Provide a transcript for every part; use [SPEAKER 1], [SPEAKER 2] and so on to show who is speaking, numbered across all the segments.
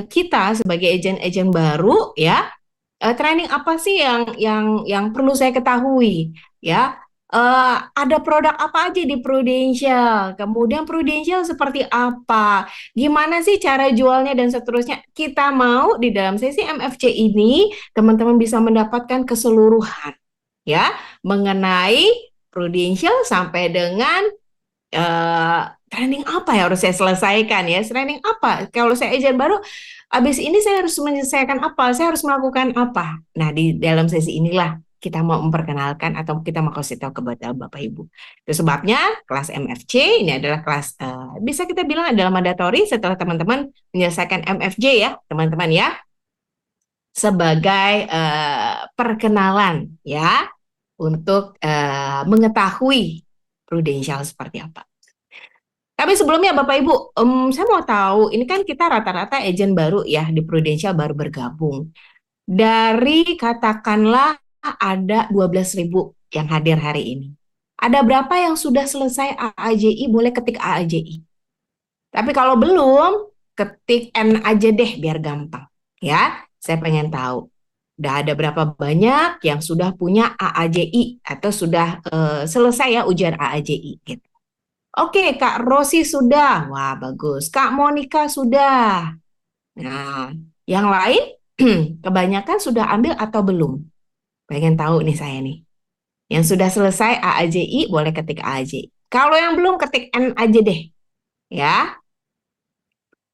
[SPEAKER 1] kita sebagai agen-agen baru ya, training apa sih yang perlu saya ketahui ya? Ada produk apa aja di Prudential? Kemudian Prudential seperti apa? Gimana sih cara jualnya dan seterusnya? Kita mau di dalam sesi MFC ini teman-teman bisa mendapatkan keseluruhan ya mengenai Prudential sampai dengan eh training apa ya harus saya selesaikan ya? Training apa? Kalau saya agent baru, habis ini saya harus menyelesaikan apa? Saya harus melakukan apa? Nah, di dalam sesi inilah kita mau memperkenalkan atau kita mau kasih tahu kepada Bapak Ibu. Itu sebabnya kelas MFC ini adalah kelas bisa kita bilang adalah mandatory setelah teman-teman menyelesaikan MFJ ya, teman-teman ya, sebagai perkenalan ya untuk mengetahui prudensial seperti apa. Tapi sebelumnya Bapak Ibu, saya mau tahu, ini kan kita rata-rata agent baru ya di Prudential baru bergabung. Dari katakanlah ada 12.000 yang hadir hari ini. Ada berapa yang sudah selesai AAJI, boleh ketik AAJI. Tapi kalau belum, ketik N aja deh biar gampang. Ya, saya pengen tahu. Udah ada berapa banyak yang sudah punya AAJI atau sudah selesai ya ujian AAJI gitu. Oke, Kak Rosi sudah. Wah, bagus. Kak Monica sudah. Nah, yang lain kebanyakan sudah ambil atau belum? Pengen tahu nih saya nih. Yang sudah selesai AAJI boleh ketik AAJI. Kalau yang belum ketik N aja deh. Ya.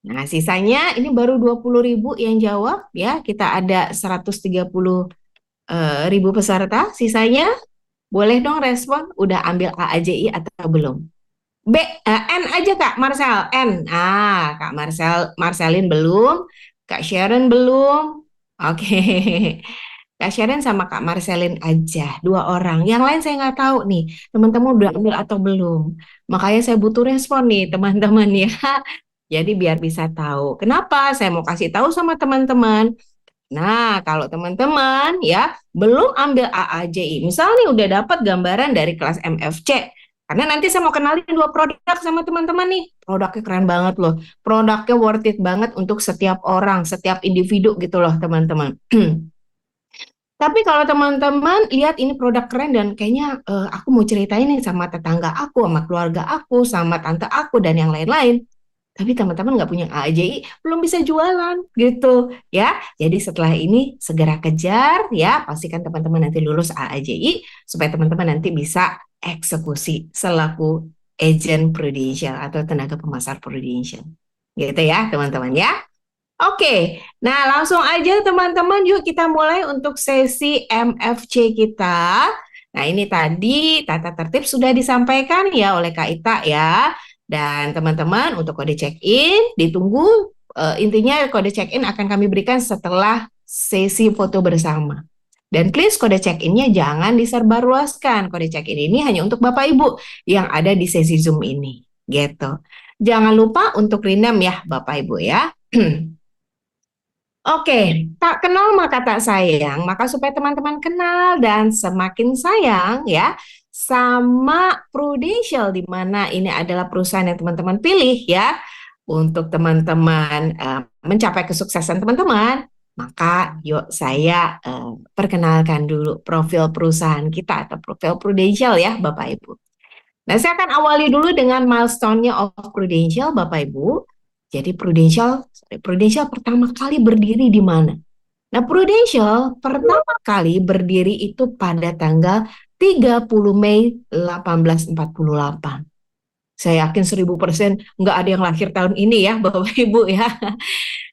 [SPEAKER 1] Nah, sisanya ini baru 20.000 yang jawab ya. Kita ada 130 ribu peserta. Sisanya boleh dong respon udah ambil AAJI atau belum? N aja Kak Marcel, N. Kak Marcelin belum, Kak Sharon belum. Oke. Kak Sharon sama Kak Marcelin aja, dua orang. Yang lain saya nggak tahu nih, teman-teman udah ambil atau belum. Makanya saya butuh respon nih, teman-teman ya. Jadi biar bisa tahu. Kenapa? Saya mau kasih tahu sama teman-teman. Nah, kalau teman-teman ya belum ambil AAJI, misalnya nih udah dapat gambaran dari kelas MFC, karena nanti saya mau kenalin dua produk sama teman-teman nih. Produknya keren banget loh. Produknya worth it banget untuk setiap orang, setiap individu gitu loh teman-teman. Tapi kalau teman-teman lihat ini produk keren dan kayaknya aku mau ceritain nih sama tetangga aku, sama keluarga aku, sama tante aku dan yang lain-lain. Tapi teman-teman nggak punya AAJI, belum bisa jualan gitu ya. Jadi setelah ini segera kejar ya, pastikan teman-teman nanti lulus AAJI supaya teman-teman nanti bisa eksekusi selaku agent prudential atau tenaga pemasar prudential. Gitu ya teman-teman ya. Oke, nah langsung aja teman-teman yuk kita mulai untuk sesi MFC kita. Nah ini tadi tata tertib sudah disampaikan ya oleh Kak Ita ya. Dan teman-teman untuk kode check-in ditunggu, intinya kode check-in akan kami berikan setelah sesi foto bersama. Dan please kode check-innya jangan disebarluaskan. Kode check-in ini hanya untuk Bapak Ibu yang ada di sesi Zoom ini. Gitu. Jangan lupa untuk rename ya Bapak Ibu ya. Oke, tak kenal maka tak sayang. Maka supaya teman-teman kenal dan semakin sayang ya sama Prudential di mana ini adalah perusahaan yang teman-teman pilih ya untuk teman-teman mencapai kesuksesan teman-teman. Maka yuk saya perkenalkan dulu profil perusahaan kita atau profil Prudential ya Bapak Ibu. Nah, saya akan awali dulu dengan milestone-nya of Prudential, Bapak Ibu. Jadi Prudential pertama kali berdiri di mana? Nah, Prudential pertama kali berdiri itu pada tanggal 30 Mei 1848. Saya yakin 1000% nggak ada yang lahir tahun ini ya, Bapak Ibu ya.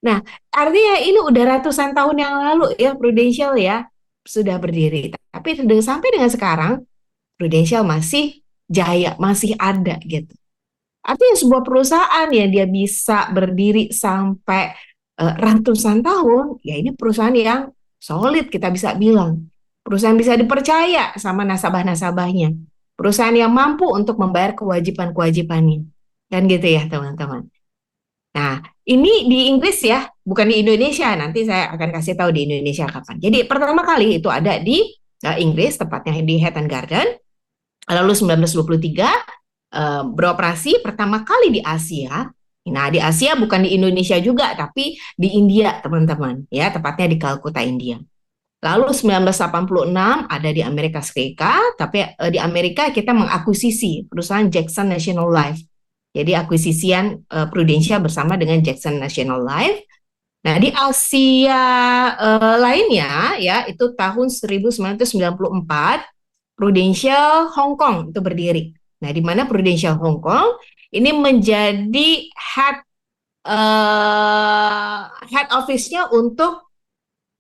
[SPEAKER 1] Nah, artinya ini udah ratusan tahun yang lalu ya Prudential ya sudah berdiri. Tapi sampai dengan sekarang Prudential masih jaya, masih ada gitu. Artinya sebuah perusahaan yang dia bisa berdiri sampai ratusan tahun, ya ini perusahaan yang solid kita bisa bilang. Perusahaan bisa dipercaya sama nasabah-nasabahnya. Perusahaan yang mampu untuk membayar kewajiban-kewajibannya. Dan gitu ya teman-teman. Nah, ini di Inggris ya, bukan di Indonesia. Nanti saya akan kasih tahu di Indonesia kapan. Jadi pertama kali itu ada di Inggris, tepatnya di Hatton Garden. Lalu 1923 beroperasi pertama kali di Asia Nah, di Asia bukan di Indonesia juga, tapi di India, teman-teman. Ya, tepatnya di Calcutta, India. Lalu 1986 ada di Amerika Serikat, tapi di Amerika kita mengakuisisi perusahaan Jackson National Life. Jadi akuisisian Prudential bersama dengan Jackson National Life. Nah, di Asia lainnya ya itu tahun 1994 Prudential Hong Kong itu berdiri. Nah, di mana Prudential Hong Kong ini menjadi head office-nya untuk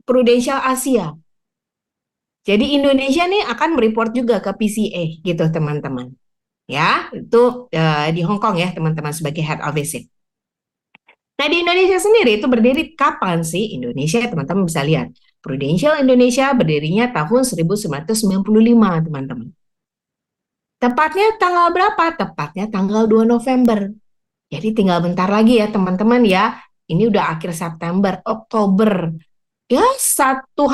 [SPEAKER 1] Prudential Asia. Jadi Indonesia nih akan mereport juga ke PCA gitu teman-teman. Ya, itu di Hong Kong ya teman-teman sebagai head office. Nah, di Indonesia sendiri itu berdiri kapan sih Indonesia? Teman-teman bisa lihat. Prudential Indonesia berdirinya tahun 1995, teman-teman. Tepatnya tanggal berapa? Tepatnya tanggal 2 November. Jadi tinggal bentar lagi ya, teman-teman ya. Ini udah akhir September, Oktober. Ya,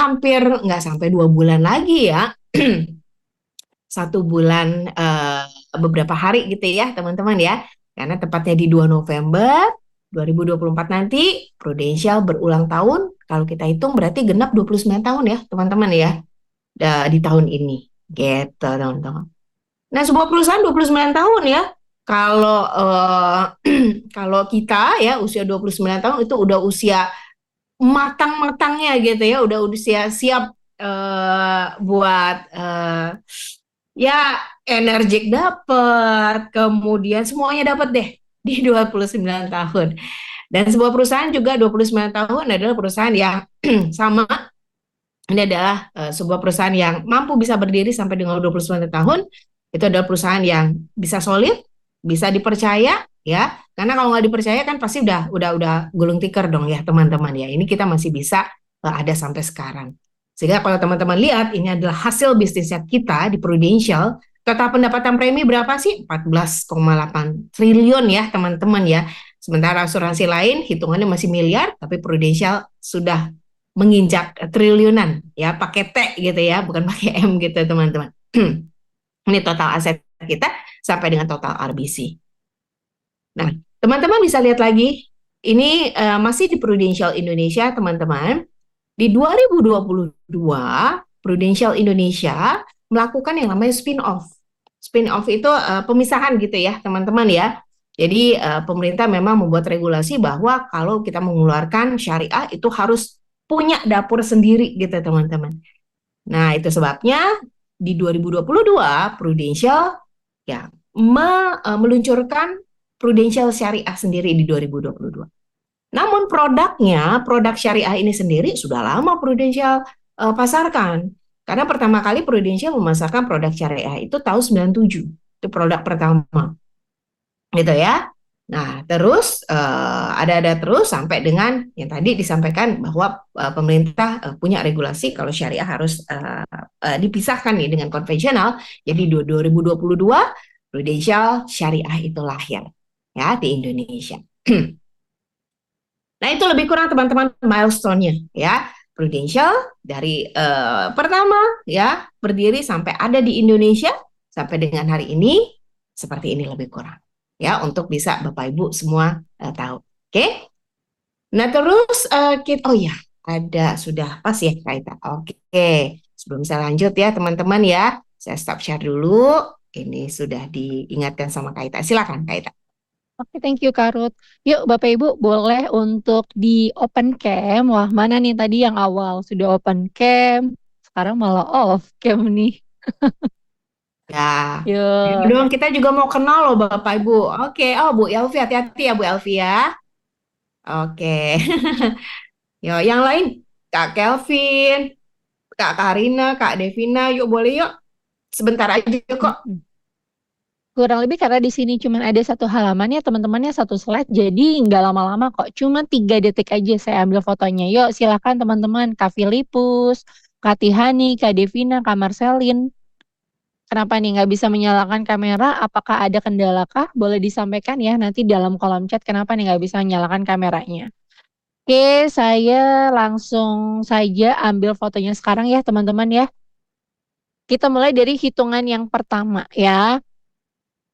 [SPEAKER 1] hampir nggak sampai 2 bulan lagi ya. 1 bulan beberapa hari gitu ya, teman-teman ya. Karena tepatnya di 2 November 2024 nanti Prudential berulang tahun. Kalau kita hitung berarti genap 29 tahun ya, teman-teman ya. Di tahun ini. Gitu, teman-teman. Nah, sebuah perusahaan 29 tahun ya. Kalau kalau kita ya usia 29 tahun itu udah usia matang-matangnya gitu ya, udah usia siap buat ya energik dapat, kemudian semuanya dapat deh di 29 tahun. Dan sebuah perusahaan juga 29 tahun adalah perusahaan yang sama. Ini adalah sebuah perusahaan yang mampu bisa berdiri sampai dengan 29 tahun. Itu adalah perusahaan yang bisa solid, bisa dipercaya ya. Karena kalau nggak dipercaya kan pasti udah gulung tikar dong ya teman-teman ya. Ini kita masih bisa ada sampai sekarang. Sehingga kalau teman-teman lihat ini adalah hasil bisnisnya kita di Prudential, total pendapatan premi berapa sih? 14,8 triliun ya teman-teman ya. Sementara asuransi lain hitungannya masih miliar, tapi Prudential sudah menginjak triliunan ya, pakai T gitu ya, bukan pakai M gitu teman-teman. Ini total aset kita sampai dengan total RBC. Nah, teman-teman bisa lihat lagi, ini masih di Prudential Indonesia teman-teman. Di 2022 Prudential Indonesia melakukan yang namanya spin-off. Spin-off itu pemisahan gitu ya teman-teman ya. Jadi pemerintah memang membuat regulasi bahwa kalau kita mengeluarkan syariah itu harus punya dapur sendiri gitu teman-teman. Nah, itu sebabnya di 2022 Prudential ya meluncurkan Prudential Syariah sendiri di 2022. Namun produk syariah ini sendiri sudah lama Prudential pasarkan. Karena pertama kali Prudential memasarkan produk syariah itu tahun 97. Itu produk pertama. Gitu ya. Nah, terus ada terus sampai dengan yang tadi disampaikan bahwa pemerintah punya regulasi kalau syariah harus dipisahkan nih dengan konvensional. Jadi 2022 Prudential Syariah itu lahir ya di Indonesia. Nah, itu lebih kurang teman-teman milestone-nya ya. Prudential dari pertama ya berdiri sampai ada di Indonesia sampai dengan hari ini seperti ini lebih kurang. Ya, untuk bisa Bapak Ibu semua tahu. Oke. Nah, terus kita oh ya, ada sudah pas ya Kaita. Oke. Sebelum saya lanjut ya, teman-teman ya. Saya stop share dulu. Ini sudah diingatkan sama Kaita. Silakan Kaita.
[SPEAKER 2] Oke, thank you Kak Ruth. Yuk Bapak Ibu boleh untuk di open cam. Wah, mana nih tadi yang awal sudah open cam, sekarang malah off cam nih.
[SPEAKER 1] Ya. Ayo
[SPEAKER 2] Yuk.
[SPEAKER 1] dong, kita juga mau kenal loh Bapak Ibu. Oke. Oh, Bu Elvi, hati-hati ya Bu Elvi ya. Oke. Yo, yang lain Kak Kelvin, Kak Karina, Kak Devina, yuk boleh yuk. Sebentar aja kok.
[SPEAKER 2] Mm-mm. Kurang lebih karena di sini cuma ada satu halaman ya teman-temannya satu slide, jadi nggak lama-lama kok. Cuma 3 detik aja saya ambil fotonya. Yuk silakan teman-teman. Kak Filipus, Kak Tihani, Kak Devina, Kak Marcelin. Kenapa nih nggak bisa menyalakan kamera? Apakah ada kendala kah? Boleh disampaikan ya nanti dalam kolom chat kenapa nih nggak bisa menyalakan kameranya. Oke, saya langsung saja ambil fotonya sekarang ya teman-teman ya. Kita mulai dari hitungan yang pertama ya.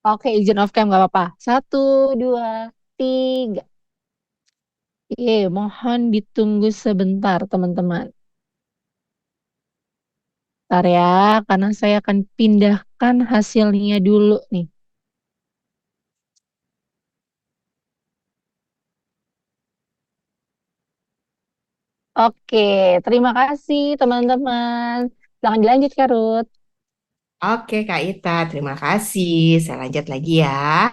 [SPEAKER 2] Oke, izin off cam nggak apa-apa. 1, 2, 3. Mohon ditunggu sebentar, teman-teman. Bentar ya, karena saya akan pindahkan hasilnya dulu nih. Oke, terima kasih teman-teman. Silahkan dilanjut, Kak Ruth.
[SPEAKER 1] Oke, Kak Ita, terima kasih. Saya lanjut lagi ya.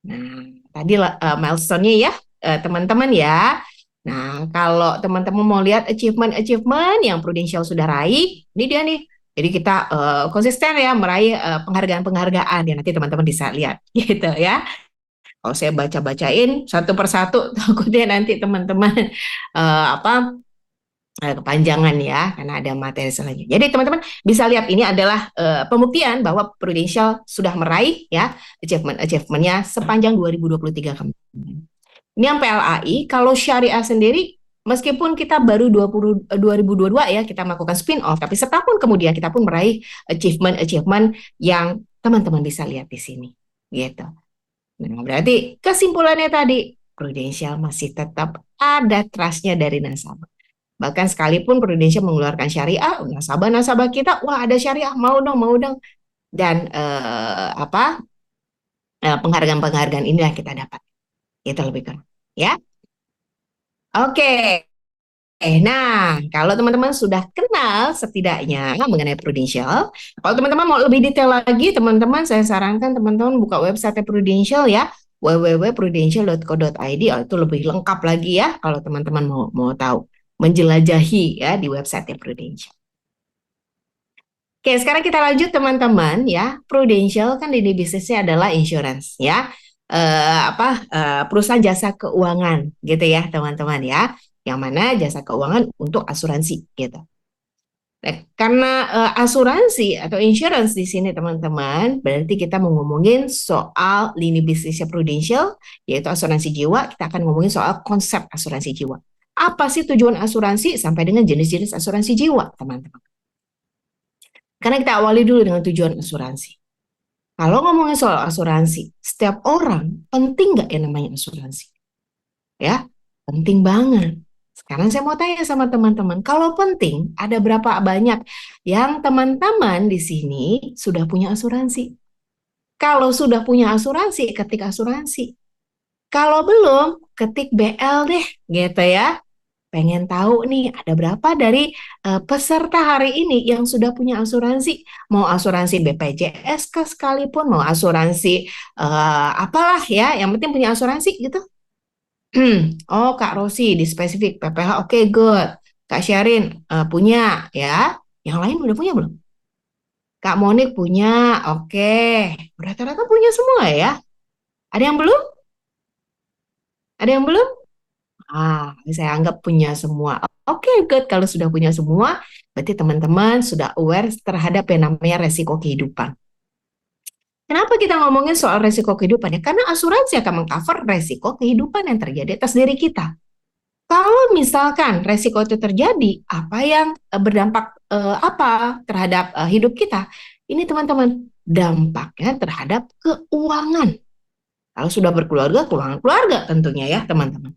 [SPEAKER 1] Nah, tadi milestone-nya ya, teman-teman ya. Nah, kalau teman-teman mau lihat achievement-achievement yang Prudential sudah raih, ini dia nih. Jadi kita konsisten ya meraih penghargaan-penghargaan ya, nanti teman-teman bisa lihat gitu ya. Kalau saya baca-bacain satu persatu takutnya nanti teman-teman apa kepanjangan ya karena ada materi selanjutnya. Jadi teman-teman bisa lihat ini adalah pembuktian bahwa Prudential sudah meraih ya achievement-achievementnya sepanjang 2023 kemarin. Ini yang PLAI. Kalau syariah sendiri meskipun kita baru 2022 ya kita melakukan spin off, tapi setahun kemudian kita pun meraih achievement-achievement yang teman-teman bisa lihat di sini gitu. Nah, berarti kesimpulannya tadi Prudential masih tetap ada trustnya dari nasabah. Bahkan sekalipun Prudential mengeluarkan syariah, nasabah-nasabah kita, wah ada syariah, mau dong, mau dong. Dan penghargaan-penghargaan inilah kita dapat. Itu lebih kurang. Ya, oke. Nah, kalau teman-teman sudah kenal setidaknya mengenai Prudential, kalau teman-teman mau lebih detail lagi, teman-teman saya sarankan teman-teman buka website Prudential ya, www.prudential.co.id. Oh, itu lebih lengkap lagi ya kalau teman-teman mau tahu, menjelajahi ya di website Prudential. Oke, sekarang kita lanjut teman-teman ya. Prudential kan ini bisnisnya adalah insurance ya. Perusahaan jasa keuangan gitu ya, teman-teman ya. Yang mana jasa keuangan untuk asuransi gitu. Nah, karena asuransi atau insurance di sini teman-teman, berarti kita mau ngomongin soal lini bisnisnya Prudential, yaitu asuransi jiwa. Kita akan ngomongin soal konsep asuransi jiwa. Apa sih tujuan asuransi sampai dengan jenis-jenis asuransi jiwa, teman-teman? Karena kita awali dulu dengan tujuan asuransi. Kalau ngomongin soal asuransi, setiap orang penting nggak yang namanya asuransi? Ya, penting banget. Sekarang saya mau tanya sama teman-teman, kalau penting, ada berapa banyak yang teman-teman di sini sudah punya asuransi? Kalau sudah punya asuransi, ketik asuransi. Kalau belum, ketik BL deh, gitu ya. Pengen tahu nih, ada berapa dari peserta hari ini yang sudah punya asuransi? Mau asuransi BPJS kah sekalipun, mau asuransi apalah ya, yang penting punya asuransi gitu. Oh, Kak Rosi di spesifik PPH, oke, good. Kak Syarin punya ya. Yang lain udah punya belum? Kak Monik punya, oke. Rata-rata punya semua ya. Ada yang belum? Ada yang belum? Saya anggap punya semua. Oke, good. Kalau sudah punya semua, berarti teman-teman sudah aware terhadap yang namanya resiko kehidupan. Kenapa kita ngomongin soal resiko kehidupan ya? Karena asuransi akan mengcover resiko kehidupan yang terjadi atas diri kita. Kalau misalkan resiko itu terjadi, apa yang berdampak apa terhadap hidup kita? Ini teman-teman, dampaknya terhadap keuangan. Kalau sudah berkeluarga, keuangan keluarga tentunya ya teman-teman.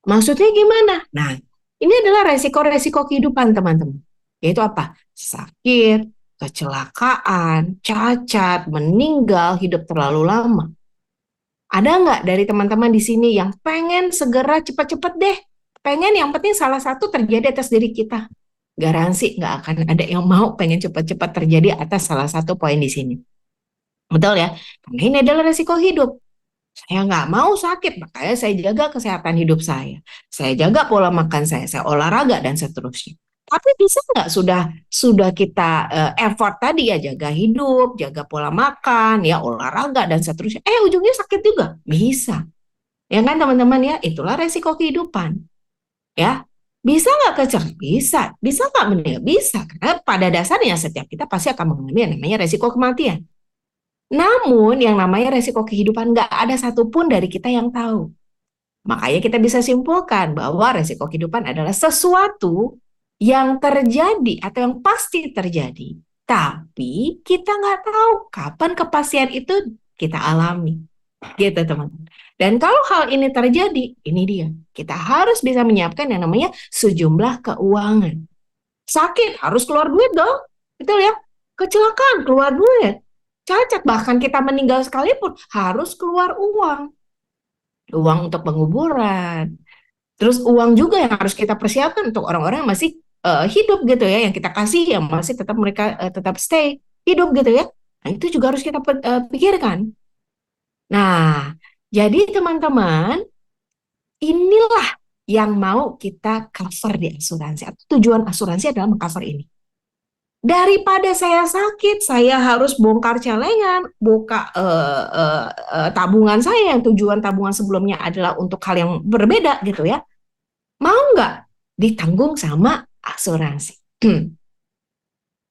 [SPEAKER 1] Maksudnya gimana? Nah, ini adalah resiko-resiko kehidupan teman-teman. Yaitu apa? Sakit, kecelakaan, cacat, meninggal, hidup terlalu lama. Ada nggak dari teman-teman di sini yang pengen segera cepat-cepat deh? Pengen yang penting salah satu terjadi atas diri kita. Garansi nggak akan ada yang mau pengen cepat-cepat terjadi atas salah satu poin di sini. Betul ya? Karena ini adalah resiko hidup. Saya nggak mau sakit, makanya saya jaga kesehatan hidup saya. Saya jaga pola makan saya olahraga dan seterusnya. Tapi bisa nggak sudah kita effort tadi ya jaga hidup, jaga pola makan, ya olahraga dan seterusnya. Ujungnya sakit juga, bisa. Ya kan teman-teman ya, itulah resiko kehidupan. Ya, bisa nggak kecer? Bisa. Bisa nggak meninggal? Bisa. Karena pada dasarnya setiap kita pasti akan mengalami yang namanya resiko kematian. Namun yang namanya resiko kehidupan nggak ada satupun dari kita yang tahu. Makanya kita bisa simpulkan bahwa resiko kehidupan adalah sesuatu yang terjadi atau yang pasti terjadi. Tapi kita nggak tahu kapan kepastian itu kita alami. gitu teman-teman. Dan kalau hal ini terjadi, ini dia, kita harus bisa menyiapkan yang namanya sejumlah keuangan. Sakit harus keluar duit dong, betul ya? Kecelakaan keluar duit, cacat bahkan kita meninggal sekalipun harus keluar uang, uang untuk penguburan. Terus uang juga yang harus kita persiapkan untuk orang-orang yang masih hidup gitu ya, yang kita kasih yang masih tetap mereka tetap stay hidup gitu ya. Nah, itu juga harus kita pikirkan. Nah, jadi teman-teman, inilah yang mau kita cover di asuransi. Atau tujuan asuransi adalah mengcover ini. Daripada saya sakit, saya harus bongkar celengan, buka tabungan saya yang tujuan tabungan sebelumnya adalah untuk hal yang berbeda gitu ya. Mau nggak ditanggung sama asuransi?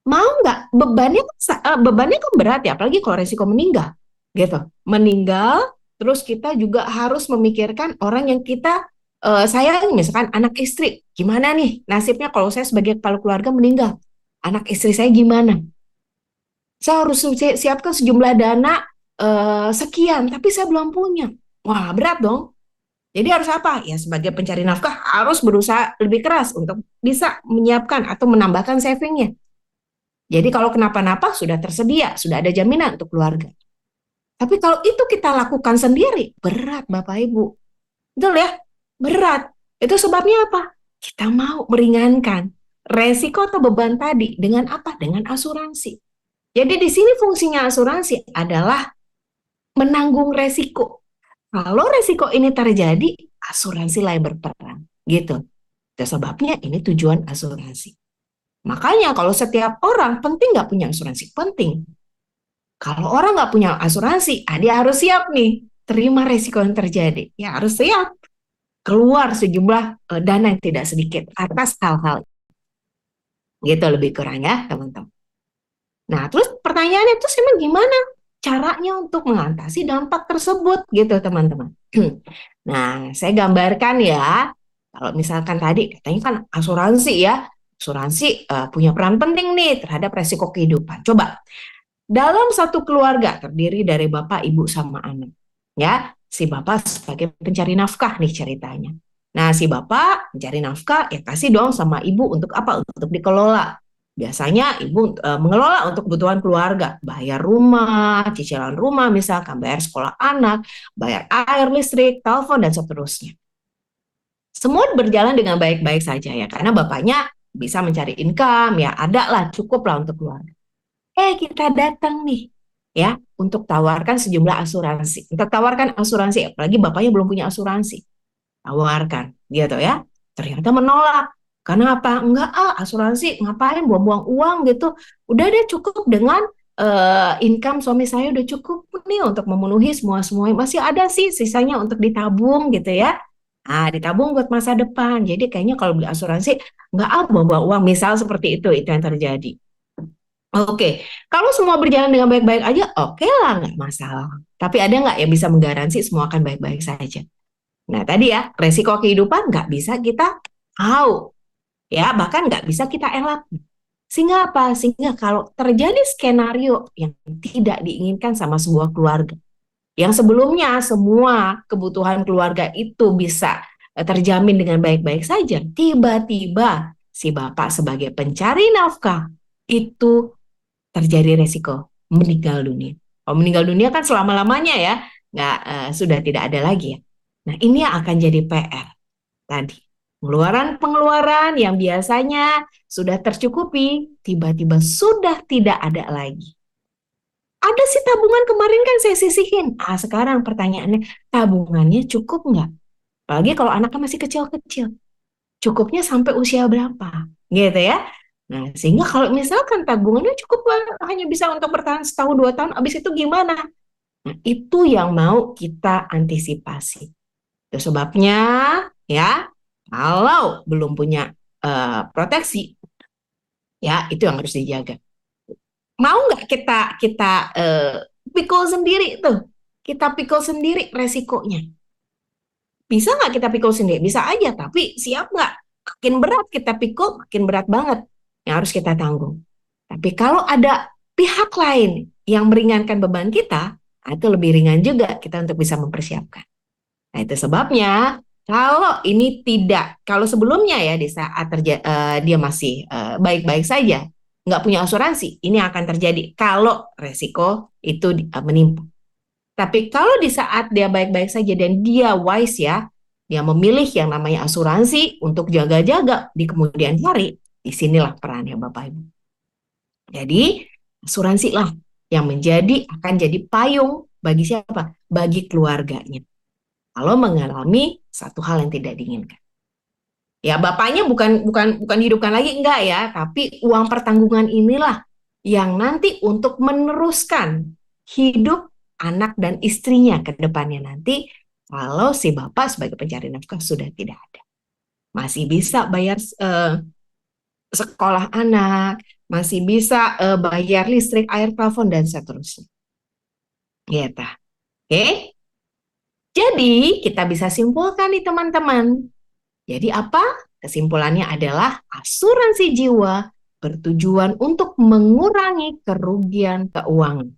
[SPEAKER 1] Mau nggak bebannya kan berat ya, apalagi kalau resiko meninggal gitu. Meninggal, terus kita juga harus memikirkan orang yang kita sayang, misalkan anak istri. Gimana nih nasibnya kalau saya sebagai kepala keluarga meninggal? Anak istri saya gimana? Saya harus siapkan sejumlah dana sekian, tapi saya belum punya. Wah, berat dong. Jadi harus apa? Ya sebagai pencari nafkah harus berusaha lebih keras untuk bisa menyiapkan atau menambahkan savingnya. Jadi kalau kenapa-napa sudah tersedia, sudah ada jaminan untuk keluarga. Tapi kalau itu kita lakukan sendiri, berat Bapak Ibu. Betul ya? Berat. Itu sebabnya apa? Kita mau meringankan resiko atau beban tadi dengan apa? Dengan asuransi. Jadi di sini fungsinya asuransi adalah menanggung resiko. Kalau resiko ini terjadi, asuransi lah yang berperan. Gitu. Itu sebabnya ini tujuan asuransi. Makanya kalau setiap orang penting nggak punya asuransi, penting. Kalau orang nggak punya asuransi, dia harus siap nih terima resiko yang terjadi. Ya harus siap keluar sejumlah dana yang tidak sedikit atas hal-hal gitu lebih kurang ya teman-teman. Nah terus pertanyaannya itu emang gimana caranya untuk mengatasi dampak tersebut gitu teman-teman. Nah saya gambarkan ya kalau misalkan tadi katanya kan asuransi ya, asuransi punya peran penting nih terhadap resiko kehidupan. Coba dalam satu keluarga terdiri dari bapak, ibu, sama anak. Ya, si bapak sebagai pencari nafkah nih ceritanya. Nah, si bapak mencari nafkah ya kasih dong sama ibu untuk apa? Untuk dikelola. Biasanya ibu mengelola untuk kebutuhan keluarga, bayar rumah, cicilan rumah misalkan, bayar sekolah anak, bayar air, listrik, telepon dan seterusnya. Semua berjalan dengan baik-baik saja ya, karena bapaknya bisa mencari income ya, ada lah cukup lah untuk keluarga. Kita datang nih ya untuk tawarkan sejumlah asuransi. Untuk tawarkan asuransi, apalagi bapaknya belum punya asuransi. Tawarkan gitu ya. Ternyata menolak. Karena apa? Enggak asuransi ngapain buang-buang uang gitu. Udah deh cukup dengan income suami saya udah cukup nih untuk memenuhi semua-semuanya. Masih ada sih sisanya untuk ditabung gitu ya. Ah, ditabung buat masa depan. Jadi kayaknya kalau beli asuransi enggak buang-buang uang. Misal seperti itu yang terjadi. Oke, kalau semua berjalan dengan baik-baik aja, oke lah, nggak masalah. Tapi ada nggak yang bisa menggaransi semua akan baik-baik saja? Nah, tadi ya, resiko kehidupan nggak bisa kita tahu, ya, bahkan nggak bisa kita elak. Sehingga apa? Sehingga kalau terjadi skenario yang tidak diinginkan sama sebuah keluarga, yang sebelumnya semua kebutuhan keluarga itu bisa terjamin dengan baik-baik saja, tiba-tiba si bapak sebagai pencari nafkah itu terjadi resiko meninggal dunia. Kalau meninggal dunia kan selama-lamanya ya, nggak sudah tidak ada lagi ya. Nah ini yang akan jadi PR tadi. Pengeluaran-pengeluaran yang biasanya sudah tercukupi, tiba-tiba sudah tidak ada lagi. Ada sih tabungan kemarin kan saya sisihin. Sekarang pertanyaannya, tabungannya cukup nggak? Apalagi kalau anaknya masih kecil-kecil. Cukupnya sampai usia berapa? Gitu ya. Nah, sehingga kalau misalkan tabungannya cukup hanya bisa untuk bertahan setahun 2 tahun, habis itu gimana? Nah, itu yang mau kita antisipasi. Itu sebabnya ya, kalau belum punya proteksi, ya itu yang harus dijaga. Mau nggak kita kita pikul sendiri tuh? Kita pikul sendiri resikonya. Bisa nggak kita pikul sendiri? Bisa aja, tapi siap nggak? Makin berat kita pikul, makin berat banget yang harus kita tanggung. Tapi kalau ada pihak lain yang meringankan beban kita, Nah, itu lebih ringan juga kita untuk bisa mempersiapkan. Nah, itu sebabnya kalau ini tidak, kalau sebelumnya ya di saat dia masih baik-baik saja, nggak punya asuransi, ini akan terjadi kalau resiko itu menimpa. Tapi kalau di saat dia baik-baik saja dan dia wise ya, dia memilih yang namanya asuransi untuk jaga-jaga di kemudian hari, disinilah perannya Bapak Ibu. Jadi asuransi lah yang akan jadi payung bagi siapa? Bagi keluarganya. Kalau mengalami satu hal yang tidak diinginkan. Ya bapaknya bukan hidupkan lagi enggak ya, tapi uang pertanggungan inilah yang nanti untuk meneruskan hidup anak dan istrinya ke depannya nanti kalau si bapak sebagai pencari nafkah sudah tidak ada. Masih bisa bayar sekolah anak, masih bisa bayar listrik, air, telepon dan seterusnya. Gitu. Oke? Jadi kita bisa simpulkan nih teman-teman. Jadi apa? Kesimpulannya adalah asuransi jiwa bertujuan untuk mengurangi kerugian keuangan.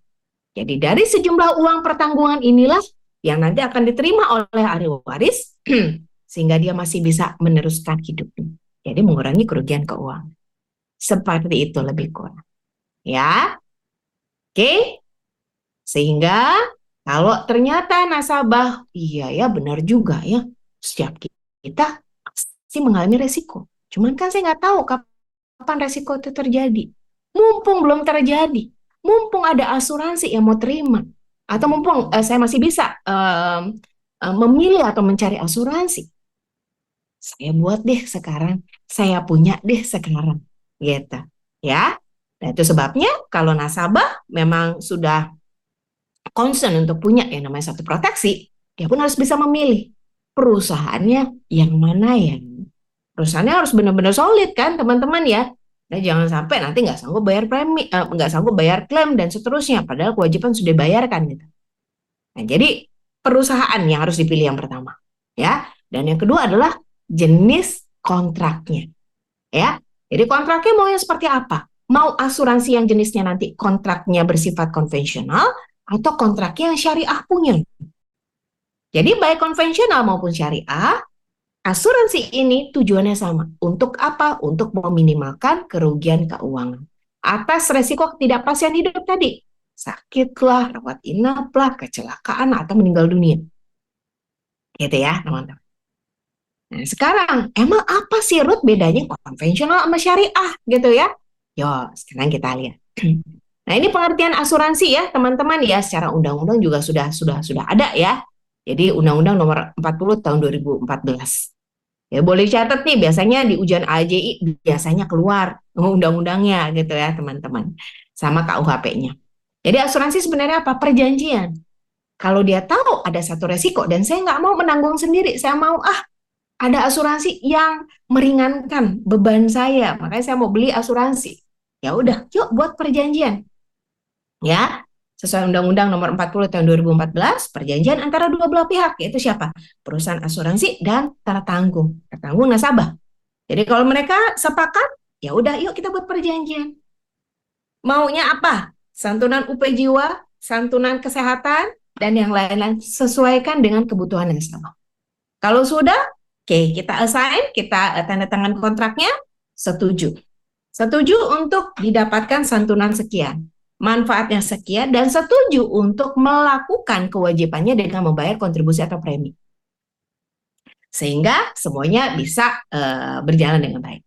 [SPEAKER 1] Jadi dari sejumlah uang pertanggungan inilah yang nanti akan diterima oleh ahli waris sehingga dia masih bisa meneruskan hidupnya. Jadi mengurangi kerugian keuangan. Seperti itu lebih kurang. Ya. Oke. Sehingga kalau ternyata nasabah, iya ya benar juga ya, setiap kita pasti mengalami resiko. Cuman kan saya nggak tahu kapan resiko itu terjadi. Mumpung belum terjadi, mumpung ada asuransi yang mau terima, atau mumpung saya masih bisa memilih atau mencari asuransi, saya buat deh sekarang, saya punya deh sekarang, gitu, ya. Nah itu sebabnya kalau nasabah memang sudah concern untuk punya yang namanya satu proteksi, dia pun harus bisa memilih perusahaannya yang mana ya. Perusahaannya harus benar-benar solid kan teman-teman ya. Nah, jangan sampai nanti nggak sanggup bayar premi, nggak sanggup bayar klaim dan seterusnya. Padahal kewajiban sudah bayarkan gitu. Nah, jadi perusahaan yang harus dipilih yang pertama, ya. Dan yang kedua adalah jenis kontraknya, ya. Jadi kontraknya mau yang seperti apa? Mau asuransi yang jenisnya nanti kontraknya bersifat konvensional atau kontraknya yang syariah punya. Jadi baik konvensional maupun syariah, asuransi ini tujuannya sama. Untuk apa? Untuk meminimalkan kerugian keuangan. Atas resiko ketidakpastian hidup tadi. Sakitlah, rawat inaplah, kecelakaan, atau meninggal dunia. Gitu ya, teman-teman. Nah, sekarang, emang apa sih Ruth bedanya konvensional sama syariah gitu ya? Yo, sekarang kita lihat. Nah, ini pengertian asuransi ya, teman-teman ya, secara undang-undang juga sudah ada ya. Jadi Undang-Undang Nomor 40 tahun 2014. Ya boleh catat nih, biasanya di ujian AJI biasanya keluar undang-undangnya gitu ya, teman-teman. Sama KUHP-nya. Jadi asuransi sebenarnya apa? Perjanjian. Kalau dia tahu ada satu resiko dan saya nggak mau menanggung sendiri, saya mau ada asuransi yang meringankan beban saya, makanya saya mau beli asuransi. Ya udah, yuk buat perjanjian. Ya, sesuai Undang-Undang Nomor 40 tahun 2014, perjanjian antara dua belah pihak, yaitu siapa? Perusahaan asuransi dan tertanggung nasabah. Jadi kalau mereka sepakat, ya udah yuk kita buat perjanjian. Maunya apa? Santunan UP jiwa, santunan kesehatan, dan yang lain-lain sesuaikan dengan kebutuhan nasabah. Kalau sudah, oke, kita assign, kita tanda tangan kontraknya, setuju. Setuju untuk didapatkan santunan sekian, manfaatnya sekian, dan setuju untuk melakukan kewajibannya dengan membayar kontribusi atau premi. Sehingga semuanya bisa berjalan dengan baik.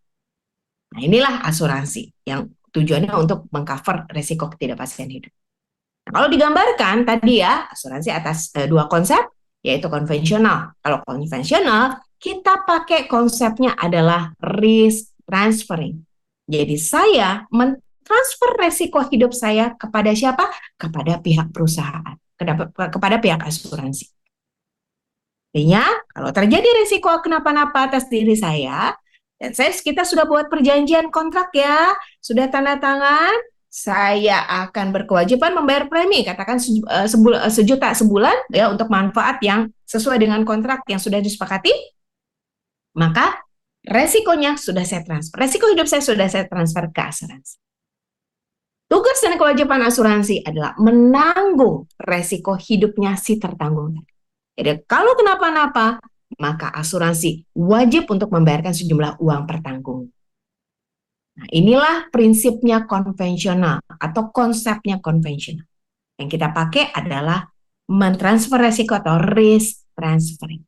[SPEAKER 1] Nah, inilah asuransi yang tujuannya untuk mengcover resiko ketidakpastian hidup. Nah, kalau digambarkan tadi ya, asuransi atas dua konsep, yaitu konvensional. Kalau konvensional, kita pakai konsepnya adalah risk transferring. Jadi saya mentransfer resiko hidup saya kepada siapa? Kepada pihak perusahaan, kepada pihak asuransi. Artinya, kalau terjadi resiko kenapa-napa atas diri saya, dan kita sudah buat perjanjian kontrak ya, sudah tanda tangan, saya akan berkewajiban membayar premi, katakan sejuta sebulan ya untuk manfaat yang sesuai dengan kontrak yang sudah disepakati, maka resikonya sudah saya transfer. Resiko hidup saya sudah saya transfer ke asuransi. Tugas dan kewajiban asuransi adalah menanggung resiko hidupnya si tertanggung. Jadi kalau kenapa-napa, maka asuransi wajib untuk membayarkan sejumlah uang pertanggung. Nah, inilah prinsipnya konvensional atau konsepnya konvensional. Yang kita pakai adalah mentransfer resiko atau risk transferring.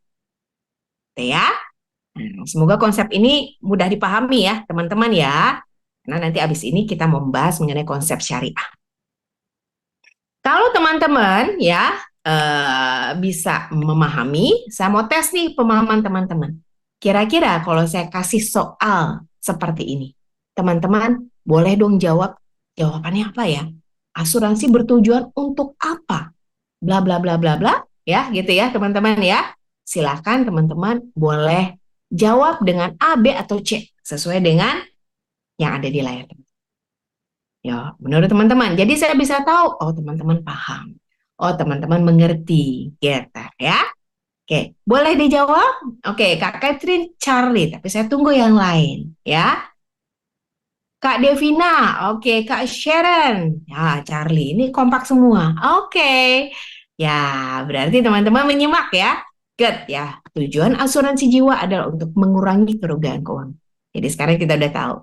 [SPEAKER 1] Oke ya. Nah, semoga konsep ini mudah dipahami ya teman-teman ya. Nah nanti abis ini kita membahas mengenai konsep syariah. Kalau teman-teman ya bisa memahami, saya mau tes nih pemahaman teman-teman. Kira-kira kalau saya kasih soal seperti ini, teman-teman boleh dong jawab. Jawabannya apa ya? Asuransi bertujuan untuk apa? Bla bla bla bla bla ya, gitu ya teman-teman ya. Silakan teman-teman boleh jawab dengan A, B atau C sesuai dengan yang ada di layar. Ya, menurut teman-teman. Jadi saya bisa tahu, oh teman-teman paham. Oh teman-teman mengerti, gitu ya. Oke, boleh dijawab? Oke, Kak Catherine, Charlie, tapi saya tunggu yang lain ya. Kak Devina, oke, Kak Sharon, ya Charlie, ini kompak semua. Oke, ya berarti teman-teman menyimak ya. Good ya, tujuan asuransi jiwa adalah untuk mengurangi kerugian keuangan. Jadi sekarang kita udah tahu.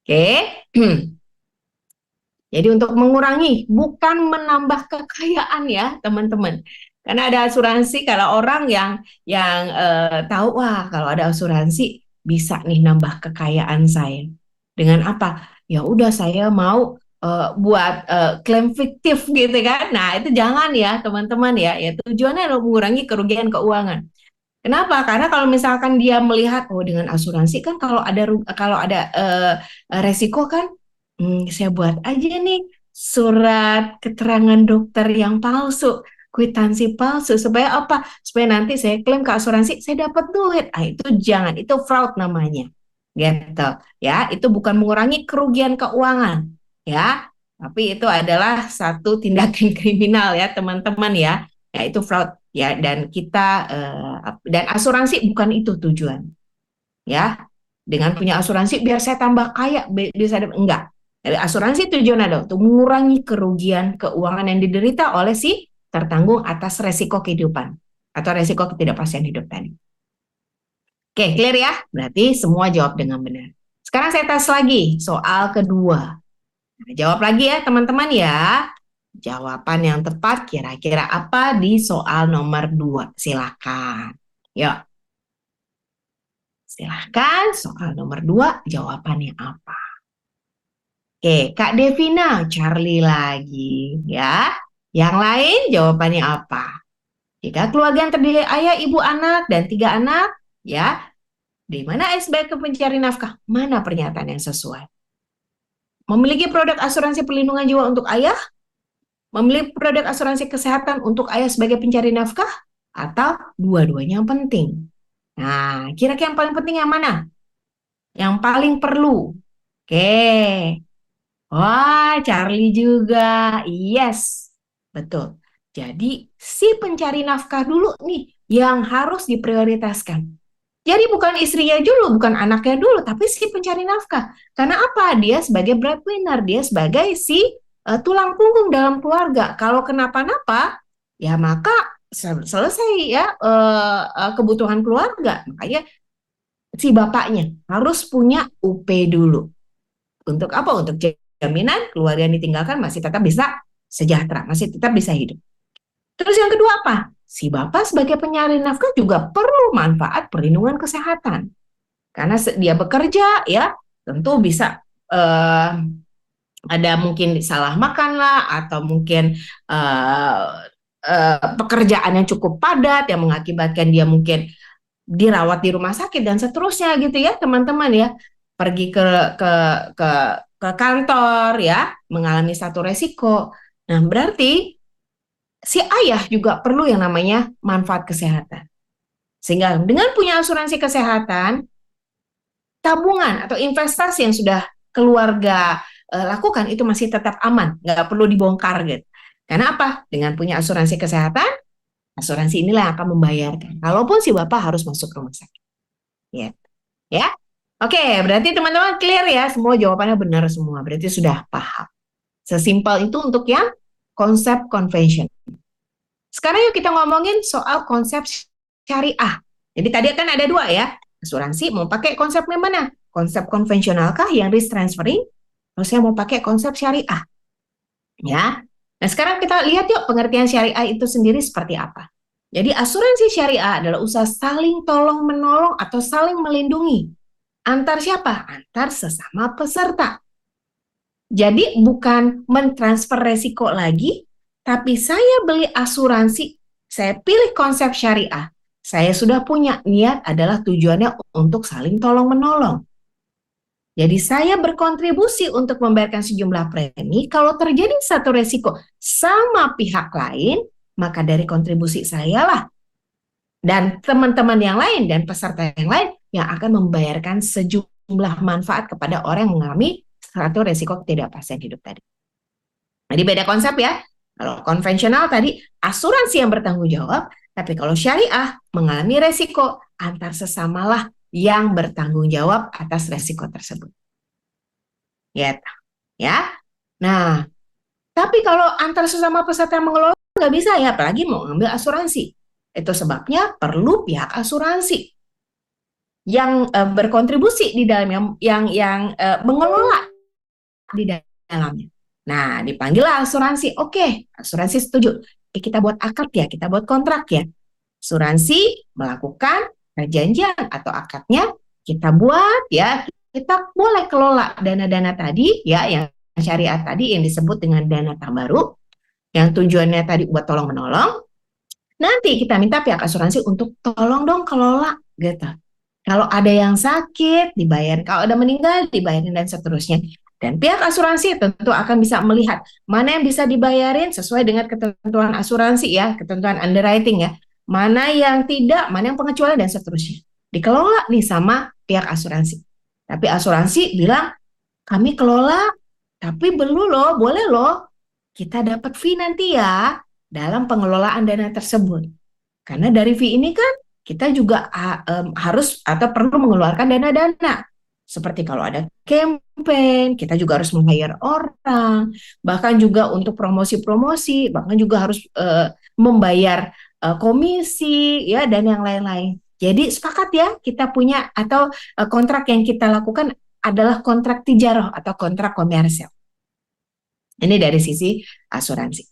[SPEAKER 1] Oke, jadi untuk mengurangi, bukan menambah kekayaan ya teman-teman. Karena ada asuransi kalau orang yang tahu, wah kalau ada asuransi bisa nih nambah kekayaan saya. Dengan apa? Ya udah saya mau buat klaim fiktif gitu kan. Nah itu jangan ya teman-teman ya. Ya tujuannya adalah mengurangi kerugian keuangan. Kenapa? Karena kalau misalkan dia melihat, oh dengan asuransi kan kalau ada resiko kan, saya buat aja nih surat keterangan dokter yang palsu, kwitansi palsu supaya apa? Supaya nanti saya klaim ke asuransi, saya dapat duit. Ah itu jangan, itu fraud namanya, gitu ya. Itu bukan mengurangi kerugian keuangan, ya. Tapi itu adalah satu tindakan kriminal ya teman-teman ya. Ya itu fraud ya dan dan asuransi bukan itu tujuan ya dengan punya asuransi biar saya tambah kaya bisa enggak dari asuransi tujuan adalah untuk mengurangi kerugian keuangan yang diderita oleh si tertanggung atas resiko kehidupan atau resiko ketidakpastian hidup tadi. Oke, clear ya? Berarti semua jawab dengan benar. Sekarang saya tes lagi soal kedua. Nah, jawab lagi ya teman-teman ya. Jawaban yang tepat kira-kira apa di soal nomor 2? Silakan. Yuk, silakan soal nomor 2 jawabannya apa? Oke, Kak Devina, Charlie lagi ya. Yang lain jawabannya apa? Jika keluarga yang terdiri ayah, ibu, anak, dan 3 anak, ya, di mana sebagai pencari nafkah? Mana pernyataan yang sesuai? Memiliki produk asuransi perlindungan jiwa untuk ayah, memilih produk asuransi kesehatan untuk ayah sebagai pencari nafkah, atau dua-duanya yang penting? Nah, kira-kira yang paling penting yang mana? Yang paling perlu? Oke. Wah, Charlie juga. Yes, betul. Jadi, si pencari nafkah dulu nih yang harus diprioritaskan. Jadi bukan istrinya dulu, bukan anaknya dulu, tapi si pencari nafkah. Karena apa? Dia sebagai breadwinner, dia sebagai si tulang punggung dalam keluarga. Kalau kenapa-napa, ya maka selesai ya kebutuhan keluarga. Makanya si bapaknya harus punya UP dulu. Untuk apa? Untuk jaminan keluarga yang ditinggalkan masih tetap bisa sejahtera, masih tetap bisa hidup. Terus yang kedua apa? Si bapak sebagai penyalin nafkah juga perlu manfaat perlindungan kesehatan. Karena dia bekerja ya, tentu bisa ada mungkin salah makan lah atau mungkin pekerjaan yang cukup padat yang mengakibatkan dia mungkin dirawat di rumah sakit dan seterusnya gitu ya teman-teman ya. Pergi ke ke ke kantor ya, mengalami satu resiko. Nah, berarti si ayah juga perlu yang namanya manfaat kesehatan. Sehingga dengan punya asuransi kesehatan, tabungan atau investasi yang sudah keluarga lakukan itu masih tetap aman, nggak perlu dibongkar gitu. Karena apa? Dengan punya asuransi kesehatan, asuransi inilah yang akan membayarkan. Kalaupun si bapak harus masuk rumah sakit. Ya. Ya. Oke, berarti teman-teman clear ya, semua jawabannya benar semua. Berarti sudah paham. Sesimpel itu untuk yang konsep konvensional. Sekarang yuk kita ngomongin soal konsep syariah. Jadi tadi kan ada dua ya, asuransi mau pakai konsep yang mana? Konsep konvensional kah yang risk transferring? Terus saya mau pakai konsep syariah. Ya. Nah, sekarang kita lihat yuk pengertian syariah itu sendiri seperti apa. Jadi asuransi syariah adalah usaha saling tolong menolong atau saling melindungi. Antar siapa? Antar sesama peserta. Jadi bukan mentransfer resiko lagi, tapi saya beli asuransi, saya pilih konsep syariah. Saya sudah punya niat adalah tujuannya untuk saling tolong menolong. Jadi saya berkontribusi untuk membayarkan sejumlah premi. Kalau terjadi satu resiko sama pihak lain, maka dari kontribusi saya lah dan teman-teman yang lain dan peserta yang lain yang akan membayarkan sejumlah manfaat kepada orang yang mengalami satu resiko ketidakpastian hidup tadi. Jadi beda konsep ya. Kalau konvensional tadi asuransi yang bertanggung jawab, tapi kalau syariah mengalami resiko antar sesamalah yang bertanggung jawab atas resiko tersebut. Ya, ya. Nah, tapi kalau antar sesama peserta mengelola nggak bisa ya, apalagi mau ngambil asuransi. Itu sebabnya perlu pihak asuransi yang berkontribusi di dalam yang mengelola di dalamnya. Nah, dipanggillah asuransi. Oke, asuransi setuju. Kita buat akad ya, kita buat kontrak ya. Asuransi melakukan perjanjian atau akadnya kita buat ya. Kita boleh kelola dana-dana tadi ya, yang syariah tadi yang disebut dengan dana tabaruk, yang tujuannya tadi buat tolong menolong. Nanti kita minta pihak asuransi untuk tolong dong kelola gitu. Kalau ada yang sakit dibayar, kalau ada meninggal dibayarin dan seterusnya. Dan pihak asuransi tentu akan bisa melihat mana yang bisa dibayarin sesuai dengan ketentuan asuransi ya, ketentuan underwriting ya. Mana yang tidak, mana yang pengecualian dan seterusnya. Dikelola nih sama pihak asuransi. Tapi asuransi bilang, kami kelola, tapi belum loh, boleh loh. Kita dapat fee nanti ya dalam pengelolaan dana tersebut. Karena dari fee ini kan kita juga harus atau perlu mengeluarkan dana-dana. Seperti kalau ada campaign, kita juga harus meng-hire orang, bahkan juga untuk promosi-promosi, bahkan juga harus membayar komisi ya dan yang lain-lain. Jadi sepakat ya kita punya atau kontrak yang kita lakukan adalah kontrak tijarah atau kontrak komersial. Ini dari sisi asuransi.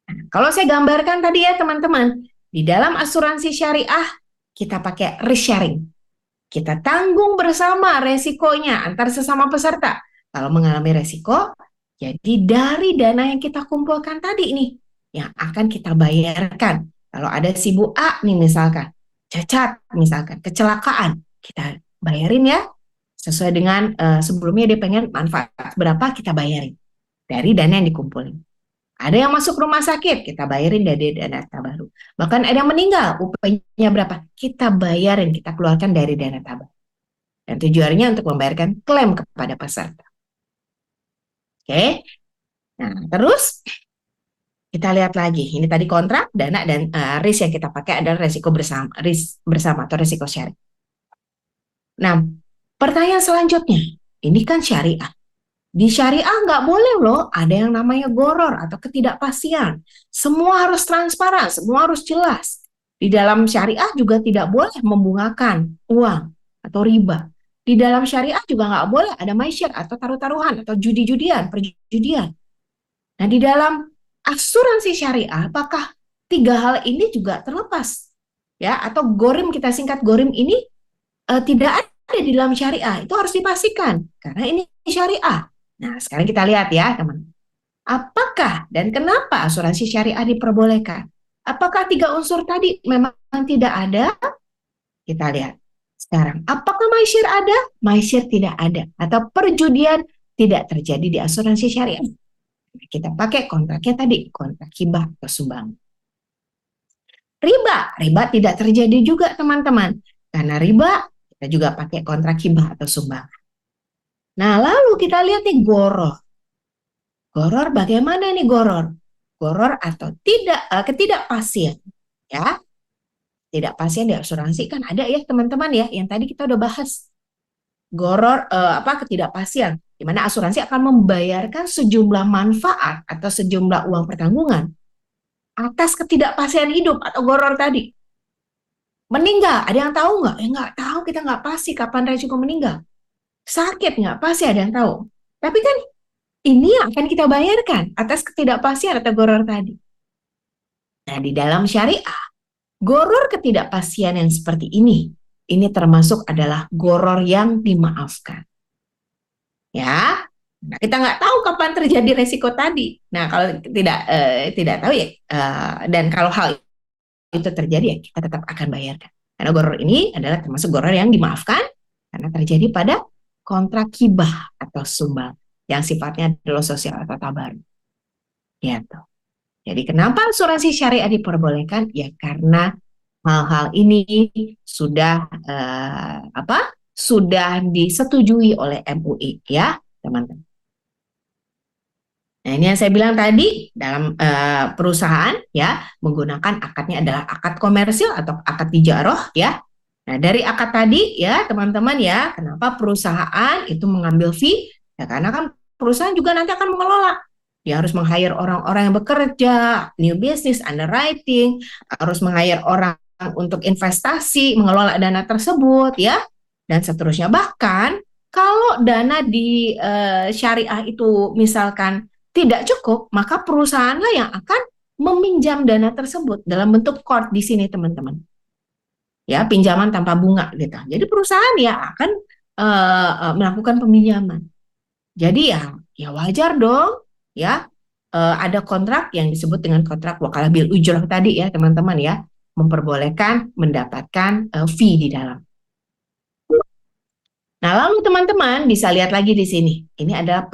[SPEAKER 1] Nah, kalau saya gambarkan tadi ya teman-teman, di dalam asuransi syariah kita pakai risk sharing. Kita tanggung bersama resikonya antar sesama peserta. Kalau mengalami resiko, jadi dari dana yang kita kumpulkan tadi nih, yang akan kita bayarkan. Kalau ada si Bu A nih misalkan, cacat misalkan, kecelakaan, kita bayarin ya. Sesuai dengan sebelumnya dia pengen manfaat berapa, kita bayarin. Dari dana yang dikumpulin. Ada yang masuk rumah sakit, kita bayarin dari dana tabaruk. Bahkan ada yang meninggal, UP-nya berapa? Kita bayarin, kita keluarkan dari dana tabaruk. Dan tujuannya untuk membayarkan klaim kepada peserta. Oke, nah terus kita lihat lagi. Ini tadi kontrak, dana, dan risk yang kita pakai adalah risiko bersama, risk bersama atau risiko syariah. Nah, pertanyaan selanjutnya, ini kan syariah. Di syariah nggak boleh loh ada yang namanya goror atau ketidakpastian. Semua harus transparan, semua harus jelas. Di dalam syariah juga tidak boleh membungakan uang atau riba. Di dalam syariah juga nggak boleh ada maisir atau taruh-taruhan atau judi-judian, perjudian. Nah di dalam asuransi syariah apakah tiga hal ini juga terlepas? Ya, atau gorim kita singkat gorim ini tidak ada di dalam syariah. Itu harus dipastikan karena ini syariah. Nah, sekarang kita lihat ya, teman. Apakah dan kenapa asuransi syariah diperbolehkan? Apakah tiga unsur tadi memang tidak ada? Kita lihat sekarang. Apakah maisir ada? Maisir tidak ada. Atau perjudian tidak terjadi di asuransi syariah. Kita pakai kontraknya tadi, kontrak hibah atau sumbang. Riba tidak terjadi juga, teman-teman. Karena riba, kita juga pakai kontrak hibah atau sumbang. Nah, lalu kita lihat nih goror. Goror bagaimana nih goror? Goror atau ketidakpastian, ya. Ketidakpastian di asuransi kan ada ya teman-teman ya, yang tadi kita udah bahas. Goror ketidakpastian. di mana asuransi akan membayarkan sejumlah manfaat atau sejumlah uang pertanggungan atas ketidakpastian hidup atau goror tadi. Meninggal, ada yang tahu nggak? Nggak tahu, kita nggak pasti kapan resiko meninggal. Sakit nggak pasti, ada yang tahu. Tapi kan ini yang akan kita bayarkan atas ketidakpastian atau goror tadi. Nah, di dalam syariah, goror ketidakpastian yang seperti ini termasuk adalah goror yang dimaafkan. Ya, nah, kita nggak tahu kapan terjadi resiko tadi. Nah, kalau tidak tahu ya, dan kalau hal itu terjadi ya kita tetap akan bayarkan. Karena goror ini adalah termasuk goror yang dimaafkan karena terjadi pada kontrak hibah atau sumbang yang sifatnya adalah sosial atau tabaruk. Gitu. Jadi kenapa asuransi syariah diperbolehkan? Ya karena hal-hal ini sudah sudah disetujui oleh MUI ya, teman-teman. Nah, ini yang saya bilang tadi, dalam perusahaan ya menggunakan akadnya adalah akad komersil atau akad tijaroh ya. Nah, dari akad tadi ya, teman-teman ya, kenapa perusahaan itu mengambil fee? Ya karena kan perusahaan juga nanti akan mengelola. Dia harus meng-hire orang-orang yang bekerja, new business, underwriting, harus meng-hire orang untuk investasi, mengelola dana tersebut ya, dan seterusnya. Bahkan kalau dana di syariah itu misalkan tidak cukup, maka perusahaanlah yang akan meminjam dana tersebut dalam bentuk qard di sini, teman-teman. Ya, pinjaman tanpa bunga gitu. Jadi perusahaan ya akan melakukan peminjaman. Jadi ya wajar dong ya, ada kontrak yang disebut dengan kontrak wakalah bil ujroh tadi ya, teman-teman ya, memperbolehkan mendapatkan fee di dalam. Nah, lalu teman-teman bisa lihat lagi di sini. Ini adalah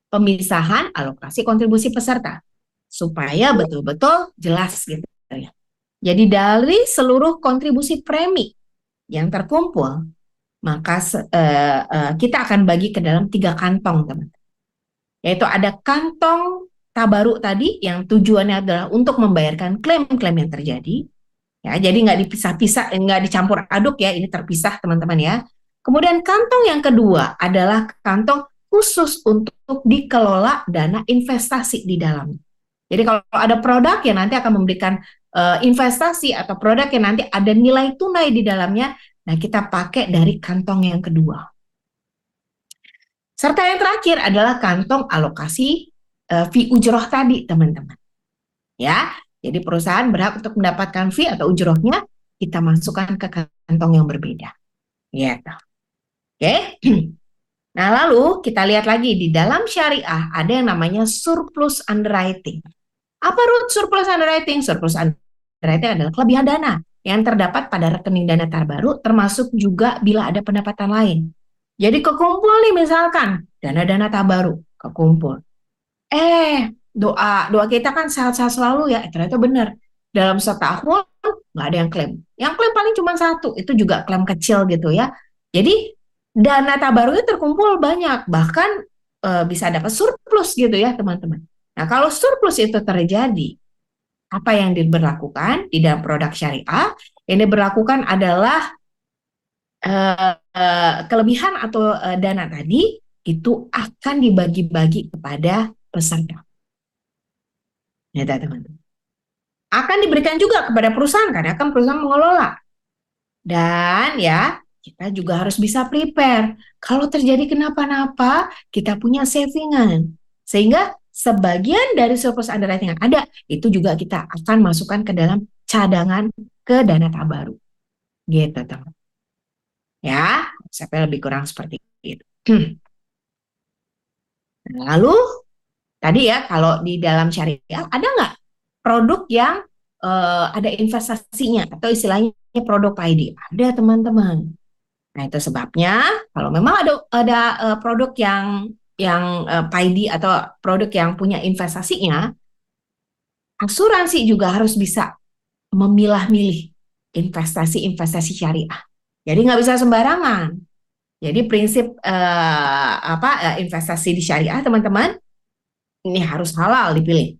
[SPEAKER 1] pemisahan alokasi kontribusi peserta supaya betul-betul jelas gitu ya. Jadi dari seluruh kontribusi premi yang terkumpul, maka kita akan bagi ke dalam 3 kantong, teman. Yaitu ada kantong tabaruk tadi yang tujuannya adalah untuk membayarkan klaim-klaim yang terjadi. Ya, jadi nggak dipisah-pisah, nggak dicampur aduk ya, ini terpisah teman-teman ya. Kemudian kantong yang kedua adalah kantong khusus untuk dikelola dana investasi di dalamnya. Jadi kalau ada produk yang nanti akan memberikan investasi atau produk yang nanti ada nilai tunai di dalamnya, nah kita pakai dari kantong yang kedua. Serta yang terakhir adalah kantong alokasi fee ujroh tadi, teman-teman. Ya, jadi perusahaan berhak untuk mendapatkan fee atau ujrohnya, kita masukkan ke kantong yang berbeda. Gitu. Oke. Nah, lalu kita lihat lagi di dalam syariah ada yang namanya surplus underwriting. Apa surplus underwriting? Surplus underwriting adalah kelebihan dana yang terdapat pada rekening dana terbaru, termasuk juga bila ada pendapatan lain. Jadi kekumpul nih misalkan dana-dana tabaru kekumpul. Doa kita kan sehat-sehat selalu ya. Ternyata benar. Dalam setahun nggak ada yang klaim. Yang klaim paling cuma 1. Itu juga klaim kecil gitu ya. Jadi dana tabarunya terkumpul banyak. Bahkan bisa dapat surplus gitu ya teman-teman. Nah kalau surplus itu terjadi, apa yang diberlakukan di dalam produk syariah? Yang diberlakukan adalah kelebihan atau dana tadi itu akan dibagi-bagi kepada peserta. Ya, teman-teman. Akan diberikan juga kepada perusahaan karena kan perusahaan mengelola. Dan ya, kita juga harus bisa prepare. Kalau terjadi kenapa-napa, kita punya savingan. Sehingga sebagian dari surplus underwriting yang ada, itu juga kita akan masukkan ke dalam cadangan ke dana tabaru. Gitu, teman. Ya, sampai lebih kurang seperti itu. Lalu, tadi ya, kalau di dalam syariah, ada nggak produk yang ada investasinya, atau istilahnya produk PAID? Ada, teman-teman. Nah, itu sebabnya, kalau memang ada produk yang PAID atau produk yang punya investasinya, asuransi juga harus bisa memilah-milih investasi-investasi syariah. Jadi nggak bisa sembarangan. Jadi prinsip investasi di syariah, teman-teman, ini harus halal dipilih.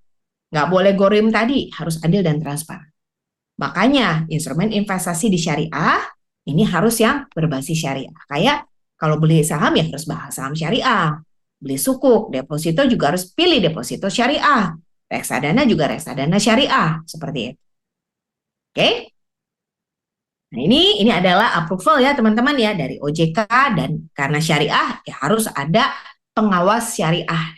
[SPEAKER 1] Nggak boleh gorim tadi, harus adil dan transparan. Makanya instrumen investasi di syariah ini harus yang berbasis syariah. Kayak Kalau beli saham ya harus bahas saham syariah. Beli sukuk, deposito juga harus pilih deposito syariah. Reksadana juga reksadana syariah, seperti itu. Oke? Nah, ini adalah approval ya teman-teman ya dari OJK, dan karena syariah ya harus ada pengawas syariah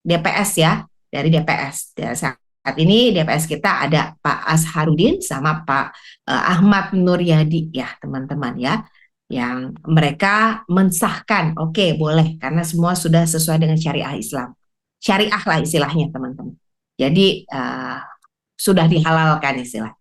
[SPEAKER 1] DPS ya, dari DPS. Saat ini DPS kita ada Pak Asharudin sama Pak Ahmad Nuryadi ya teman-teman ya, yang mereka mensahkan oke, boleh karena semua sudah sesuai dengan syariah Islam. Syariah lah istilahnya teman-teman. Jadi sudah dihalalkan istilah.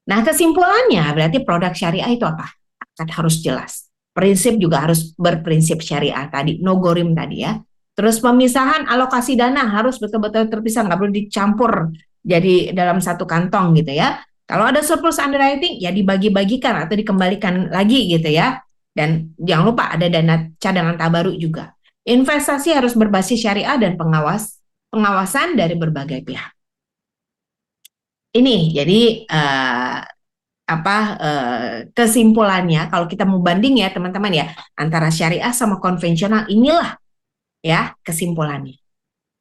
[SPEAKER 1] Nah, kesimpulannya berarti produk syariah itu apa? Akan harus jelas. Prinsip juga harus berprinsip syariah tadi, no gorim tadi ya. Terus pemisahan alokasi dana harus betul-betul terpisah, nggak perlu dicampur jadi dalam satu kantong gitu ya. Kalau ada surplus underwriting ya dibagi-bagikan atau dikembalikan lagi gitu ya. Dan jangan lupa ada dana cadangan tabaruk juga. Investasi harus berbasis syariah dan pengawasan dari berbagai pihak. Ini jadi kesimpulannya kalau kita mau banding ya teman-teman ya antara syariah sama konvensional, inilah ya kesimpulannya.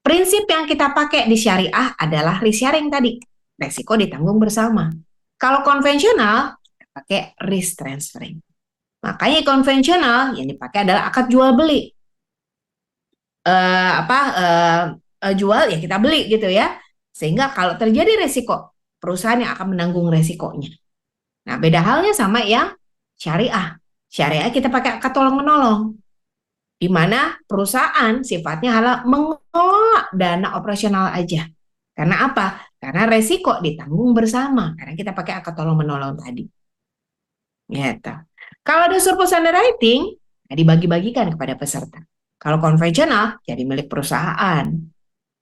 [SPEAKER 1] Prinsip yang kita pakai di syariah adalah risk sharing tadi, resiko ditanggung bersama. Kalau konvensional kita pakai risk transferring. Makanya konvensional yang dipakai adalah akad jual beli. Jual ya kita beli gitu ya. Sehingga kalau terjadi resiko, perusahaan yang akan menanggung resikonya. Nah, beda halnya sama yang syariah. Syariah kita pakai akad tolong-menolong, di mana perusahaan sifatnya adalah mengelola dana operasional aja. Karena apa? Karena resiko ditanggung bersama, karena kita pakai akad tolong-menolong tadi. Gitu. Kalau ada surplus underwriting, ya dibagi-bagikan kepada peserta. Kalau konvensional, jadi milik perusahaan.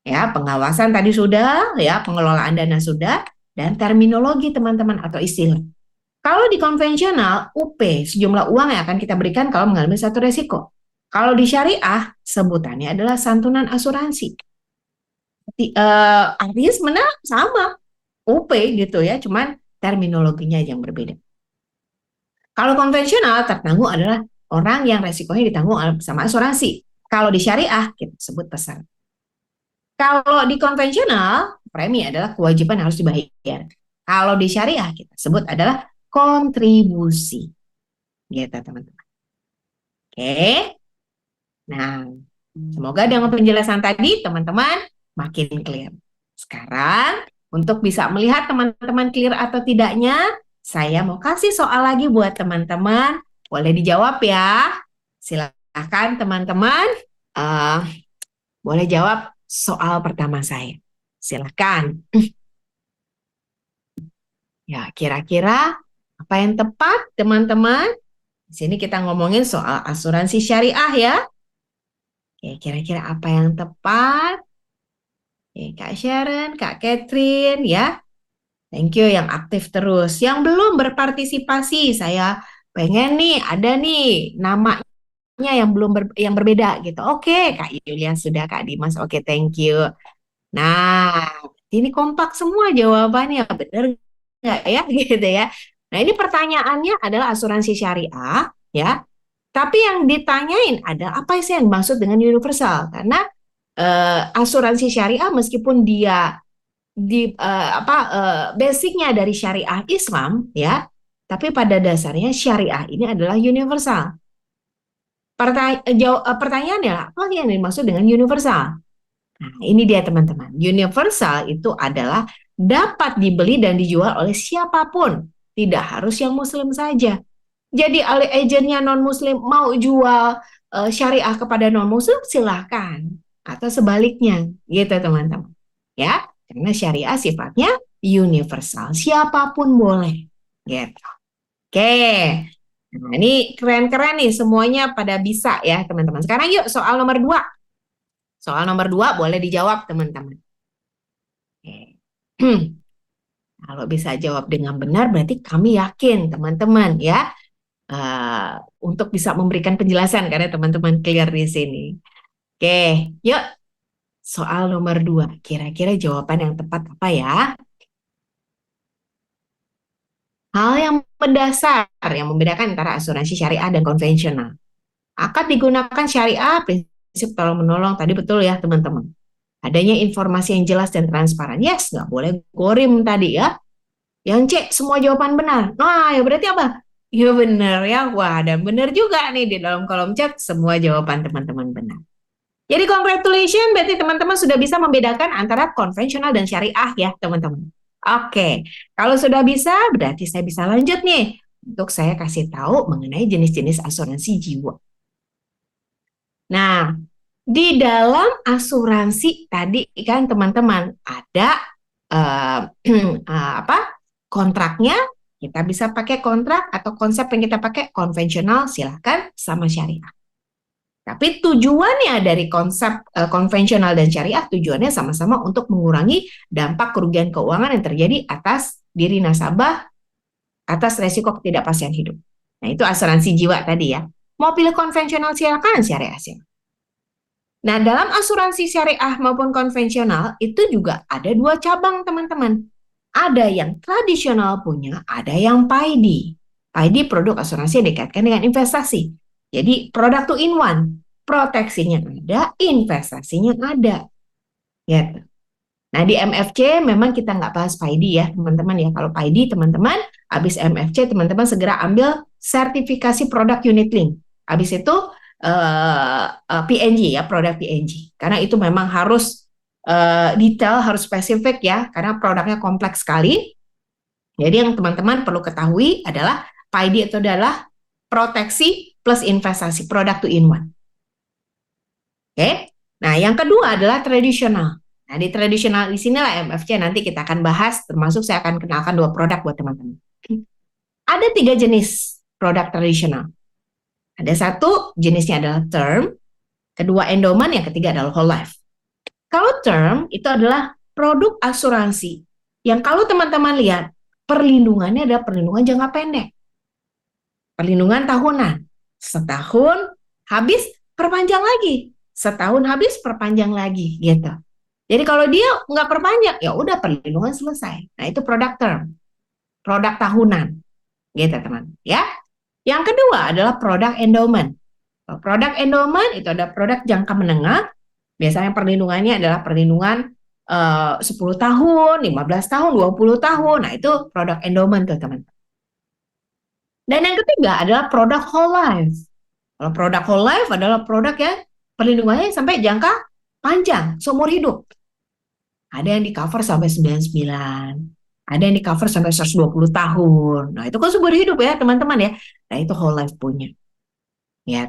[SPEAKER 1] Ya, pengawasan tadi sudah, ya, pengelolaan dana sudah, dan terminologi teman-teman atau istilah. Kalau di konvensional, UP, sejumlah uang yang akan kita berikan kalau mengalami satu resiko. Kalau di syariah, sebutannya adalah santunan asuransi. Artinya sebenarnya sama, UP gitu ya, cuman terminologinya yang berbeda. Kalau konvensional, tertanggung adalah orang yang resikonya ditanggung sama asuransi. Kalau di syariah, kita sebut pesan. Kalau di konvensional, premi adalah kewajiban harus dibayar. Kalau di syariah, kita sebut adalah kontribusi. Gitu, teman-teman. Oke. Nah, semoga dengan penjelasan tadi, teman-teman makin clear. Sekarang, untuk bisa melihat teman-teman clear atau tidaknya, saya mau kasih soal lagi buat teman-teman. Boleh dijawab ya. Silakan teman-teman. Boleh jawab soal pertama saya. Silakan. Ya, kira-kira apa yang tepat, teman-teman? Di sini kita ngomongin soal asuransi syariah ya. Oke, kira-kira apa yang tepat? Oke, Kak Sharon, Kak Catherine ya. Thank you yang aktif terus. Yang belum berpartisipasi, saya pengen nih ada nih namanya yang belum yang berbeda gitu. Oke, Kak Yulian sudah, Kak Dimas. Oke, thank you. Nah, ini kompak semua jawabannya, bener nggak ya gitu ya. Nah, ini pertanyaannya adalah asuransi syariah ya. Tapi yang ditanyain ada apa sih yang dimaksud dengan universal? Karena asuransi syariah meskipun dia basicnya dari syariah Islam ya, tapi pada dasarnya syariah ini adalah universal. Pertanyaannya apa yang dimaksud dengan universal? Nah, ini dia teman-teman. Universal itu adalah dapat dibeli dan dijual oleh siapapun, tidak harus yang muslim saja. Jadi agennya non-muslim mau jual syariah kepada non-muslim silahkan, atau sebaliknya, gitu teman-teman. Ya, karena syariah sifatnya universal, siapapun boleh. Gitu. Oke. Nah, ini keren-keren nih, semuanya pada bisa ya teman-teman. Sekarang yuk soal nomor 2. Soal nomor 2 boleh dijawab teman-teman. Oke. Kalau bisa jawab dengan benar berarti kami yakin teman-teman ya untuk bisa memberikan penjelasan karena teman-teman clear di sini. Oke, yuk soal nomor 2. Kira-kira jawaban yang tepat apa ya? Hal yang mendasar yang membedakan antara asuransi syariah dan konvensional. Akad digunakan syariah, prinsip tolong menolong. Tadi betul ya teman-teman. Adanya informasi yang jelas dan transparan. Yes, nggak boleh gorim tadi ya. Yang C, semua jawaban benar. Nah, ya berarti apa? Ya benar ya. Wah, dan benar juga nih di dalam kolom chat semua jawaban teman-teman benar. Jadi congratulations, berarti teman-teman sudah bisa membedakan antara konvensional dan syariah ya teman-teman. Oke, kalau sudah bisa berarti saya bisa lanjut nih untuk saya kasih tahu mengenai jenis-jenis asuransi jiwa. Nah, di dalam asuransi tadi kan teman-teman ada uh, apa kontraknya, kita bisa pakai kontrak atau konsep yang kita pakai konvensional silahkan sama syariah. Tapi tujuannya dari konsep konvensional dan syariah tujuannya sama-sama untuk mengurangi dampak kerugian keuangan yang terjadi atas diri nasabah atas resiko ketidakpastian hidup. Nah, itu asuransi jiwa tadi ya. Mau pilih konvensional silakan, syariah silakan. Nah, dalam asuransi syariah maupun konvensional itu juga ada dua cabang teman-teman. Ada yang tradisional punya, ada yang PAID. PAID produk asuransi yang dikaitkan dengan investasi. Jadi produk two in one, proteksinya ada, investasinya ada. Ya. Nah di MFC memang kita nggak bahas PAID ya teman-teman ya. Kalau PAID teman-teman, habis MFC teman-teman segera ambil sertifikasi produk unit link. Habis itu PNG ya, produk PNG. Karena itu memang harus detail, harus spesifik ya, karena produknya kompleks sekali. Jadi yang teman-teman perlu ketahui adalah PAID itu adalah proteksi plus investasi, produk two in one. Oke. Nah, yang kedua adalah tradisional. Nah, di tradisional di sinilah MFC nanti kita akan bahas, termasuk saya akan kenalkan dua produk buat teman-teman. Ada 3 jenis produk tradisional. Ada satu jenisnya adalah term, kedua endowment, yang ketiga adalah whole life. Kalau term itu adalah produk asuransi yang kalau teman-teman lihat perlindungannya adalah perlindungan jangka pendek. Perlindungan tahunan. Setahun habis perpanjang lagi. Setahun habis perpanjang lagi gitu. Jadi kalau dia nggak perpanjang, ya udah perlindungan selesai. Nah itu produk term, produk tahunan, gitu teman. Ya. Yang kedua adalah produk endowment. Produk endowment itu ada produk jangka menengah. Biasanya perlindungannya adalah perlindungan 10 tahun, 15 tahun, 20 tahun. Nah itu produk endowment tuh teman. Dan yang ketiga adalah produk whole life. Kalau produk whole life adalah produk yang perlindungannya sampai jangka panjang, seumur hidup. Ada yang di cover sampai 99, ada yang di cover sampai 120 tahun. Nah, itu kan seumur hidup ya, teman-teman ya. Nah, itu whole life punya. Ya.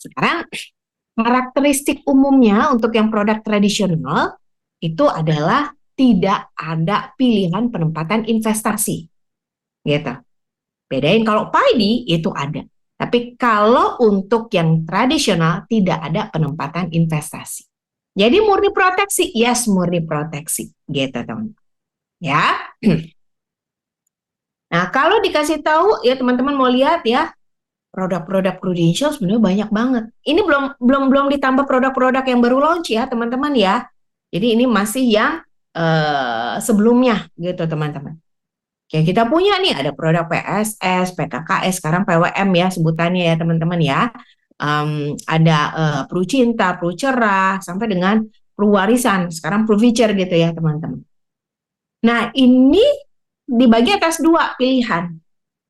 [SPEAKER 1] Sekarang karakteristik umumnya untuk yang produk tradisional itu adalah tidak ada pilihan penempatan investasi. Gitu. Bedain kalau PAID itu ada. Tapi kalau untuk yang tradisional tidak ada penempatan investasi. Jadi murni proteksi, yes murni proteksi, gitu teman. Ya. Nah kalau dikasih tahu ya teman-teman mau lihat ya produk-produk Prudential sebenarnya banyak banget. Ini belum ditambah produk-produk yang baru launch ya teman-teman ya. Jadi ini masih yang sebelumnya gitu teman-teman. Kayak kita punya nih ada produk PSS, PKKS, sekarang PWM ya sebutannya ya teman-teman ya. Ada Pru Cinta, Pru Cerah, sampai dengan Pru Warisan, sekarang Pru Future gitu ya teman-teman. Nah ini dibagi atas 2 pilihan.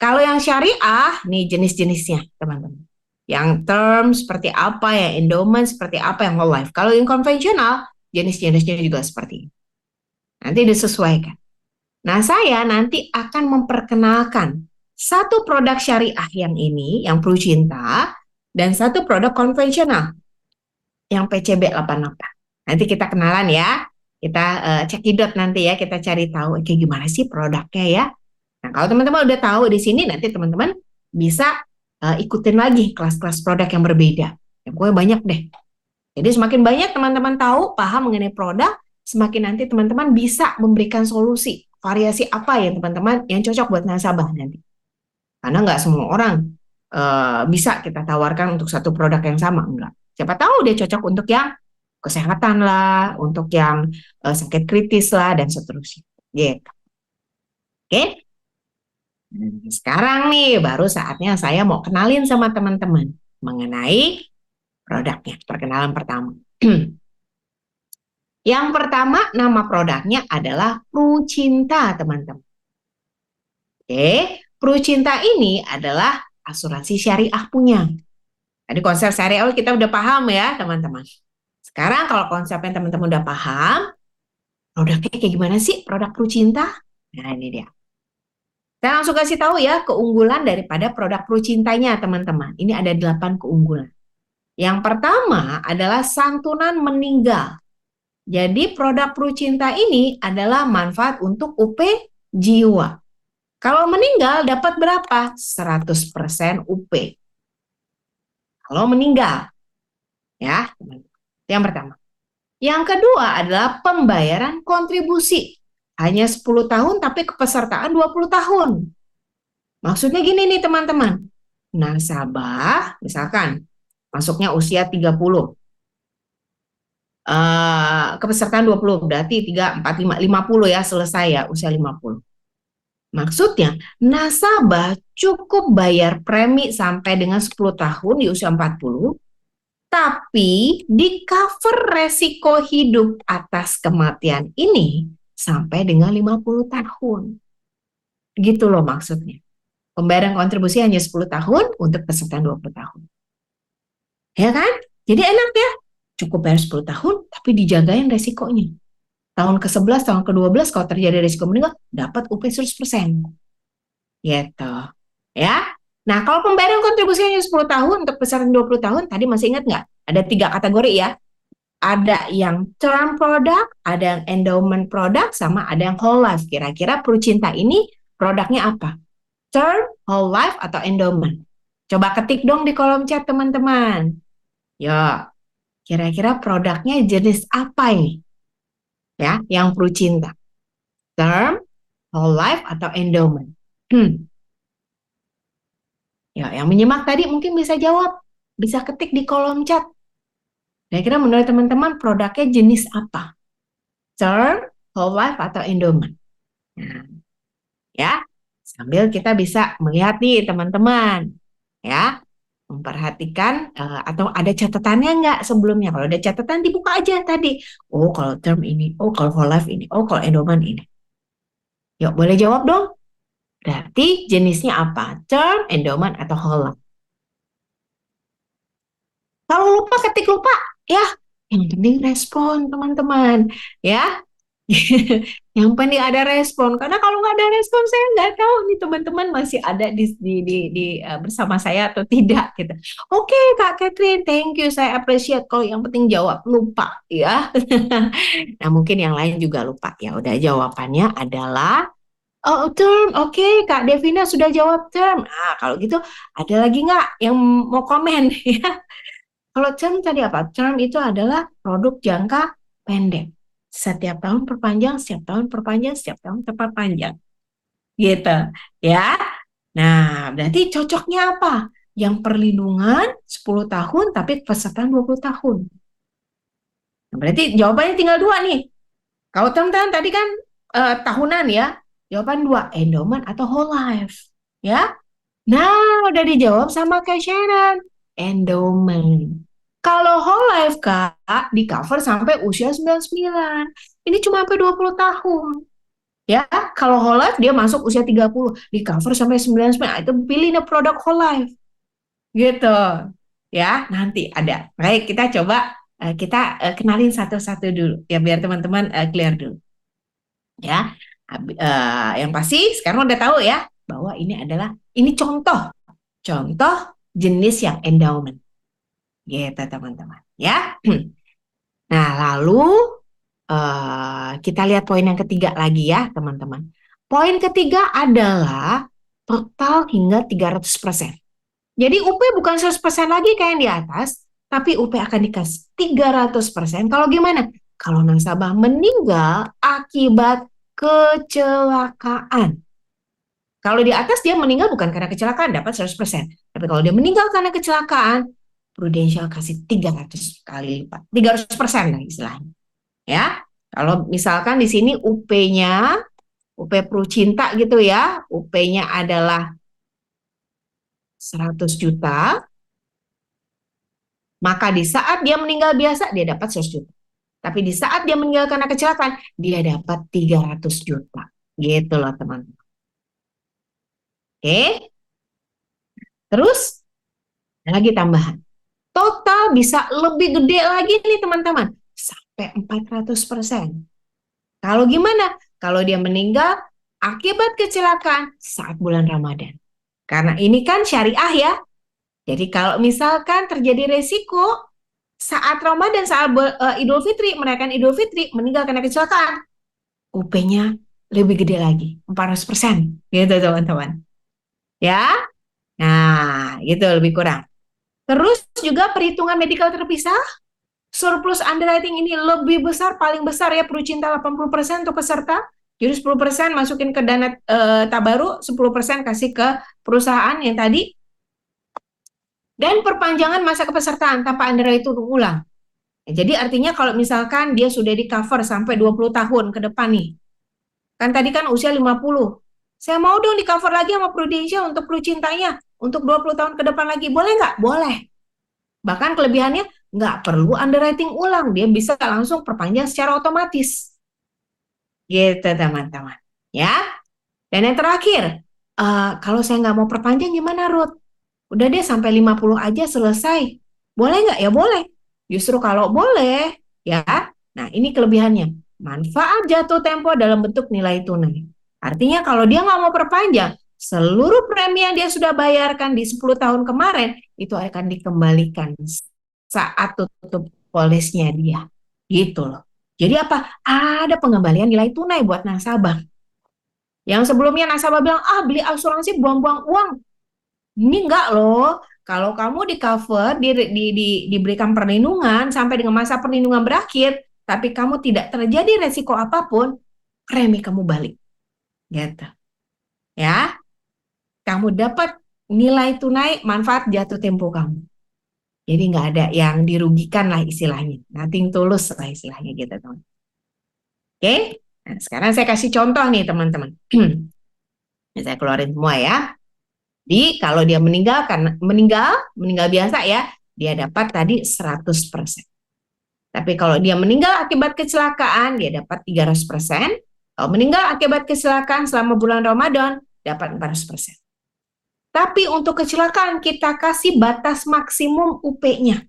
[SPEAKER 1] Kalau yang syariah, nih jenis-jenisnya teman-teman. Yang term seperti apa, yang endowment seperti apa, yang whole life. Kalau yang konvensional, jenis-jenisnya juga seperti ini. Nanti disesuaikan. Nah, saya nanti akan memperkenalkan satu produk syariah yang ini, yang Pru Cinta, dan satu produk konvensional, yang PCB 88. Nanti kita kenalan ya, kita cekidot nanti ya, kita cari tahu kayak gimana sih produknya ya. Nah, kalau teman-teman udah tahu di sini, nanti teman-teman bisa ikutin lagi kelas-kelas produk yang berbeda. Ya, pokoknya banyak deh. Jadi semakin banyak teman-teman tahu, paham mengenai produk, semakin nanti teman-teman bisa memberikan solusi variasi apa yang teman-teman yang cocok buat nasabah nanti. Karena nggak semua orang bisa kita tawarkan untuk satu produk yang sama, enggak. Siapa tahu dia cocok untuk yang kesehatan lah, untuk yang sakit kritis lah, dan seterusnya. Gitu. Oke, sekarang nih baru saatnya saya mau kenalin sama teman-teman. mengenai produknya. Perkenalan pertama. Yang pertama, nama produknya adalah Prucinta, teman-teman. Oke, Prucinta ini adalah asuransi syariah punya. Tadi konsep syariah kita udah paham ya, teman-teman. Sekarang kalau konsepnya teman-teman udah paham, produknya kayak gimana sih produk Prucinta? Nah, ini dia. Saya langsung kasih tahu ya keunggulan daripada produk Prucintanya, teman-teman. Ini ada 8 keunggulan. Yang pertama adalah santunan meninggal. Jadi produk Prucinta ini adalah manfaat untuk UP jiwa. Kalau meninggal dapat berapa? 100% UP. Kalau meninggal. Ya, yang pertama. Yang kedua adalah pembayaran kontribusi. Hanya 10 tahun tapi kepesertaan 20 tahun. Maksudnya gini nih teman-teman. Nasabah misalkan masuknya usia 30. Kepesertaan 20 berarti 3, 4, 5, 50 ya selesai ya usia 50. Maksudnya nasabah cukup bayar premi sampai dengan 10 tahun di usia 40, tapi di cover resiko hidup atas kematian ini sampai dengan 50 tahun. Gitu loh maksudnya. Pembayaran kontribusi hanya 10 tahun untuk peserta 20 tahun. Ya kan? Jadi enak ya. Cukup bayar 10 tahun, tapi dijagain resikonya. Tahun ke-11, tahun ke-12, kalau terjadi resiko meninggal, dapat UP 100%. Gitu. Ya. Nah, kalau pembayaran kontribusi hanya 10 tahun untuk peserta 20 tahun, tadi masih ingat nggak? Ada 3 kategori ya. Ada yang term product, ada yang endowment product, sama ada yang whole life. Kira-kira Prucinta ini produknya apa? Term, whole life, atau endowment? Coba ketik dong di kolom chat teman-teman. Ya, kira-kira produknya jenis apa ini? Ya, yang Prucinta. Term, whole life, atau endowment? Ya, yang menyimak tadi mungkin bisa jawab. Bisa ketik di kolom chat. Kira-kira menurut teman-teman produknya jenis apa? Term, whole life, atau endowment? Nah, ya, sambil kita bisa melihat nih teman-teman. Ya, memperhatikan atau ada catatannya nggak sebelumnya. Kalau ada catatan dibuka aja tadi. Oh, kalau term ini. Oh, kalau whole life ini. Oh, kalau endowment ini. Yuk, boleh jawab dong. Berarti jenisnya apa? Term, endowment, atau whole life? Kalau lupa, ketik lupa. Ya, yang penting respon teman-teman. Ya, yang penting ada respon. Karena kalau nggak ada respon, saya nggak tahu nih teman-teman masih ada bersama saya atau tidak gitu. Oke, Kak Catherine, thank you. Saya appreciate. Kalau yang penting jawab lupa ya. Nah, mungkin yang lain juga lupa. Ya udah, jawabannya adalah term. Oke, Kak Devina sudah jawab term. Nah, kalau gitu ada lagi nggak yang mau komen ya? Kalau term tadi apa? Term itu adalah produk jangka pendek. Setiap tahun perpanjang, setiap tahun perpanjang, setiap tahun terperpanjang. Gitu. Ya. Nah, berarti cocoknya apa? Yang perlindungan 10 tahun tapi pesertaan 20 tahun. Nah, berarti jawabannya tinggal 2 nih. Kalau teman-teman tadi kan tahunan ya. Jawaban 2, endowment atau whole life. Ya. Nah, udah dijawab sama Kak Sharon. Endowment. Kalau whole life, Kak, di cover sampai usia 99. Ini cuma sampai 20 tahun. Ya, kalau whole life dia masuk usia 30, di cover sampai 99. Itu pilih nih produk whole life. Gitu. Ya, nanti ada. Baik, kita coba kita kenalin satu-satu dulu ya biar teman-teman clear dulu. Ya. Yang pasti sekarang udah tahu ya bahwa ini contoh jenis yang endowment. Gitu teman-teman ya. Nah, lalu kita lihat poin yang ketiga lagi ya teman-teman. Poin ketiga adalah total hingga 300%. Jadi UP bukan 100% lagi kayak yang di atas, tapi UP akan dikasih 300%. Kalau gimana? Kalau nasabah meninggal akibat kecelakaan. Kalau di atas dia meninggal bukan karena kecelakaan, dapat 100%. Tapi kalau dia meninggal karena kecelakaan, Prudential kasih 300 kali lipat. 300% lah istilahnya. Ya. Kalau misalkan di sini UP-nya, UP Prucinta gitu ya, UP-nya adalah 100 juta. Maka di saat dia meninggal biasa, dia dapat 100 juta. Tapi di saat dia meninggal karena kecelakaan, dia dapat 300 juta. Gitu loh teman-teman. Oke, terus ada lagi tambahan. Total bisa lebih gede lagi nih teman-teman. Sampai 400%. Kalau gimana? Kalau dia meninggal akibat kecelakaan saat bulan Ramadan. Karena ini kan syariah ya. Jadi kalau misalkan terjadi resiko saat Ramadan, saat Idul Fitri, merayakan Idul Fitri, meninggal karena kecelakaan, UP-nya lebih gede lagi, 400%. Gitu teman-teman. Ya, nah itu lebih kurang. Terus juga perhitungan medikal terpisah, surplus underwriting ini lebih besar, paling besar ya, perlu cinta 80% untuk peserta. Jadi 10% masukin ke dana tabaru, 10% kasih ke perusahaan yang tadi. Dan perpanjangan masa kepesertaan tanpa underwriting ulang. Jadi artinya kalau misalkan dia sudah di cover sampai 20 tahun ke depan nih. Kan tadi kan usia 50. Saya mau dong di cover lagi sama Prudensia untuk perlu cintanya. Untuk 20 tahun ke depan lagi. Boleh nggak? Boleh. Bahkan kelebihannya nggak perlu underwriting ulang. Dia bisa langsung perpanjang secara otomatis. Gitu teman-teman. Ya. Dan yang terakhir, kalau saya nggak mau perpanjang gimana Ruth? Udah deh sampai 50 aja selesai. Boleh nggak? Ya boleh. Justru kalau boleh, ya. Nah ini kelebihannya. Manfaat jatuh tempo dalam bentuk nilai tunai. Artinya kalau dia nggak mau perpanjang, seluruh premi yang dia sudah bayarkan di 10 tahun kemarin, itu akan dikembalikan saat tutup polisnya dia. Gitu loh. Jadi apa? Ada pengembalian nilai tunai buat nasabah. Yang sebelumnya nasabah bilang, beli asuransi buang-buang uang. Ini enggak loh. Kalau kamu di cover, diberikan perlindungan sampai dengan masa perlindungan berakhir, tapi kamu tidak terjadi resiko apapun, premi kamu balik. Gitu. Ya, kamu dapat nilai tunai manfaat jatuh tempo kamu. Jadi nggak ada yang dirugikan lah istilahnya. Nothing tulus lah istilahnya gitu teman. Oke, nah, sekarang saya kasih contoh nih teman-teman. Saya keluarin semua ya. Jadi kalau dia meninggal karena meninggal biasa ya, dia dapat tadi 100%. Tapi kalau dia meninggal akibat kecelakaan, dia dapat 300%. Kalau meninggal akibat kecelakaan selama bulan Ramadan, dapat 400%. Tapi untuk kecelakaan kita kasih batas maksimum UP-nya.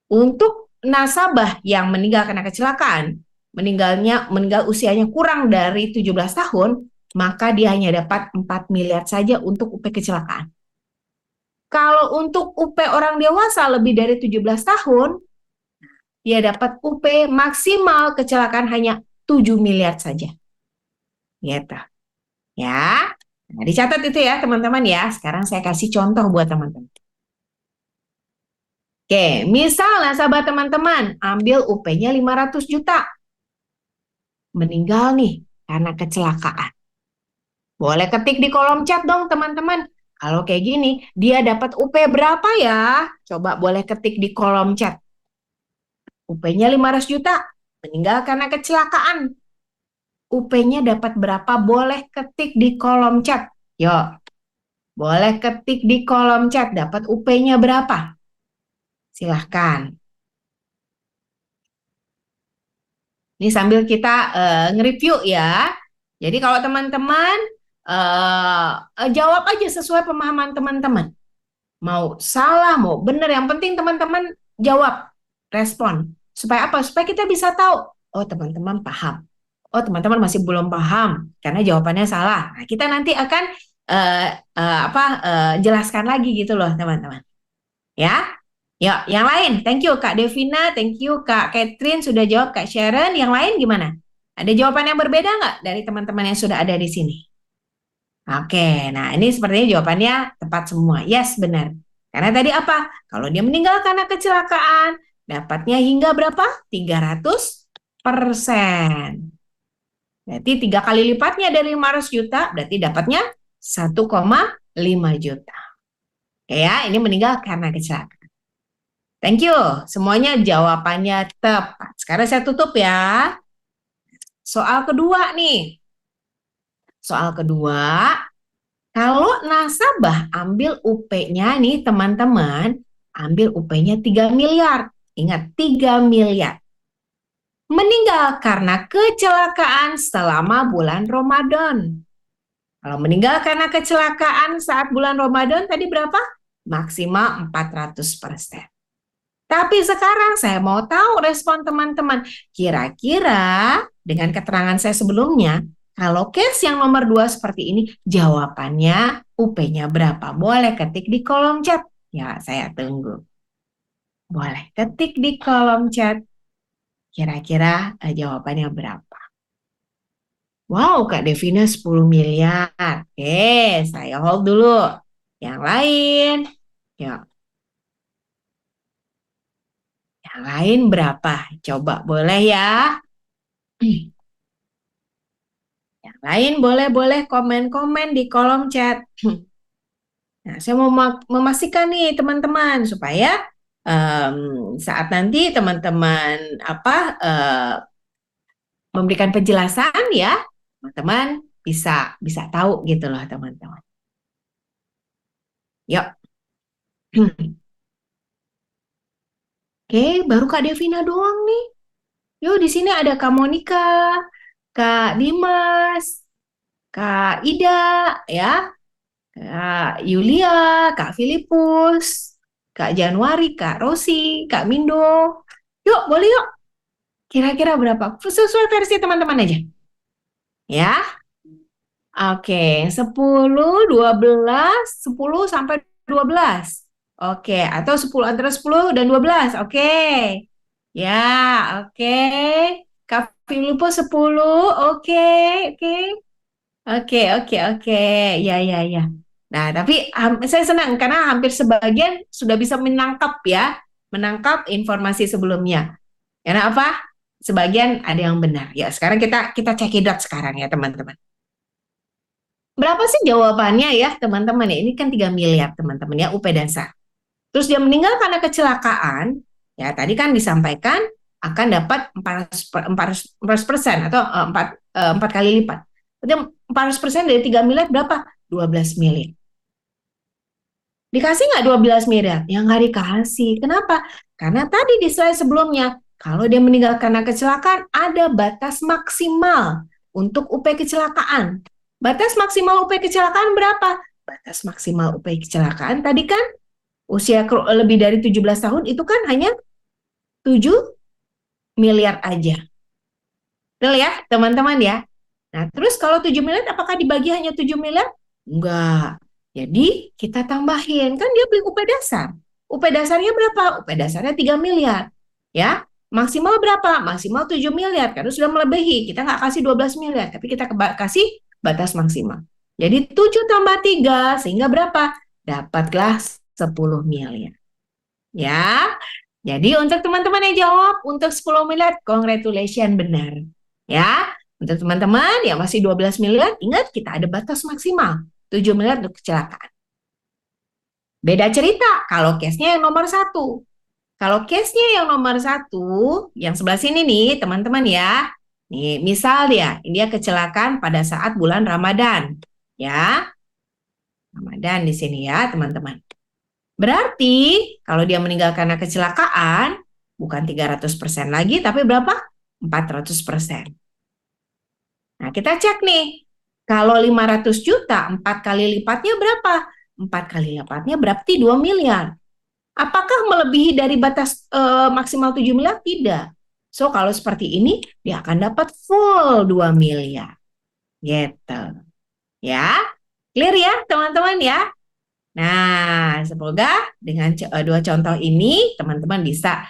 [SPEAKER 1] Untuk nasabah yang meninggal karena kecelakaan, meninggal usianya kurang dari 17 tahun, maka dia hanya dapat 4 miliar saja untuk UP kecelakaan. Kalau untuk UP orang dewasa lebih dari 17 tahun, dia dapat UP maksimal kecelakaan hanya 7 miliar saja. Gitu. Ya. Nah, dicatat itu ya teman-teman ya. Sekarang saya kasih contoh buat teman-teman. Oke, misal nasabah teman-teman ambil UP-nya 500 juta. Meninggal nih karena kecelakaan. Boleh ketik di kolom chat dong teman-teman. Kalau kayak gini, dia dapat UP berapa ya? Coba boleh ketik di kolom chat. UP-nya 500 juta. Meninggal karena kecelakaan. UP-nya dapat berapa? Boleh ketik di kolom chat. Yuk, boleh ketik di kolom chat. Dapat UP-nya berapa? Silahkan. Ini sambil kita nge-review ya. Jadi kalau teman-teman jawab aja sesuai pemahaman teman-teman. Mau salah, mau benar. Yang penting teman-teman jawab, respon. Supaya apa? Supaya kita bisa tahu. Oh teman-teman paham. Oh teman-teman masih belum paham karena jawabannya salah. Nah, kita nanti akan jelaskan lagi gitu loh teman-teman. Ya. Yuk, yang lain. Thank you Kak Devina, thank you Kak Catherine sudah jawab, Kak Sharon. Yang lain gimana? Ada jawaban yang berbeda nggak dari teman-teman yang sudah ada di sini? Oke, nah ini sepertinya jawabannya tepat semua. Yes, benar. Karena tadi apa? Kalau dia meninggal karena kecelakaan, dapatnya hingga berapa? 300%. Berarti 3 kali lipatnya dari 500 juta, berarti dapatnya 1,5 juta. Oke ya, ini meninggal karena kecelakaan. Thank you. Semuanya jawabannya tepat. Sekarang saya tutup ya. Soal kedua nih. Soal kedua, kalau nasabah ambil UP-nya nih teman-teman, ambil UP-nya 3 miliar. Ingat, 3 miliar. Meninggal karena kecelakaan selama bulan Ramadan. Kalau meninggal karena kecelakaan saat bulan Ramadan tadi berapa? Maksimal 400%. Tapi sekarang saya mau tahu respon teman-teman. Kira-kira dengan keterangan saya sebelumnya, kalau case yang nomor 2 seperti ini, jawabannya UP-nya berapa? Boleh ketik di kolom chat. Ya, saya tunggu. Boleh ketik di kolom chat. Kira-kira jawabannya berapa? Wow, Kak Devina 10 miliar. Oke, saya hold dulu. Yang lain, ya, yang lain berapa? Coba boleh ya. Yang lain boleh komen-komen di kolom chat. Nah, saya mau memastikan nih teman-teman supaya saat nanti teman-teman memberikan penjelasan ya, teman-teman bisa bisa tahu gitu loh teman-teman. Yuk. Oke, baru Kak Devina doang nih. Yuk, di sini ada Kak Monica, Kak Dimas, Kak Ida, ya, Kak Yulia, Kak Filipus, Kak Januari, Kak Rosi, Kak Mindo. Yuk, boleh yuk. Kira-kira berapa? Sesuai versi teman-teman aja. Ya, oke. 10, 12, 10 sampai 12. Oke, atau 10 antara 10 dan 12. Oke. Ya, oke. Kak Filipus 10. Oke, oke. Oke, oke, oke. Ya, ya, ya. Nah, tapi saya senang karena hampir sebagian sudah bisa menangkap ya, menangkap informasi sebelumnya. Karena apa? Sebagian ada yang benar. Ya, sekarang kita cekidot sekarang ya, teman-teman. Berapa sih jawabannya ya, teman-teman? Ya, ini kan 3 miliar, teman-teman ya, UP dasar. Terus dia meninggal karena kecelakaan, ya tadi kan disampaikan akan dapat 400% atau 4 kali lipat. Berarti 400% dari 3 miliar berapa? 12 miliar. Dikasih nggak 12 miliar? Ya nggak dikasih. Kenapa? Karena tadi di slide sebelumnya, kalau dia meninggal karena kecelakaan, ada batas maksimal untuk UP kecelakaan. Batas maksimal UP kecelakaan berapa? Batas maksimal UP kecelakaan tadi kan usia lebih dari 17 tahun itu kan hanya 7 miliar aja. Betul ya, teman-teman ya? Nah, terus kalau 7 miliar, apakah dibagi hanya 7 miliar? Enggak. Jadi, kita tambahin. Kan dia beli UP dasar. UP dasarnya berapa? UP dasarnya 3 miliar. Ya, maksimal berapa? Maksimal 7 miliar. Karena sudah melebihi. Kita nggak kasih 12 miliar, tapi kita kasih batas maksimal. Jadi, 7 tambah 3, sehingga berapa? Dapatlah 10 miliar. Ya, jadi untuk teman-teman yang jawab untuk 10 miliar, congratulations benar. Ya, untuk teman-teman yang masih 12 miliar, ingat kita ada batas maksimal 7 miliar untuk kecelakaan. Beda cerita kalau case-nya yang nomor 1. Kalau case-nya yang nomor 1, yang sebelah sini nih teman-teman ya. Nih, misal dia kecelakaan pada saat bulan Ramadan. Ya, Ramadan di sini ya teman-teman. Berarti kalau dia meninggal karena kecelakaan, bukan 300% lagi, tapi berapa? 400%. Nah, kita cek nih. Kalau 500 juta, 4 kali lipatnya berapa? 4 kali lipatnya berarti 2 miliar. Apakah melebihi dari batas maksimal 7 miliar? Tidak. So, kalau seperti ini, dia akan dapat full 2 miliar. Gitu. Ya, clear ya teman-teman ya? Nah, semoga dengan dua contoh ini teman-teman bisa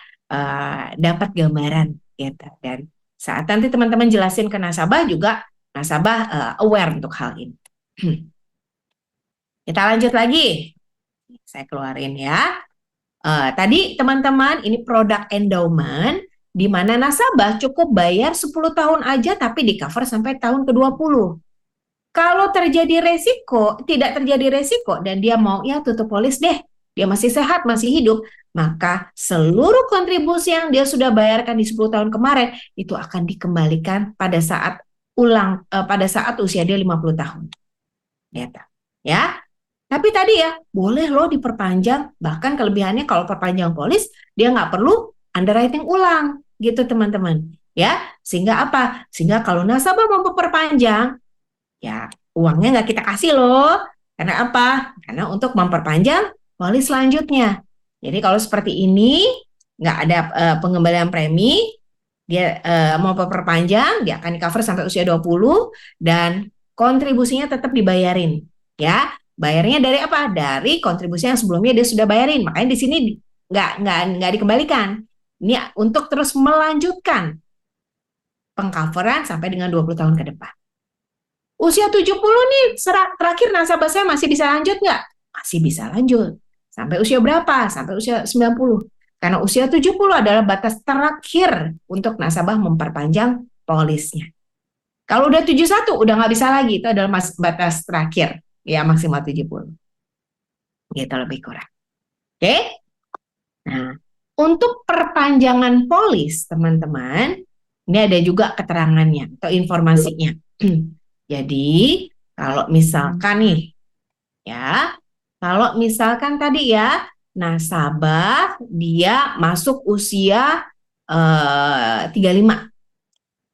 [SPEAKER 1] dapat gambaran gitu. Dan saat nanti teman-teman jelasin ke nasabah juga nasabah aware untuk hal ini. Kita lanjut lagi. Saya keluarin ya. Tadi teman-teman ini produk endowment di mana nasabah cukup bayar 10 tahun aja tapi di cover sampai tahun ke-20. Kalau terjadi resiko, tidak terjadi resiko dan dia mau ya tutup polis deh, dia masih sehat, masih hidup, maka seluruh kontribusi yang dia sudah bayarkan di 10 tahun kemarin itu akan dikembalikan pada saat pada saat usia dia 50 tahun. Lihat. Ya. Tapi tadi ya, boleh loh diperpanjang. Bahkan kelebihannya kalau perpanjang polis, dia nggak perlu underwriting ulang, gitu teman-teman. Ya, sehingga apa? Sehingga kalau nasabah mau memperpanjang, ya uangnya nggak kita kasih loh. Karena apa? Karena untuk memperpanjang polis selanjutnya. Jadi kalau seperti ini, nggak ada pengembalian premi, dia mau perpanjang, dia akan di cover sampai usia 20 dan kontribusinya tetap dibayarin. Ya, bayarnya dari apa? Dari kontribusi yang sebelumnya dia sudah bayarin. Makanya di sini nggak dikembalikan. Ini untuk terus melanjutkan pengcoveran sampai dengan 20 tahun ke depan. Usia 70 nih, terakhir nasabah saya masih bisa lanjut nggak? Masih bisa lanjut. Sampai usia berapa? Sampai usia 90. Karena usia 70 adalah batas terakhir untuk nasabah memperpanjang polisnya. Kalau udah 71, udah nggak bisa lagi. Itu adalah batas terakhir. Ya, maksimal 70. Gitu lebih kurang. Oke? Nah, untuk perpanjangan polis, teman-teman, ini ada juga keterangannya atau informasinya. Jadi, kalau misalkan nih, ya, kalau misalkan tadi ya, nasabah dia masuk usia 35.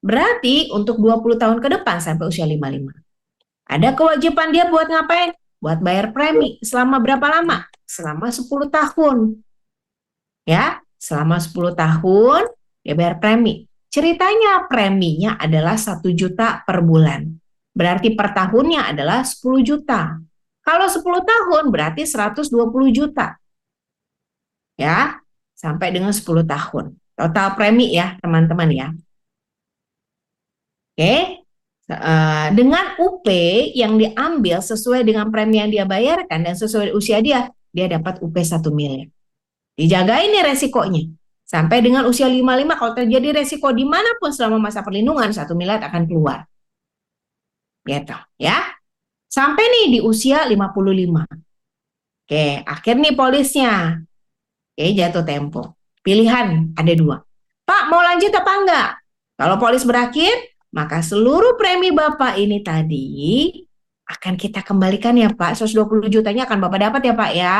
[SPEAKER 1] Berarti untuk 20 tahun ke depan sampai usia 55. Ada kewajiban dia buat ngapain? Buat bayar premi. Selama berapa lama? Selama 10 tahun. Ya, selama 10 tahun dia bayar premi. Ceritanya preminya adalah 1 juta per bulan. Berarti per tahunnya adalah 10 juta. Kalau 10 tahun berarti 120 juta. Ya, sampai dengan 10 tahun. Total premi ya, teman-teman ya. Oke. Dengan UP yang diambil sesuai dengan premi yang dia bayarkan dan sesuai usia dia dapat UP 1 miliar. Dijagain nih resikonya. Sampai dengan usia 55, kalau terjadi resiko dimanapun selama masa perlindungan, 1 miliar akan keluar. Gitu ya. Sampai nih di usia 55. Oke, akhir nih polisnya. Oke, jatuh tempo. Pilihan ada 2. Pak, mau lanjut apa enggak? Kalau polis berakhir, maka seluruh premi Bapak ini tadi akan kita kembalikan ya Pak. 120 jutanya akan Bapak dapat ya Pak ya.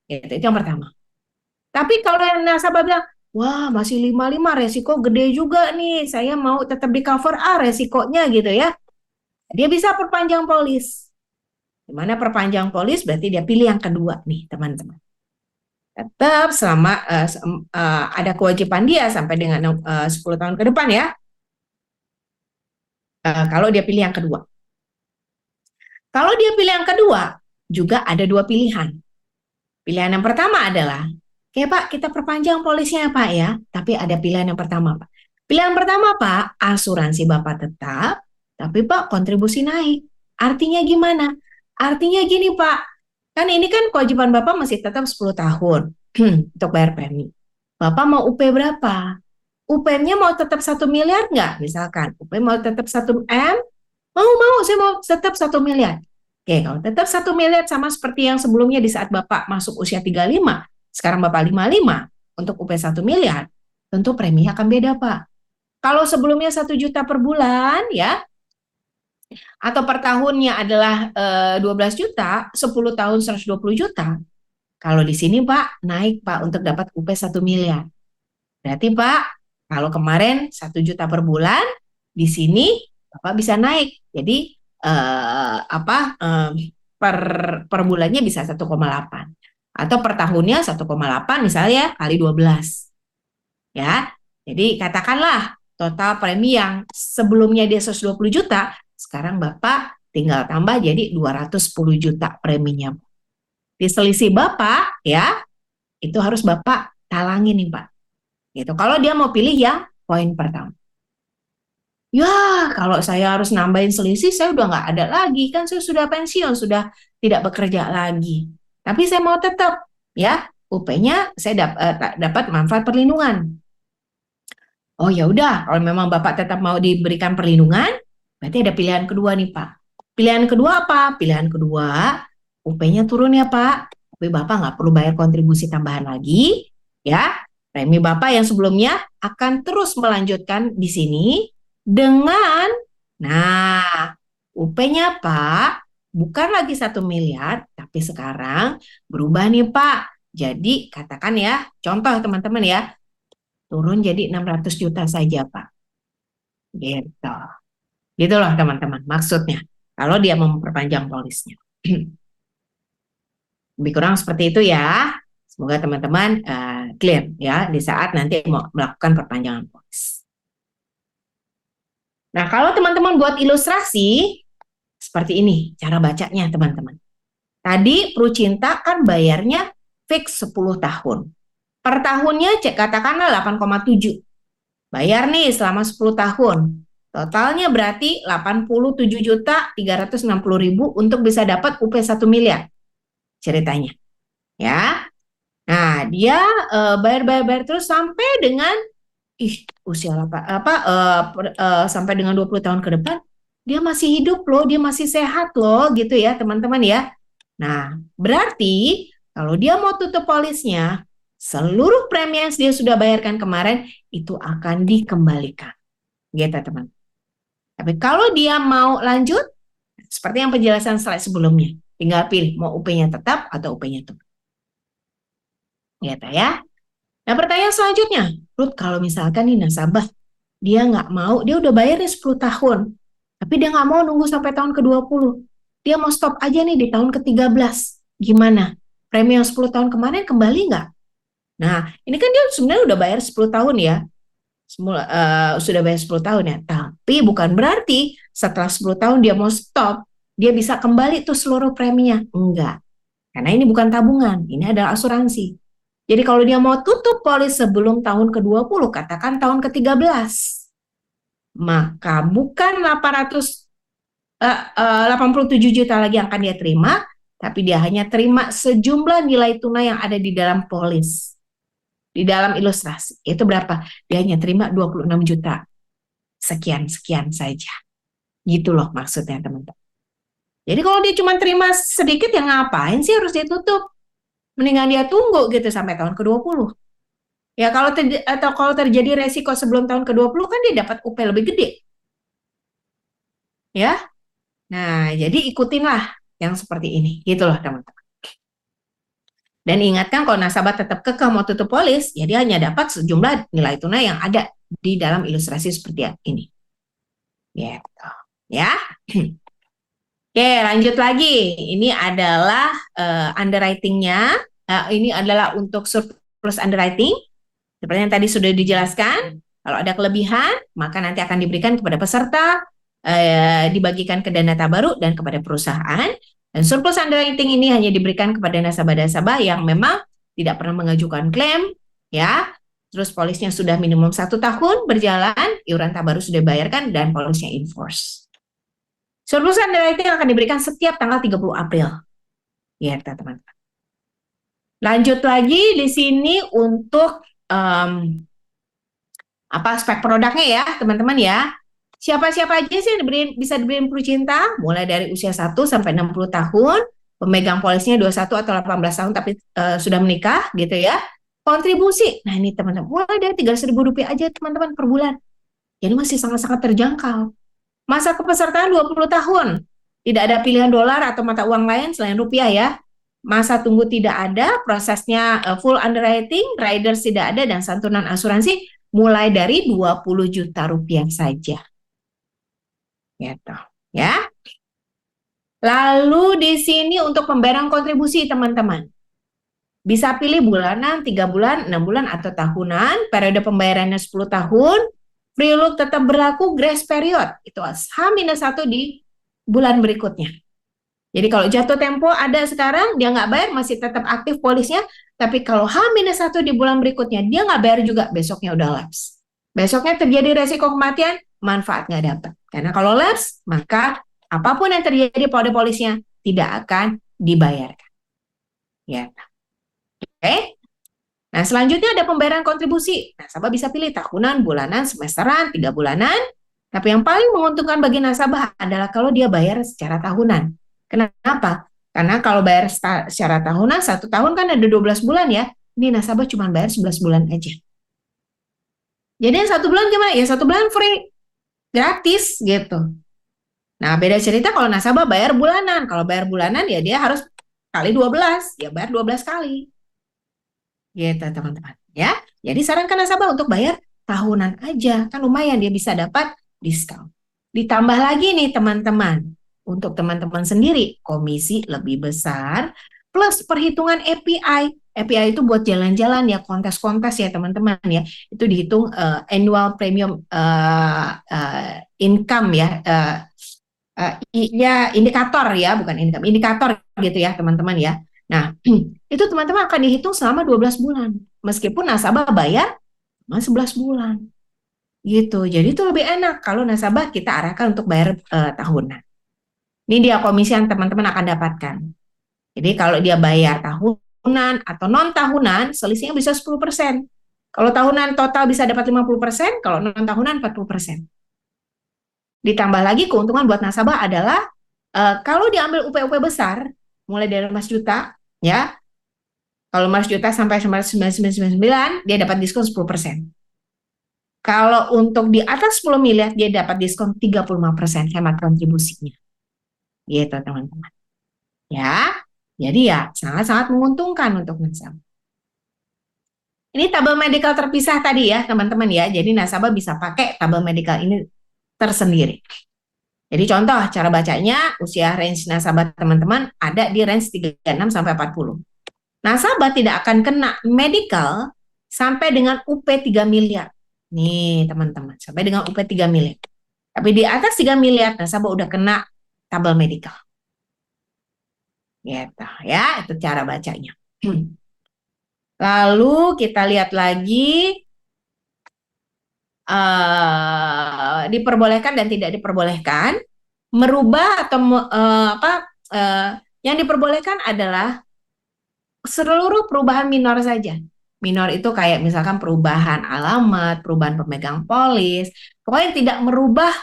[SPEAKER 1] Itu yang pertama. Tapi kalau yang nasabah bilang, wah masih 55 resiko gede juga nih, saya mau tetap di cover resikonya gitu ya. Dia bisa perpanjang polis. Dimana perpanjang polis berarti dia pilih yang kedua nih teman-teman. Tetap selama ada kewajiban dia sampai dengan 10 tahun ke depan ya. Kalau dia pilih yang kedua. Kalau dia pilih yang kedua, juga ada 2 pilihan. Pilihan yang pertama adalah, oke Pak, kita perpanjang polisnya Pak ya. Tapi ada pilihan yang pertama Pak. Pilihan pertama Pak, asuransi Bapak tetap, tapi Pak kontribusi naik. Artinya gimana? Artinya gini Pak, kan ini kan kewajiban Bapak masih tetap 10 tahun untuk bayar premi. Bapak mau UP berapa? UP-nya mau tetap 1 miliar nggak? Misalkan, UP mau tetap 1 M? Mau, saya mau tetap 1 miliar. Oke, kalau tetap 1 miliar sama seperti yang sebelumnya di saat Bapak masuk usia 35, sekarang Bapak 55 untuk UP 1 miliar, tentu preminya akan beda, Pak. Kalau sebelumnya 1 juta per bulan, ya, atau per tahunnya adalah 12 juta, 10 tahun 120 juta, kalau di sini, Pak, naik, Pak, untuk dapat UP 1 miliar. Berarti, Pak, kalau kemarin 1 juta per bulan, di sini Bapak bisa naik. Jadi, per bulannya bisa 1,8 atau per tahunnya 1,8 misalnya kali 12 ya. Jadi katakanlah total premi yang sebelumnya dia 120 juta, sekarang Bapak tinggal tambah jadi 210 juta preminya. Di selisih Bapak ya, itu harus Bapak talangin nih Pak. Gitu. Kalau dia mau pilih yang poin pertama. Ya, kalau saya harus nambahin selisih, saya udah nggak ada lagi. Kan saya sudah pensiun, sudah tidak bekerja lagi. Tapi saya mau tetap, ya, UP-nya saya dapat manfaat perlindungan. Oh ya udah, kalau memang Bapak tetap mau diberikan perlindungan, berarti ada pilihan kedua nih Pak. Pilihan kedua apa? Pilihan kedua, UP-nya turun ya Pak. Tapi Bapak nggak perlu bayar kontribusi tambahan lagi, ya. Premi Bapak yang sebelumnya akan terus melanjutkan di sini dengan, nah, UP-nya Pak bukan lagi 1 miliar, tapi sekarang berubah nih Pak. Jadi katakan ya, contoh teman-teman ya, turun jadi 600 juta saja Pak. Gitu. Gitu loh teman-teman maksudnya. Kalau dia memperpanjang polisnya. Lebih kurang seperti itu ya. Semoga teman-teman clear ya di saat nanti mau melakukan perpanjangan polis. Nah, kalau teman-teman buat ilustrasi, seperti ini cara bacanya teman-teman. Tadi Prucinta kan bayarnya fix 10 tahun. Per tahunnya katakanlah 8,7. Bayar nih selama 10 tahun. Totalnya berarti 87.360.000 untuk bisa dapat UP 1 miliar ceritanya. Ya. Nah, dia bayar terus sampai dengan usia sampai dengan 20 tahun ke depan dia masih hidup loh, dia masih sehat loh gitu ya, teman-teman ya. Nah, berarti kalau dia mau tutup polisnya, seluruh premi yang dia sudah bayarkan kemarin itu akan dikembalikan. Gitu, teman. Tapi kalau dia mau lanjut, seperti yang penjelasan slide sebelumnya, tinggal pilih mau UP-nya tetap atau UP-nya turun. Gitu ya. Nah, pertanyaan selanjutnya, Ruth, kalau misalkan nih nasabah, dia nggak mau, dia udah bayarnya 10 tahun, tapi dia nggak mau nunggu sampai tahun ke-20. Dia mau stop aja nih di tahun ke-13. Gimana? Premi yang 10 tahun kemarin kembali nggak? Nah, ini kan dia sebenarnya udah bayar 10 tahun ya. Sudah bayar 10 tahun ya. Tapi bukan berarti setelah 10 tahun dia mau stop, dia bisa kembali tuh seluruh preminya. Enggak. Karena ini bukan tabungan, ini adalah asuransi. Jadi kalau dia mau tutup polis sebelum tahun ke-20, katakan tahun ke-13, maka bukan 87 juta lagi yang akan dia terima, tapi dia hanya terima sejumlah nilai tunai yang ada di dalam polis. Di dalam ilustrasi. Itu berapa? Dia hanya terima 26 juta. Sekian-sekian saja. Gitu loh maksudnya teman-teman. Jadi kalau dia cuma terima sedikit, ya ngapain sih harus ditutup? Mendingan dia tunggu gitu sampai tahun ke-20. Ya kalau terjadi resiko sebelum tahun ke-20 kan dia dapat UP lebih gede. Ya. Nah, jadi ikutinlah yang seperti ini. Gitu loh teman-teman. Dan ingatkan kalau nasabah tetap kekeh mau tutup polis, ya dia hanya dapat sejumlah nilai tunai yang ada di dalam ilustrasi seperti ini. Gitu. Ya. Oke, lanjut lagi. Ini adalah underwriting-nya. Ini adalah untuk surplus underwriting. Seperti yang tadi sudah dijelaskan, kalau ada kelebihan, maka nanti akan diberikan kepada peserta, dibagikan ke dana baru dan kepada perusahaan. Dan surplus underwriting ini hanya diberikan kepada nasabah-nasabah yang memang tidak pernah mengajukan klaim, ya. Terus polisnya sudah minimum 1 tahun berjalan, iuran baru sudah dibayarkan, dan polisnya in force. Surplus underwriting akan diberikan setiap tanggal 30 April. Ya, teman-teman. Lanjut lagi di sini untuk aspek produknya ya, teman-teman ya. Siapa-siapa aja sih yang bisa diberikan Prucinta, mulai dari usia 1 sampai 60 tahun, pemegang polisnya 21 atau 18 tahun tapi sudah menikah gitu ya. Kontribusi, nah ini teman-teman, mulai dari Rp300.000 aja teman-teman per bulan. Jadi masih sangat-sangat terjangkau. Masa kepesertaan 20 tahun, tidak ada pilihan dolar atau mata uang lain selain rupiah ya. Masa tunggu tidak ada, prosesnya full underwriting, riders tidak ada, dan santunan asuransi mulai dari Rp20 juta saja. Gitu, ya. Lalu di sini untuk pembayaran kontribusi teman-teman. Bisa pilih bulanan, 3 bulan, 6 bulan, atau tahunan. Periode pembayarannya 10 tahun. Free look tetap berlaku, grace period. Itu H-1 di bulan berikutnya. Jadi kalau jatuh tempo ada sekarang, dia nggak bayar, masih tetap aktif polisnya. Tapi kalau H-1 di bulan berikutnya, dia nggak bayar juga, besoknya udah lapse. Besoknya terjadi resiko kematian, manfaat nggak dapat. Karena kalau lapse, maka apapun yang terjadi pada polisnya tidak akan dibayarkan. Ya. Oke. Nah, selanjutnya ada pembayaran kontribusi. Nasabah bisa pilih tahunan, bulanan, semesteran, 3 bulanan. Tapi yang paling menguntungkan bagi nasabah adalah kalau dia bayar secara tahunan. Kenapa? Karena kalau bayar secara tahunan, 1 tahun kan ada 12 bulan ya. Ini nasabah cuma bayar 11 bulan aja. Jadi yang 1 bulan gimana? Ya 1 bulan free. Gratis gitu. Nah, beda cerita kalau nasabah bayar bulanan. Kalau bayar bulanan ya dia harus kali 12, ya bayar 12 kali. Gitu, teman-teman. Ya. Jadi sarankan nasabah untuk bayar tahunan aja. Kan lumayan dia bisa dapat diskon. Ditambah lagi nih teman-teman. Untuk teman-teman sendiri, komisi lebih besar plus perhitungan API. API itu buat jalan-jalan ya, kontes-kontes ya teman-teman ya. Itu dihitung annual premium income ya. Ya indikator ya, bukan income, indikator gitu ya teman-teman ya. Nah, itu teman-teman akan dihitung selama 12 bulan. Meskipun nasabah bayar cuma 11 bulan. Gitu. Jadi itu lebih enak kalau nasabah kita arahkan untuk bayar tahunan. Ini dia komisi yang teman-teman akan dapatkan. Jadi kalau dia bayar tahunan atau non tahunan, selisihnya bisa 10%. Kalau tahunan total bisa dapat 50%, kalau non tahunan 40%. Ditambah lagi keuntungan buat nasabah adalah kalau diambil UP-UP besar, mulai dari 15 juta, ya, kalau 15 juta sampai 9,999, dia dapat diskon 10%. Kalau untuk di atas 10 miliar, dia dapat diskon 35% hemat kontribusinya. Gitu, teman-teman. Ya, jadi ya sangat-sangat menguntungkan untuk nasabah. Ini tabel medical terpisah tadi ya, teman-teman ya. Jadi nasabah bisa pakai tabel medical ini tersendiri. Jadi contoh cara bacanya, usia range nasabah teman-teman ada di range 36 sampai 40. Nasabah tidak akan kena medical sampai dengan UP 3 miliar. Nih teman-teman, sampai dengan UP 3 miliar. Tapi di atas 3 miliar nasabah udah kena tabel medical. Gitu ya, itu cara bacanya. Lalu kita lihat lagi diperbolehkan dan tidak diperbolehkan. Merubah atau yang diperbolehkan adalah seluruh perubahan minor saja. Minor itu kayak misalkan perubahan alamat, perubahan pemegang polis, pokoknya tidak merubah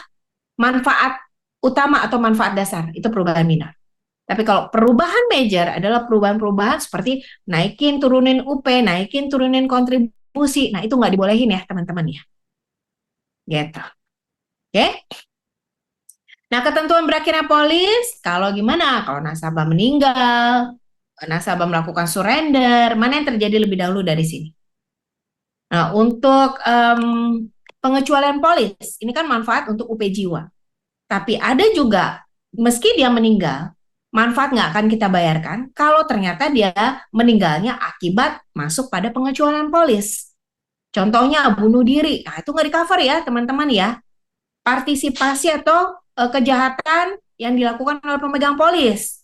[SPEAKER 1] manfaat utama atau manfaat dasar, itu perubahan minor. Tapi kalau perubahan major adalah perubahan-perubahan seperti naikin, turunin UP, naikin, turunin kontribusi. Nah, itu nggak dibolehin ya, teman-teman ya. Gitu. Oke? Nah, ketentuan berakhirnya polis, kalau gimana? Kalau nasabah meninggal, nasabah melakukan surrender, mana yang terjadi lebih dahulu dari sini? Nah, untuk pengecualian polis, ini kan manfaat untuk UP jiwa. Tapi ada juga, meski dia meninggal, manfaat nggak akan kita bayarkan kalau ternyata dia meninggalnya akibat masuk pada pengecualian polis. Contohnya bunuh diri, nah itu nggak di-cover ya teman-teman ya. Partisipasi atau kejahatan yang dilakukan oleh pemegang polis.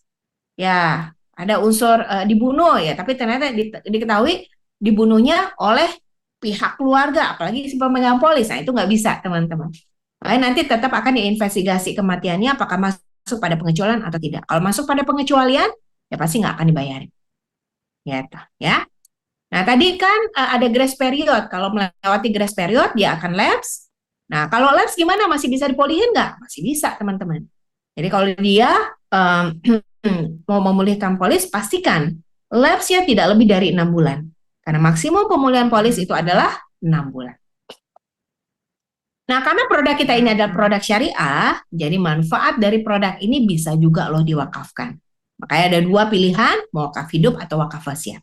[SPEAKER 1] Ya, ada unsur dibunuh ya, tapi ternyata diketahui dibunuhnya oleh pihak keluarga, apalagi si pemegang polis. Nah, itu nggak bisa, teman-teman. Makanya nanti tetap akan diinvestigasi kematiannya apakah masuk pada pengecualian atau tidak. Kalau masuk pada pengecualian, ya pasti nggak akan dibayarin. Gitu, ya. Nah, tadi kan ada grace period. Kalau melewati grace period, dia akan lapse. Nah, kalau lapse gimana? Masih bisa dipolihin nggak? Masih bisa, teman-teman. Jadi kalau dia mau memulihkan polis, pastikan lapse-nya tidak lebih dari 6 bulan. Karena maksimum pemulihan polis itu adalah 6 bulan. Nah, karena produk kita ini adalah produk syariah, jadi manfaat dari produk ini bisa juga loh diwakafkan. Makanya ada dua pilihan, mau wakaf hidup atau wakaf wasiat.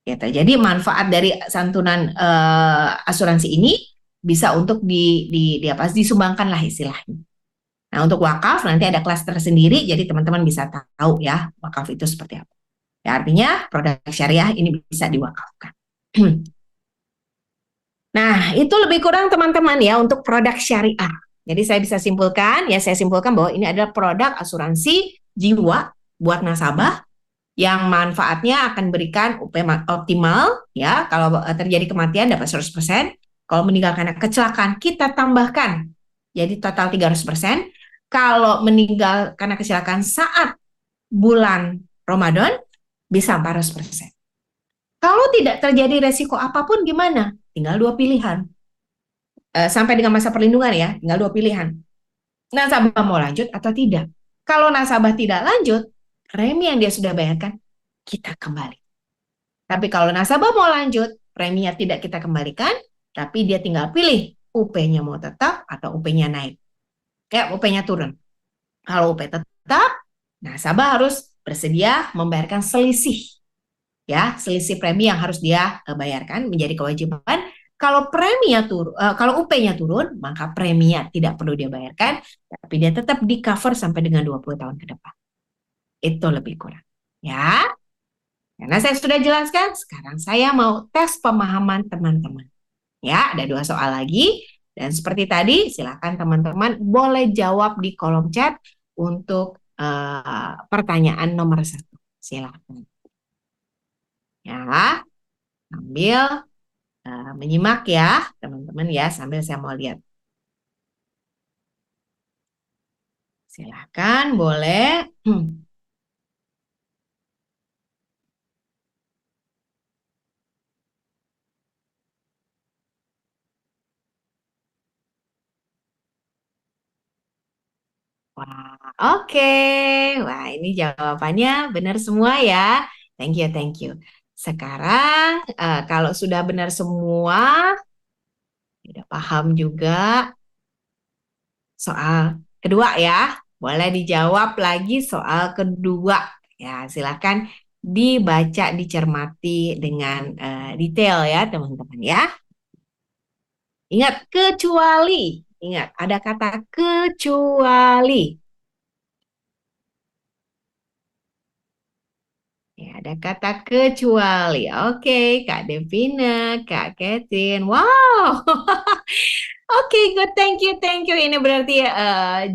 [SPEAKER 1] Gitu. Jadi manfaat dari santunan asuransi ini bisa untuk disumbangkan lah istilahnya. Nah, untuk wakaf nanti ada kelas tersendiri, jadi teman-teman bisa tahu ya wakaf itu seperti apa. Ya, artinya produk syariah ini bisa diwakafkan. Nah, itu lebih kurang teman-teman ya untuk produk syariah. Jadi saya bisa simpulkan, ya saya simpulkan bahwa ini adalah produk asuransi jiwa buat nasabah yang manfaatnya akan berikan UP optimal, ya kalau terjadi kematian dapat 100%, kalau meninggal karena kecelakaan kita tambahkan jadi total 300%, kalau meninggal karena kecelakaan saat bulan Ramadan bisa 400%. Kalau tidak terjadi resiko apapun gimana? Tinggal dua pilihan. Sampai dengan masa perlindungan ya, tinggal dua pilihan. Nasabah mau lanjut atau tidak. Kalau nasabah tidak lanjut, premi yang dia sudah bayarkan, kita kembali. Tapi kalau nasabah mau lanjut, preminya tidak kita kembalikan, tapi dia tinggal pilih UP-nya mau tetap atau UP-nya naik. Kayak UP-nya turun. Kalau UP tetap, nasabah harus bersedia membayarkan selisih, ya, selisih premi yang harus dia bayarkan menjadi kewajiban. Kalau preminya turun, kalau UP-nya turun, maka preminya tidak perlu dia bayarkan, tapi dia tetap di cover sampai dengan 20 tahun ke depan. Itu lebih kurang. Ya, karena saya sudah jelaskan, sekarang saya mau tes pemahaman teman-teman. Ya, ada 2 soal lagi. Dan seperti tadi, silakan teman-teman boleh jawab di kolom chat untuk pertanyaan nomor 1. Silakan. Ya, sambil menyimak ya, teman-teman ya, sambil saya mau lihat. Silakan, boleh. Wah, oke. Wah, ini jawabannya benar semua ya. Thank you, thank you. Sekarang, kalau sudah benar semua, sudah paham juga soal kedua ya. Boleh dijawab lagi soal kedua. Ya, silakan dibaca, dicermati dengan detail ya, teman-teman ya. Ingat, kecuali. Ingat, ada kata kecuali. Ya, ada kata kecuali. Oke, Kak Devina, Kak Catherine. Wow. Oke, good. Thank you, thank you. Ini berarti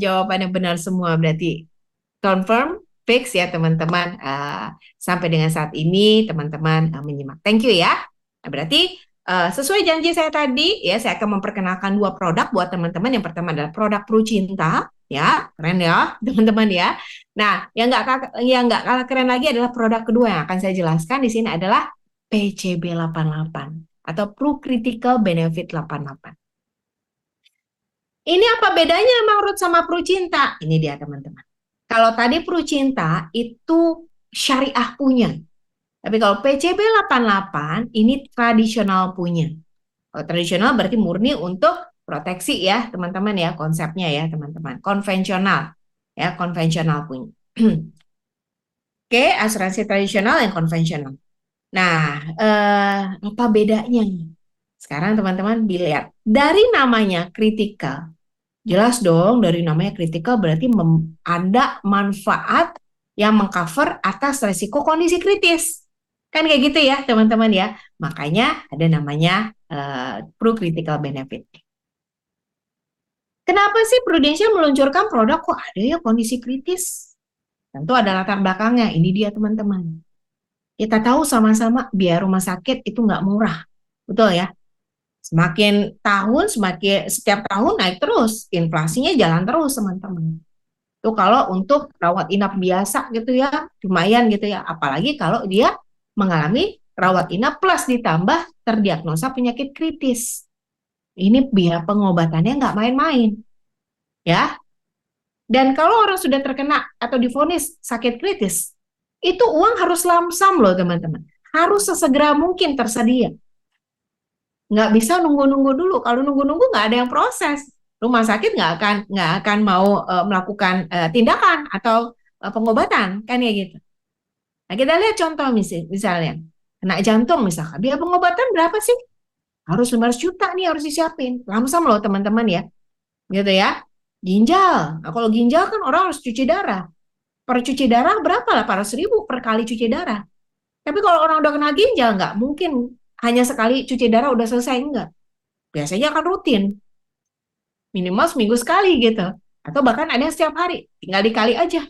[SPEAKER 1] jawabannya benar semua. Berarti confirm, fix ya teman-teman. Sampai dengan saat ini teman-teman menyimak. Thank you ya. Nah, berarti sesuai janji saya tadi ya, saya akan memperkenalkan 2 produk buat teman-teman. Yang pertama adalah produk Prucinta, ya keren ya teman-teman ya. Nah, yang nggak kalah keren lagi adalah produk kedua yang akan saya jelaskan di sini adalah PCB 88 atau Pro Critical Benefit 88. Ini apa bedanya Maurut sama Prucinta? Ini dia teman-teman. Kalau tadi Prucinta itu syariah punya. Tapi kalau PCB 88 ini tradisional punya. Kalau tradisional berarti murni untuk proteksi ya teman-teman ya, konsepnya ya teman-teman. Konvensional ya, konvensional punya. Oke, asuransi tradisional yang konvensional. Nah, apa bedanya nih? Sekarang teman-teman lihat dari namanya kritikal. Jelas dong, dari namanya kritikal berarti ada manfaat yang mengcover atas resiko kondisi kritis. Kan kayak gitu ya, teman-teman ya. Makanya ada namanya Pro Critical Benefit. Kenapa sih Prudential meluncurkan produk kok ada ya kondisi kritis? Tentu ada latar belakangnya. Ini dia teman-teman. Kita tahu sama-sama biaya rumah sakit itu nggak murah. Betul ya? Semakin tahun, setiap tahun naik terus. Inflasinya jalan terus teman-teman. Itu kalau untuk rawat inap biasa gitu ya, lumayan gitu ya. Apalagi kalau dia mengalami rawat inap plus ditambah terdiagnosa penyakit kritis. Ini biaya pengobatannya nggak main-main. Ya. Dan kalau orang sudah terkena atau divonis sakit kritis, itu uang harus lamsam loh teman-teman. Harus sesegera mungkin tersedia. Nggak bisa nunggu-nunggu dulu. Kalau nunggu-nunggu nggak ada yang proses. Rumah sakit nggak akan mau melakukan tindakan atau pengobatan kan ya gitu. Nah kita lihat contoh misalnya kena jantung misalkan, biaya pengobatan berapa sih? Harus 500 juta nih harus disiapin. Lamsam loh teman-teman ya, gitu ya. Ginjal, nah, kalau ginjal kan orang harus cuci darah. Per cuci darah berapa lah? 400.000 per kali cuci darah. Tapi kalau orang udah kena ginjal nggak mungkin hanya sekali cuci darah udah selesai, enggak. Biasanya akan rutin, minimal seminggu sekali gitu. Atau bahkan ada yang setiap hari, tinggal dikali aja.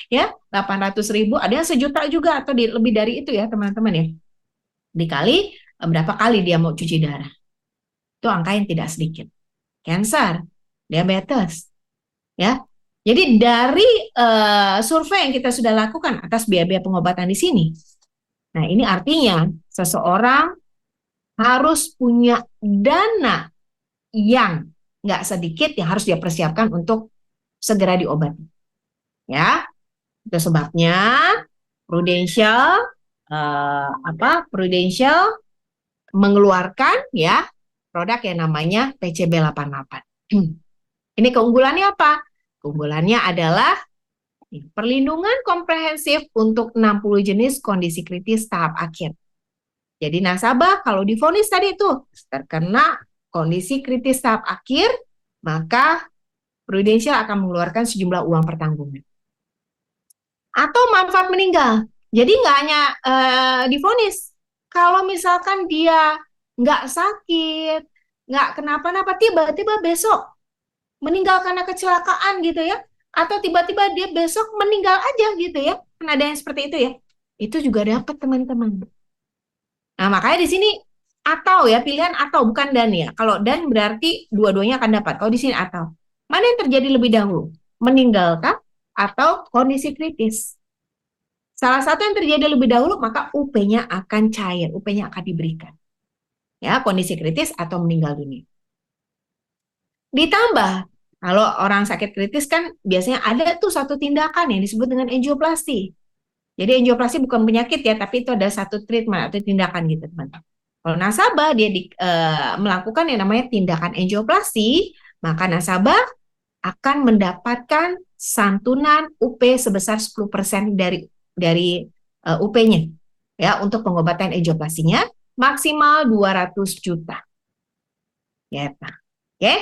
[SPEAKER 1] Ya, 800.000, ada yang sejuta juga, atau lebih dari itu ya teman-teman ya. Dikali berapa kali dia mau cuci darah. Itu angka yang tidak sedikit. Cancer, diabetes, ya. Jadi dari survei yang kita sudah lakukan atas biaya-biaya pengobatan di sini, nah ini artinya seseorang harus punya dana yang nggak sedikit yang harus dia persiapkan untuk segera diobati. Ya, itu sebabnya Prudential Prudential mengeluarkan ya produk yang namanya PCB 88. Ini keunggulannya apa? Keunggulannya adalah perlindungan komprehensif untuk 60 jenis kondisi kritis tahap akhir. Jadi nasabah kalau divonis tadi itu terkena kondisi kritis tahap akhir, maka Prudential akan mengeluarkan sejumlah uang pertanggungan. Atau manfaat meninggal. Jadi nggak hanya divonis. Kalau misalkan dia nggak sakit, nggak kenapa-napa, tiba-tiba besok meninggal karena kecelakaan gitu ya, atau tiba-tiba dia besok meninggal aja gitu ya, kan ada yang seperti itu ya, itu juga dapat teman-teman. Nah makanya di sini atau ya, pilihan atau bukan dan ya. Kalau dan berarti dua-duanya akan dapat. Kalau di sini atau, mana yang terjadi lebih dahulu, meninggalkah atau kondisi kritis? Salah satu yang terjadi lebih dahulu, maka UP-nya akan cair, UP-nya akan diberikan. Ya, kondisi kritis atau meninggal dunia. Ditambah, kalau orang sakit kritis kan biasanya ada tuh satu tindakan yang disebut dengan angioplasti. Jadi angioplasti bukan penyakit ya, tapi itu ada satu treatment atau tindakan gitu teman-teman. Kalau nasabah dia melakukan yang namanya tindakan angioplasti, maka nasabah akan mendapatkan santunan UP sebesar 10% dari UP-nya ya untuk pengobatan angioplastinya maksimal 200 juta. Ya, oke.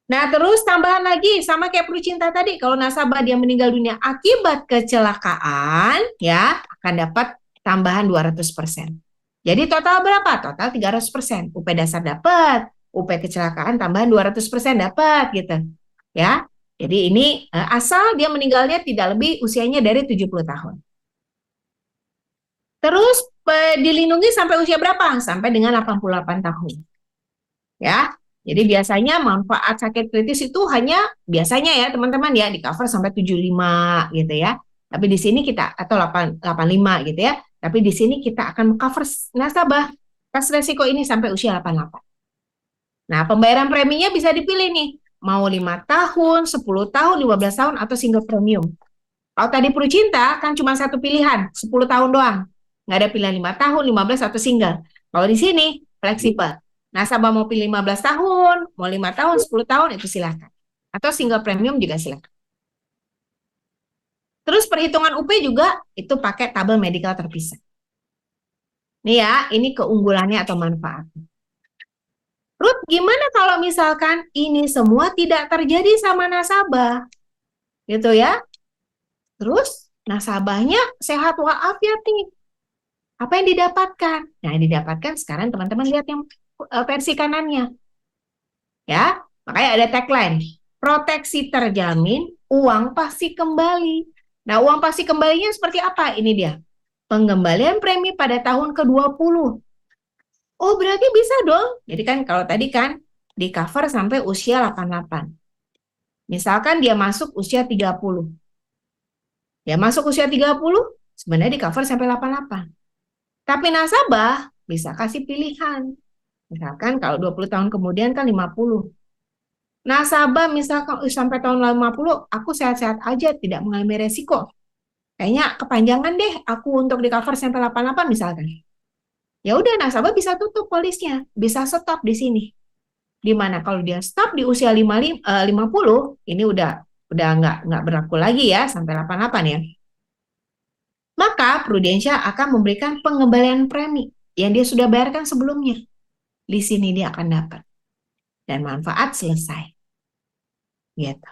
[SPEAKER 1] Nah, terus tambahan lagi sama kayak Prucinta tadi, kalau nasabah dia meninggal dunia akibat kecelakaan, ya akan dapat tambahan 200%. Jadi total berapa? Total 300%. UP dasar dapat, UP kecelakaan tambahan 200% dapat gitu. Ya. Jadi ini asal dia meninggalnya tidak lebih usianya dari 70 tahun. Terus dilindungi sampai usia berapa? Sampai dengan 88 tahun. Ya. Jadi biasanya manfaat sakit kritis itu hanya biasanya ya teman-teman ya di cover sampai 75 gitu ya. Tapi di sini kita atau 85 gitu ya. Tapi di sini kita akan cover nasabah kas resiko ini sampai usia 88. Nah, pembayaran preminya bisa dipilih nih. Mau 5 tahun, 10 tahun, 15 tahun atau single premium. Kalau tadi Purcinta kan cuma satu pilihan, 10 tahun doang. Nggak ada pilihan 5 tahun, 15 atau single. Kalau di sini fleksibel. Nasabah mau pilih 15 tahun, mau 5 tahun, 10 tahun, itu silakan. Atau single premium juga silakan. Terus perhitungan UP juga itu pakai tabel medical terpisah. Nih ya, ini keunggulannya atau manfaatnya. Ruth, gimana kalau misalkan ini semua tidak terjadi sama nasabah? Gitu ya. Terus nasabahnya sehat walafiat nih. Apa yang didapatkan? Nah, yang didapatkan sekarang teman-teman lihat yang versi kanannya. Ya, makanya ada tagline. Proteksi terjamin, uang pasti kembali. Nah, uang pasti kembalinya seperti apa? Ini dia. Pengembalian premi pada tahun ke-20. Oh, berarti bisa dong. Jadi kan kalau tadi kan di cover sampai usia 88. Misalkan dia masuk usia 30. Dia masuk usia 30, sebenarnya di cover sampai 88. Tapi nasabah bisa kasih pilihan. Misalkan kalau 20 tahun kemudian kan 50. Nasabah misalkan sampai tahun 50, aku sehat-sehat aja, tidak mengalami resiko. Kayaknya kepanjangan deh aku untuk di cover sampai 88 misalkan. Ya udah nasabah bisa tutup polisnya, bisa stop di sini. Di mana kalau dia stop di usia 50, ini udah nggak berlaku lagi ya sampai 88 ya. Maka Prudential akan memberikan pengembalian premi yang dia sudah bayarkan sebelumnya. Di sini dia akan dapat. Dan manfaat selesai. Gitu.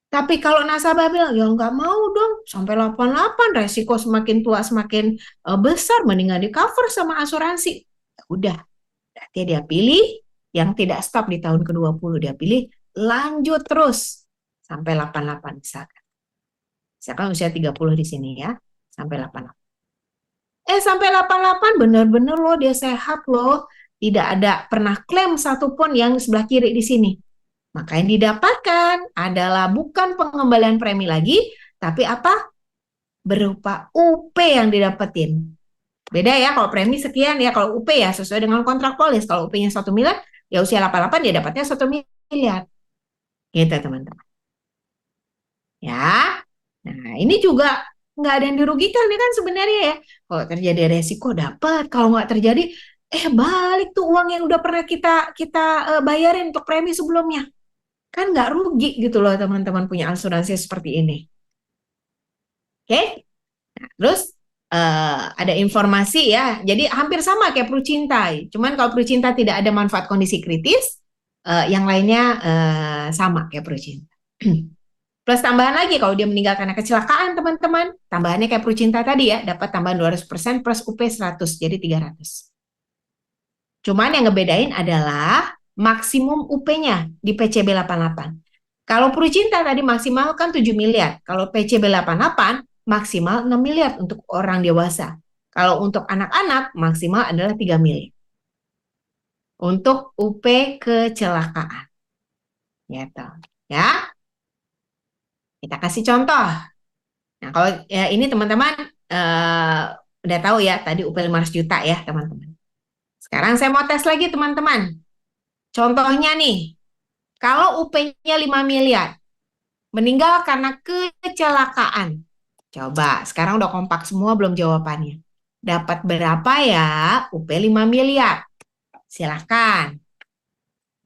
[SPEAKER 1] Tapi kalau nasabah bilang, ya nggak mau dong, sampai 88, resiko semakin tua semakin besar, mendingan di cover sama asuransi. Ya udah, berarti dia pilih yang tidak stop di tahun ke-20, dia pilih lanjut terus sampai 88 misalkan. Misalkan usia 30 di sini ya, sampai 88. Sampai 88 benar-benar loh dia sehat loh. Tidak ada pernah klaim satupun yang sebelah kiri di sini. Maka yang didapatkan adalah bukan pengembalian premi lagi, tapi apa? Berupa UP yang didapetin. Beda ya, kalau premi sekian ya, kalau UP ya sesuai dengan kontrak polis. Kalau UP-nya 1 miliar, ya usia 88 dia dapatnya 1 miliar. Gitu teman-teman. Ya, nah ini juga nggak ada yang dirugikan nih kan sebenarnya ya. Kalau terjadi resiko dapat, kalau nggak terjadi, balik tuh uang yang udah pernah kita bayarin untuk premi sebelumnya. Kan nggak rugi gitu loh teman-teman punya asuransi seperti ini. Oke? Terus ada informasi ya, jadi hampir sama kayak Prucinta. Cuman kalau Prucinta tidak ada manfaat kondisi kritis, yang lainnya sama kayak Prucinta. Plus tambahan lagi kalau dia meninggal karena kecelakaan teman-teman, tambahannya kayak Prucinta tadi ya, dapat tambahan 200% plus UP 100, jadi 300. Cuman yang ngebedain adalah maksimum UP-nya di PCB 88. Kalau Prucinta tadi maksimal kan 7 miliar, kalau PCB 88 maksimal 6 miliar untuk orang dewasa. Kalau untuk anak-anak maksimal adalah 3 miliar. Untuk UP kecelakaan. Gitu. Ya, kita kasih contoh. Nah, kalau ya ini teman-teman udah tahu ya tadi UP 500 juta ya, teman-teman. Sekarang saya mau tes lagi, teman-teman. Contohnya nih, kalau UP-nya 5 miliar, meninggal karena kecelakaan. Coba, sekarang udah kompak semua belum jawabannya? Dapat berapa ya UP 5 miliar? Silahkan.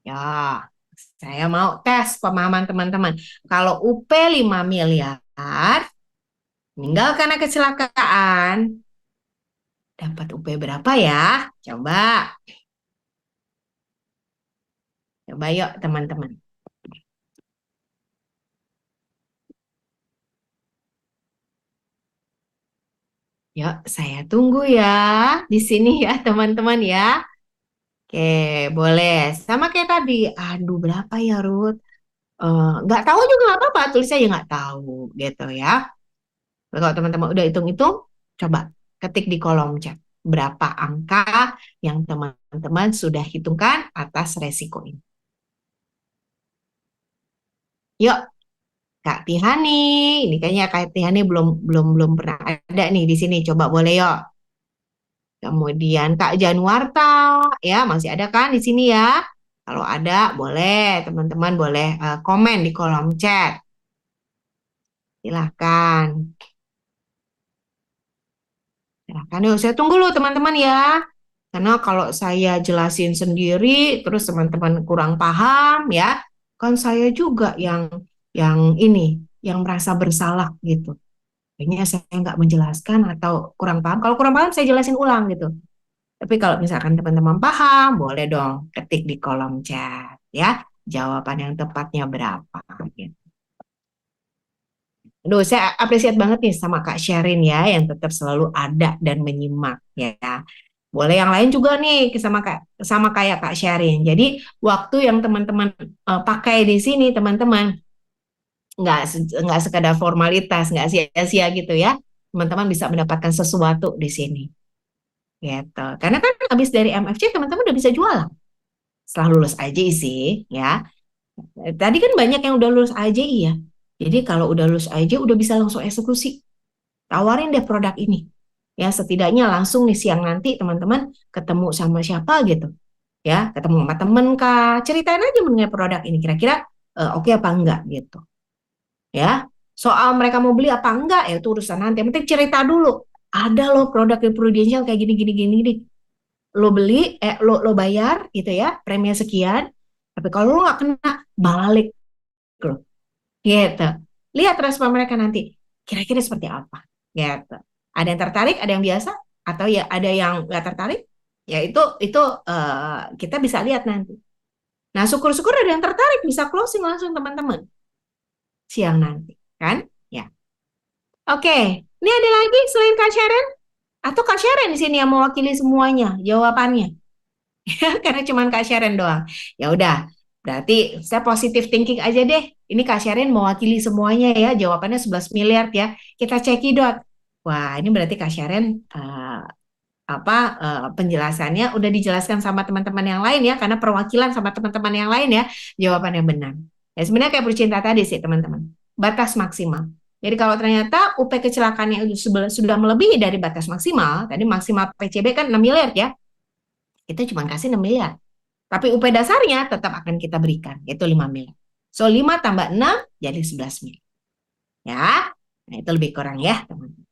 [SPEAKER 1] Ya, saya mau tes pemahaman teman-teman. Kalau UP 5 miliar, meninggal karena kecelakaan, dapat UP berapa ya? Coba. Coba yuk teman-teman. Yuk, saya tunggu ya di sini ya teman-teman ya. Oke, boleh. Sama kayak tadi. Aduh, berapa ya Ruth? Nggak tahu juga nggak apa-apa. Tulis aja nggak tahu gitu ya. Kalau teman-teman udah hitung-hitung, coba ketik di kolom chat. Berapa angka yang teman-teman sudah hitungkan atas resiko ini. Yuk, Kak Tihani. Ini kayaknya Kak Tihani belum belum belum pernah ada nih di sini. Coba boleh yuk. Kemudian Kak Januarta, ya masih ada kan di sini ya? Kalau ada, boleh teman-teman boleh komen di kolom chat. Silahkan. Silahkan yuk, saya tunggu loh teman-teman ya. Karena kalau saya jelasin sendiri, terus teman-teman kurang paham ya, kan saya juga yang ini, yang merasa bersalah gitu. Kayaknya saya nggak menjelaskan atau kurang paham. Kalau kurang paham, saya jelasin ulang gitu. Tapi kalau misalkan teman-teman paham, boleh dong ketik di kolom chat ya. Jawaban yang tepatnya berapa gitu. Aduh, saya apresiat banget nih sama Kak Sherin ya, yang tetap selalu ada dan menyimak ya. Boleh yang lain juga nih sama kayak Kak Sherin. Jadi waktu yang teman-teman pakai di sini, teman-teman nggak sekadar formalitas, nggak sia-sia gitu ya. Teman-teman bisa mendapatkan sesuatu di sini. Gitu. Karena kan habis dari MFC teman-teman udah bisa jualan setelah lulus AJI sih ya. Tadi kan banyak yang udah lulus AJI ya. Jadi kalau udah lulus AJI udah bisa langsung eksekusi. Tawarin deh produk ini. Ya setidaknya langsung nih siang nanti teman-teman ketemu sama siapa gitu. Ya, ketemu sama temen kah, ceritain aja mengenai produk ini kira-kira oke apa enggak gitu. Ya. Soal mereka mau beli apa enggak ya itu urusan nanti. Yang penting cerita dulu. Ada loh produk yang Prudential kayak gini gini gini nih. Lo beli, lo bayar gitu ya, premi sekian. Tapi kalau lo nggak kena, balik lo. Gitu. Lihat respon mereka nanti. Kira-kira seperti apa? Gitu. Ada yang tertarik, ada yang biasa, atau ya ada yang nggak tertarik. Ya itu kita bisa lihat nanti. Nah, syukur-syukur ada yang tertarik bisa closing langsung teman-teman siang nanti, kan? Ya. Oke. Ini ada lagi selain Kak Sharon? Atau Kak Sharon di sini yang mewakili semuanya jawabannya? Karena cuma Kak Sharon doang. Ya udah, berarti saya positive thinking aja deh. Ini Kak Sharon mewakili semuanya ya, jawabannya 11 miliar ya. Kita cekidot. Wah, ini berarti Kak Sharon penjelasannya udah dijelaskan sama teman-teman yang lain ya, karena perwakilan sama teman-teman yang lain ya, jawabannya benar. Ya sebenarnya kayak bercinta tadi sih teman-teman, batas maksimal. Jadi kalau ternyata UP kecelakaannya sudah melebihi dari batas maksimal, tadi maksimal PCB kan 6 miliar ya, kita cuma kasih 6 miliar. Tapi UP dasarnya tetap akan kita berikan, yaitu 5 miliar. So 5 tambah 6 jadi 11 miliar. Ya, nah itu lebih kurang ya teman-teman.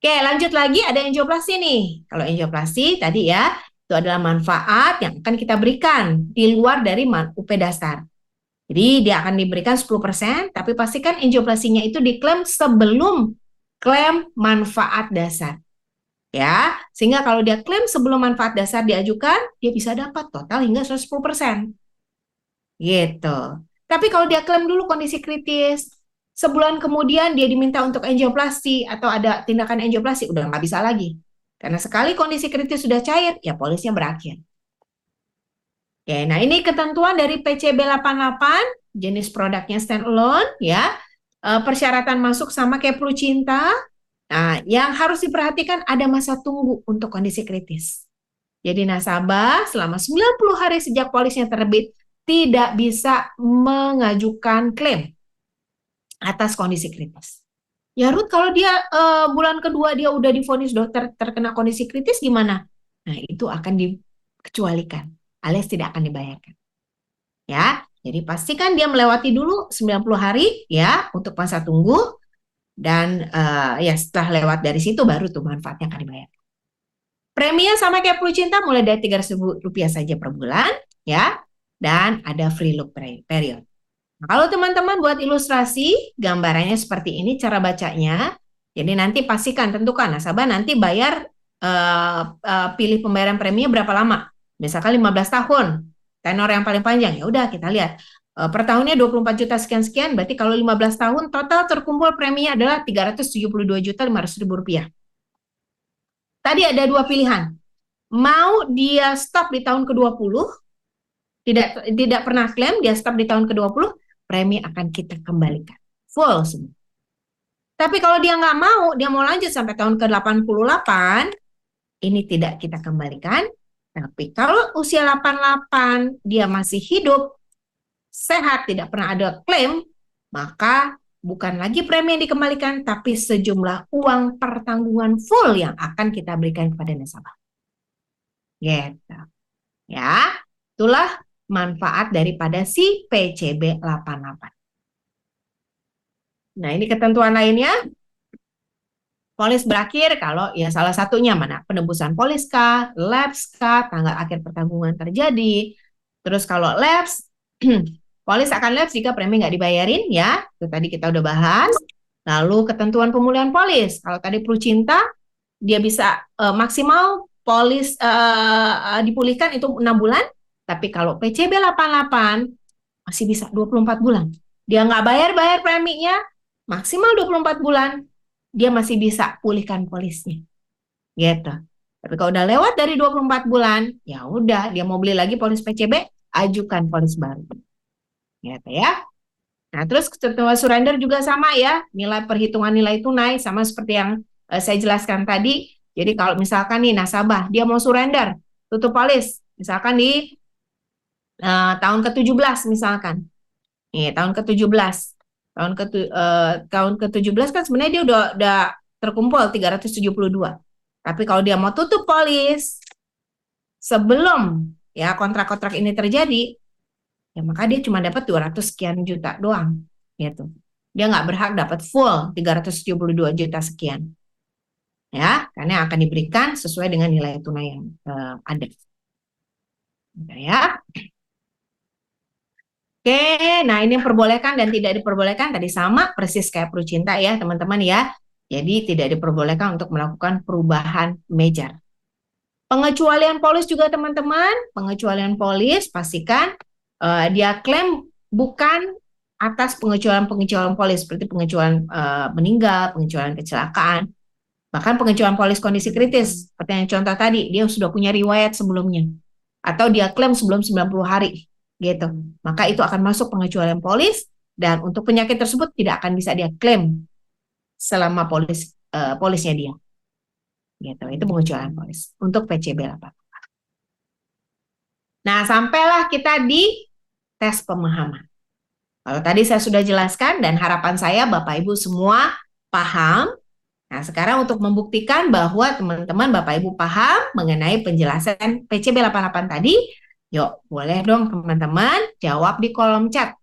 [SPEAKER 1] Oke, lanjut lagi ada angioplasti nih. Kalau angioplasti tadi ya, itu adalah manfaat yang akan kita berikan di luar dari UP dasar. Jadi dia akan diberikan 10%, tapi pastikan angioplasinya itu diklaim sebelum klaim manfaat dasar. Ya, sehingga kalau dia klaim sebelum manfaat dasar diajukan, dia bisa dapat total hingga 110%. Gitu. Tapi kalau dia klaim dulu kondisi kritis, sebulan kemudian dia diminta untuk angioplasti atau ada tindakan angioplasti, udah nggak bisa lagi. Karena sekali kondisi kritis sudah cair, ya polisnya berakhir. Oke, nah ini ketentuan dari PCB 88, jenis produknya standalone, ya. Persyaratan masuk sama kayak flu cinta. Nah, yang harus diperhatikan ada masa tunggu untuk kondisi kritis. Jadi nasabah selama 90 hari sejak polisnya terbit tidak bisa mengajukan klaim atas kondisi kritis. Ya Ruth, kalau dia bulan kedua dia udah divonis dokter terkena kondisi kritis gimana? Nah, itu akan dikecualikan alias tidak akan dibayarkan. Ya, jadi pastikan dia melewati dulu 90 hari ya untuk masa tunggu dan ya setelah lewat dari situ baru tuh manfaatnya akan dibayar. Preminya sama kayak Flu Cinta mulai dari Rp300.000 saja per bulan ya dan ada free look period. Nah, kalau teman-teman buat ilustrasi, gambarannya seperti ini cara bacanya. Jadi nanti pastikan, tentukan nasabah nanti bayar pilih pembayaran preminya berapa lama. Misalkan 15 tahun, tenor yang paling panjang. Ya udah kita lihat. Per tahunnya 24 juta sekian-sekian, berarti kalau 15 tahun total terkumpul preminya adalah Rp372.500.000. Tadi ada dua pilihan. Mau dia stop di tahun ke-20, tidak pernah klaim, dia stop di tahun ke-20, premi akan kita kembalikan. Full semua. Tapi kalau dia nggak mau, dia mau lanjut sampai tahun ke-88, ini tidak kita kembalikan. Tapi kalau usia 88, dia masih hidup, sehat, tidak pernah ada klaim, maka bukan lagi premi yang dikembalikan, tapi sejumlah uang pertanggungan full yang akan kita berikan kepada nasabah. Gitu. Ya, itulah manfaat daripada si PCB 88. Nah, ini ketentuan lainnya. Polis berakhir kalau ya salah satunya mana? Penebusan polis kah, lapse kah, tanggal akhir pertanggungan terjadi. Terus kalau lapse, polis akan lapse jika premi nggak dibayarin ya. Itu tadi kita udah bahas. Lalu ketentuan pemulihan polis. Kalau tadi Pru Cinta, dia bisa maksimal polis dipulihkan itu 6 bulan. Tapi kalau PCB 88 masih bisa 24 bulan. Dia nggak bayar preminya, maksimal 24 bulan, dia masih bisa pulihkan polisnya. Gitu. Tapi kalau udah lewat dari 24 bulan, ya udah, dia mau beli lagi polis PCB, ajukan polis baru. Gitu ya. Nah, terus ketentuan surrender juga sama ya, nilai perhitungan nilai tunai sama seperti yang saya jelaskan tadi. Jadi kalau misalkan nih nasabah, dia mau surrender, tutup polis, misalkan di tahun ke-17 misalkan. Nih, tahun ke-17. Tahun ke-17 kan sebenarnya dia udah terkumpul 372. Tapi kalau dia mau tutup polis sebelum ya kontrak-kontrak ini terjadi, ya maka dia cuma dapat 200 sekian juta doang gitu. Dia nggak berhak dapat full 372 juta sekian. Ya, karena akan diberikan sesuai dengan nilai tunai yang ada. Ya. Oke, nah ini yang perbolehkan dan tidak diperbolehkan tadi sama persis kayak Pru Cinta ya teman-teman ya. Jadi tidak diperbolehkan untuk melakukan perubahan major. Pengecualian polis juga teman-teman, pengecualian polis pastikan dia klaim bukan atas pengecualian polis seperti pengecualian meninggal, pengecualian kecelakaan, bahkan pengecualian polis kondisi kritis seperti yang contoh tadi, dia sudah punya riwayat sebelumnya atau dia klaim sebelum 90 hari gitu. Maka itu akan masuk pengecualian polis dan untuk penyakit tersebut tidak akan bisa dia klaim selama polisnya dia. Gitu. Itu pengecualian polis untuk PCB 8. Nah, sampailah kita di tes pemahaman. Kalau tadi saya sudah jelaskan dan harapan saya Bapak Ibu semua paham. Nah, sekarang untuk membuktikan bahwa teman-teman Bapak Ibu paham mengenai penjelasan PCB 88 tadi, yuk boleh dong teman-teman jawab di kolom chat.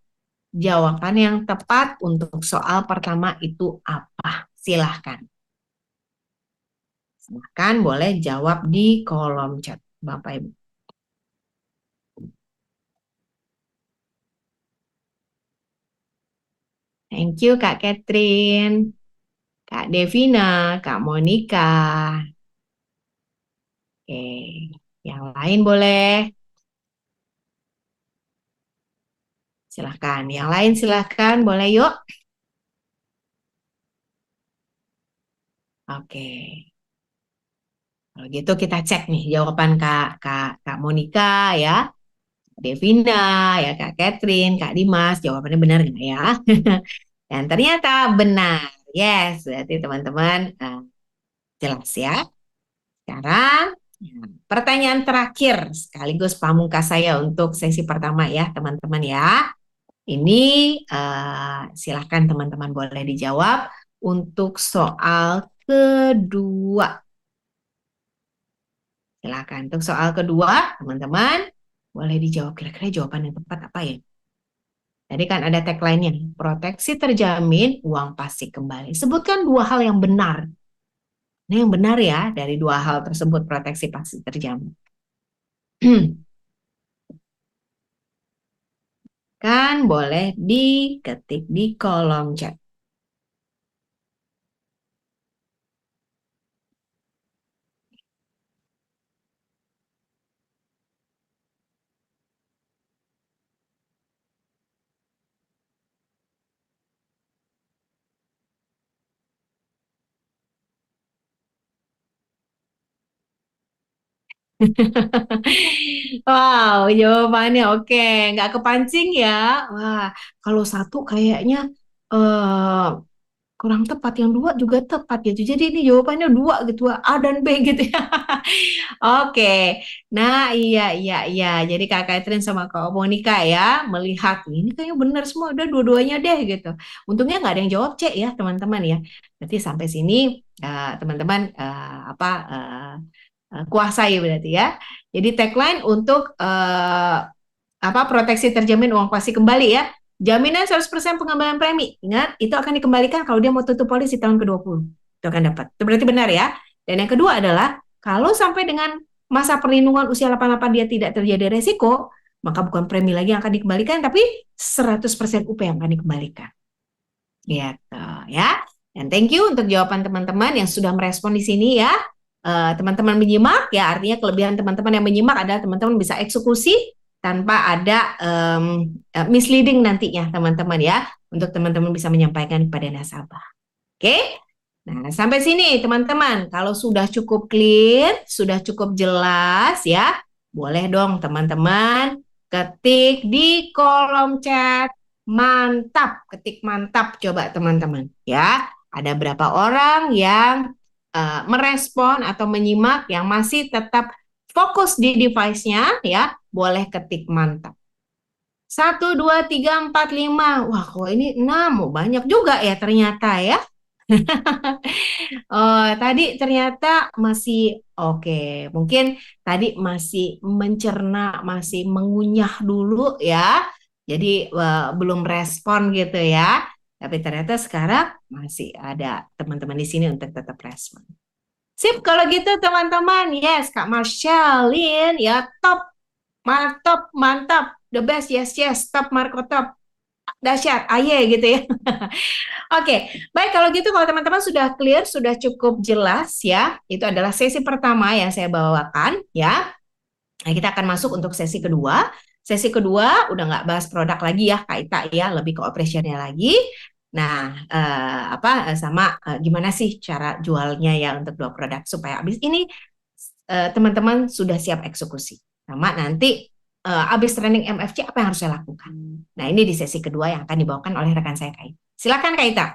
[SPEAKER 1] Jawaban yang tepat untuk soal pertama itu apa? Silahkan. Silahkan boleh jawab di kolom chat Bapak Ibu. Thank you Kak Catherine, Kak Devina, Kak Monica. Oke, yang lain boleh. Silahkan. Yang lain silahkan, boleh yuk. Oke. Kalau gitu kita cek nih jawaban Kak Monica ya, Devina, ya Kak Catherine, Kak Dimas, jawabannya benar nggak ya? Dan ternyata benar. Yes, berarti teman-teman jelas ya. Sekarang ya, pertanyaan terakhir sekaligus pamungkas saya untuk sesi pertama ya teman-teman ya. Ini silahkan teman-teman boleh dijawab untuk soal kedua. Silakan. Untuk soal kedua, teman-teman, boleh dijawab kira-kira jawaban yang tepat apa ya? Tadi kan ada tagline-nya, proteksi terjamin, uang pasti kembali. Sebutkan dua hal yang benar. Nah, yang benar ya dari dua hal tersebut proteksi pasti terjamin. Kan boleh diketik di kolom chat. Wow, jawabannya oke. Nggak kepancing ya. Wah, kalau satu kayaknya eh, kurang tepat, yang dua juga tepat gitu. Jadi ini jawabannya dua gitu, A dan B gitu ya. Oke, nah iya. Jadi Kak Catherine sama Kak Monica ya melihat ini kayaknya benar semua, udah dua-duanya deh gitu. Untungnya nggak ada yang jawab C ya teman-teman ya. Berarti sampai sini teman-teman kuasai berarti ya. Jadi tagline untuk apa proteksi terjamin uang pasti kembali ya. Jaminan 100% pengembalian premi. Ingat, itu akan dikembalikan kalau dia mau tutup polis di tahun ke-20. Itu akan dapat. Itu berarti benar ya. Dan yang kedua adalah, kalau sampai dengan masa perlindungan usia 88 dia tidak terjadi resiko, maka bukan premi lagi yang akan dikembalikan, tapi 100% UP yang akan dikembalikan. Gitu ya. Dan thank you untuk jawaban teman-teman yang sudah merespon di sini ya. Teman-teman menyimak ya, artinya kelebihan teman-teman yang menyimak adalah teman-teman bisa eksekusi tanpa ada misleading nantinya teman-teman ya, untuk teman-teman bisa menyampaikan kepada nasabah. Oke, nah sampai sini teman-teman, kalau sudah cukup clear, sudah cukup jelas ya, boleh dong teman-teman ketik di kolom chat mantap, ketik mantap coba teman-teman ya. Ada berapa orang yang merespon atau menyimak yang masih tetap fokus di device-nya ya, boleh ketik mantap. 1, 2, 3, 4, 5. Wah, kok ini 6, oh, banyak juga ya ternyata ya. Tadi ternyata masih oke. Mungkin tadi masih mencerna, masih mengunyah dulu ya. Jadi belum respon gitu ya. Tapi ternyata sekarang masih ada teman-teman di sini untuk tetap respon. Sip, kalau gitu teman-teman. Yes, Kak Marcelin ya top, mantap, mantap. The best, yes, top Marco top. Dahsyat, aye gitu ya. Oke, baik kalau gitu kalau teman-teman sudah clear, sudah cukup jelas ya. Itu adalah sesi pertama yang saya bawakan ya. Nah, kita akan masuk untuk sesi kedua. Sesi kedua udah nggak bahas produk lagi ya, Kak Ita ya, lebih ke operationnya lagi. Nah, sama gimana sih cara jualnya ya untuk dua produk supaya habis ini teman-teman sudah siap eksekusi. Sama nanti habis training MFC apa yang harus saya lakukan. Nah, ini di sesi kedua yang akan dibawakan oleh rekan saya Kak Ita. Silakan Kak Ita.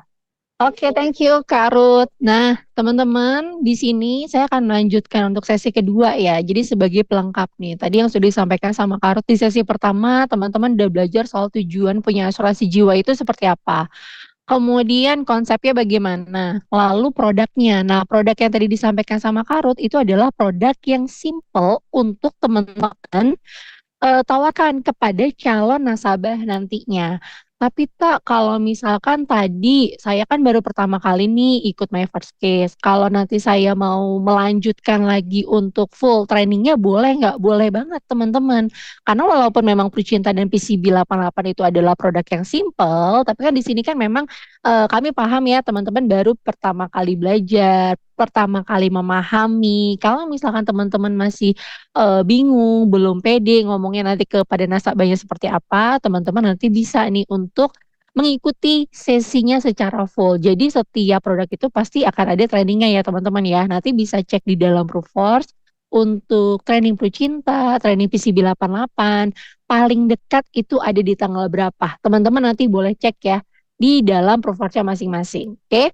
[SPEAKER 2] Oke, thank you Kak Ruth. Nah, teman-teman, di sini saya akan melanjutkan untuk sesi kedua ya. Jadi sebagai pelengkap nih, tadi yang sudah disampaikan sama Kak Ruth di sesi pertama, teman-teman udah belajar soal tujuan punya asuransi jiwa itu seperti apa. Kemudian konsepnya bagaimana, lalu produknya. Nah, produk yang tadi disampaikan sama Kak Ruth itu adalah produk yang simple untuk teman-teman tawarkan kepada calon nasabah nantinya. Tapi tak, kalau misalkan tadi saya kan baru pertama kali nih ikut My First Case. Kalau nanti saya mau melanjutkan lagi untuk full trainingnya boleh nggak? Boleh banget teman-teman. Karena walaupun memang Percinta dan PCB 88 itu adalah produk yang simple, tapi kan di sini kan memang kami paham ya teman-teman baru pertama kali belajar, pertama kali memahami. Kalau misalkan teman-teman masih bingung, belum pede ngomongnya nanti kepada nasabahnya seperti apa, teman-teman nanti bisa nih untuk mengikuti sesinya secara full. Jadi setiap produk itu pasti akan ada trainingnya ya teman-teman ya. Nanti bisa cek di dalam Proofforce untuk training Cinta, training PCB 88, paling dekat itu ada di tanggal berapa. Teman-teman nanti boleh cek ya di dalam Proofforce-nya masing-masing. Oke?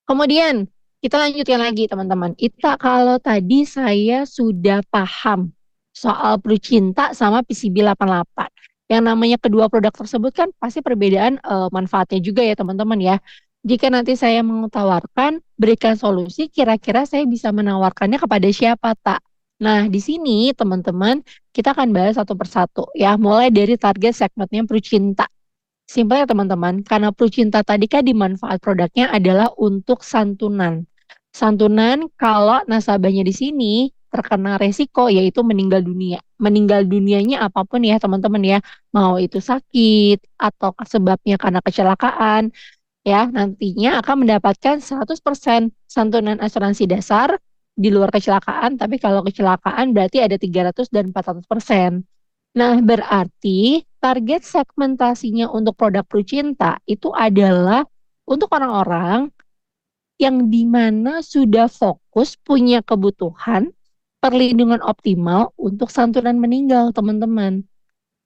[SPEAKER 2] Kemudian kita lanjutkan lagi teman-teman. Ita, kalau tadi saya sudah paham soal Cinta sama PCB 88. Yang namanya kedua produk tersebut kan pasti perbedaan manfaatnya juga ya teman-teman ya. Jika nanti saya mengutawarkan berikan solusi, kira-kira saya bisa menawarkannya kepada siapa tak? Nah, di sini teman-teman kita akan bahas satu persatu ya, mulai dari target segmennya Cinta. Simpel ya teman-teman, karena Cinta tadi kan dimanfaat produknya adalah untuk santunan. Santunan kalau nasabahnya di sini terkena resiko yaitu meninggal dunia. Meninggal dunianya apapun ya teman-teman ya, mau itu sakit atau sebabnya karena kecelakaan, ya nantinya akan mendapatkan 100% santunan asuransi dasar di luar kecelakaan, tapi kalau kecelakaan berarti ada 300 dan 400%. Nah, berarti target segmentasinya untuk produk Cinta itu adalah untuk orang-orang yang dimana sudah fokus punya kebutuhan perlindungan optimal untuk santunan meninggal, teman-teman.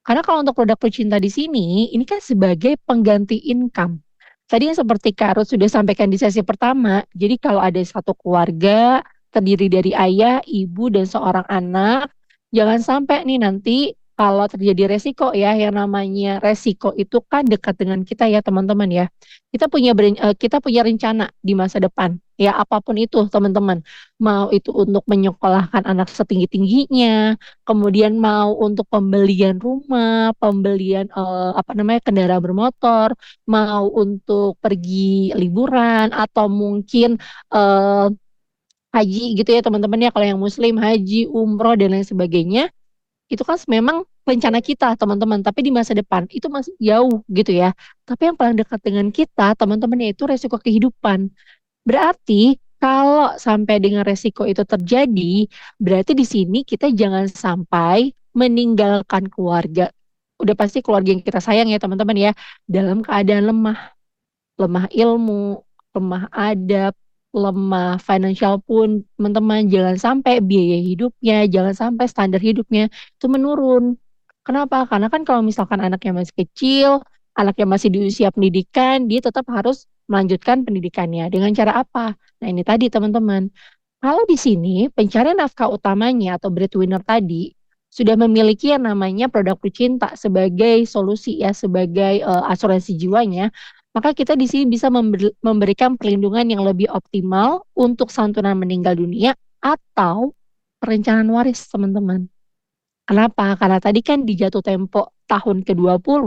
[SPEAKER 2] Karena kalau untuk produk Cinta di sini, ini kan sebagai pengganti income. Tadi yang seperti Kak Ruth sudah sampaikan di sesi pertama, jadi kalau ada satu keluarga terdiri dari ayah, ibu, dan seorang anak, jangan sampai nih nanti kalau terjadi resiko ya, yang namanya resiko itu kan dekat dengan kita ya teman-teman ya. Kita punya rencana di masa depan ya apapun itu teman-teman. Mau itu untuk menyekolahkan anak setinggi-tingginya, kemudian mau untuk pembelian rumah, pembelian apa namanya kendaraan bermotor, mau untuk pergi liburan atau mungkin eh, haji gitu ya teman-teman ya kalau yang muslim haji, umroh dan lain sebagainya itu kan memang rencana kita teman-teman tapi di masa depan itu masih jauh gitu ya. Tapi yang paling dekat dengan kita teman-teman yaitu resiko kehidupan. Berarti kalau sampai dengan resiko itu terjadi, berarti di sini kita jangan sampai meninggalkan keluarga. Udah pasti keluarga yang kita sayang ya teman-teman ya, dalam keadaan lemah, lemah ilmu, lemah adab, lemah financial pun teman-teman jangan sampai biaya hidupnya, jangan sampai standar hidupnya itu menurun. Kenapa? Karena kan kalau misalkan anaknya masih kecil, anaknya masih di usia pendidikan, dia tetap harus melanjutkan pendidikannya. Dengan cara apa? Nah, ini tadi teman-teman. Kalau di sini pencarian nafkah utamanya atau breadwinner tadi sudah memiliki yang namanya produk Cinta sebagai solusi ya, sebagai asuransi jiwanya, maka kita di sini bisa memberikan perlindungan yang lebih optimal untuk santunan meninggal dunia atau perencanaan waris, teman-teman. Kenapa? Karena tadi kan di jatuh tempo tahun ke-20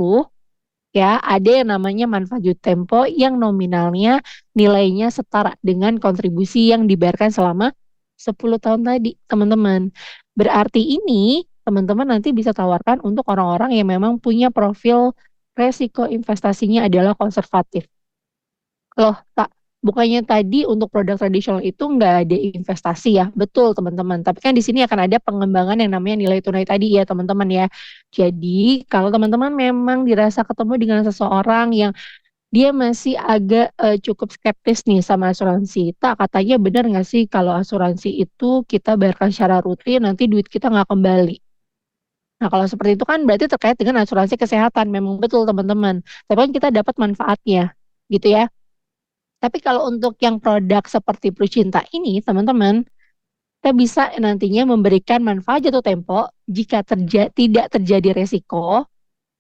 [SPEAKER 2] ya ada yang namanya manfaat jatuh tempo yang nominalnya nilainya setara dengan kontribusi yang dibayarkan selama 10 tahun tadi, teman-teman. Berarti ini teman-teman nanti bisa tawarkan untuk orang-orang yang memang punya profil resiko investasinya adalah konservatif. Loh, tak bukannya tadi untuk produk tradisional itu nggak ada investasi ya? Betul, teman-teman. Tapi kan di sini akan ada pengembangan yang namanya nilai tunai tadi ya, teman-teman ya. Jadi, kalau teman-teman memang dirasa ketemu dengan seseorang yang dia masih agak cukup skeptis nih sama asuransi. Tak katanya benar nggak sih kalau asuransi itu kita bayarkan secara rutin, nanti duit kita nggak kembali. Nah, kalau seperti itu kan berarti terkait dengan asuransi kesehatan. Memang betul, teman-teman. Tapi kan kita dapat manfaatnya, gitu ya. Tapi kalau untuk yang produk seperti Cinta ini, teman-teman, kita bisa nantinya memberikan manfaat jatuh tempo jika tidak terjadi resiko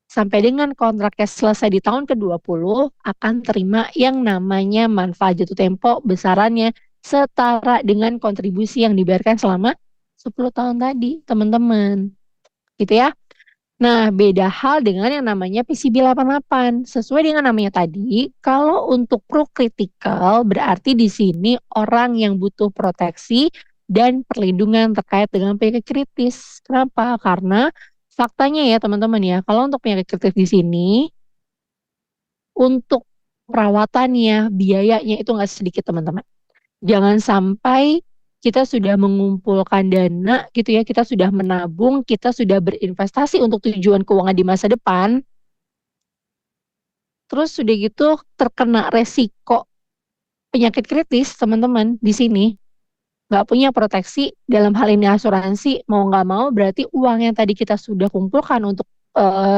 [SPEAKER 2] sampai dengan kontraknya selesai di tahun ke-20 akan terima yang namanya manfaat jatuh tempo besarannya setara dengan kontribusi yang dibayarkan selama 10 tahun tadi, teman-teman. Gitu ya. Nah, beda hal dengan yang namanya PCB 88. Sesuai dengan namanya tadi, kalau untuk pro kritikal berarti di sini orang yang butuh proteksi dan perlindungan terkait dengan penyakit kritis. Kenapa? Karena faktanya ya teman-teman ya, kalau untuk penyakit kritis di sini, untuk perawatannya, biayanya itu nggak sedikit teman-teman. Jangan sampai kita sudah mengumpulkan dana gitu ya, kita sudah menabung, kita sudah berinvestasi untuk tujuan keuangan di masa depan, terus sudah gitu terkena resiko penyakit kritis, teman-teman, di sini nggak punya proteksi dalam hal ini asuransi, mau nggak mau berarti uang yang tadi kita sudah kumpulkan untuk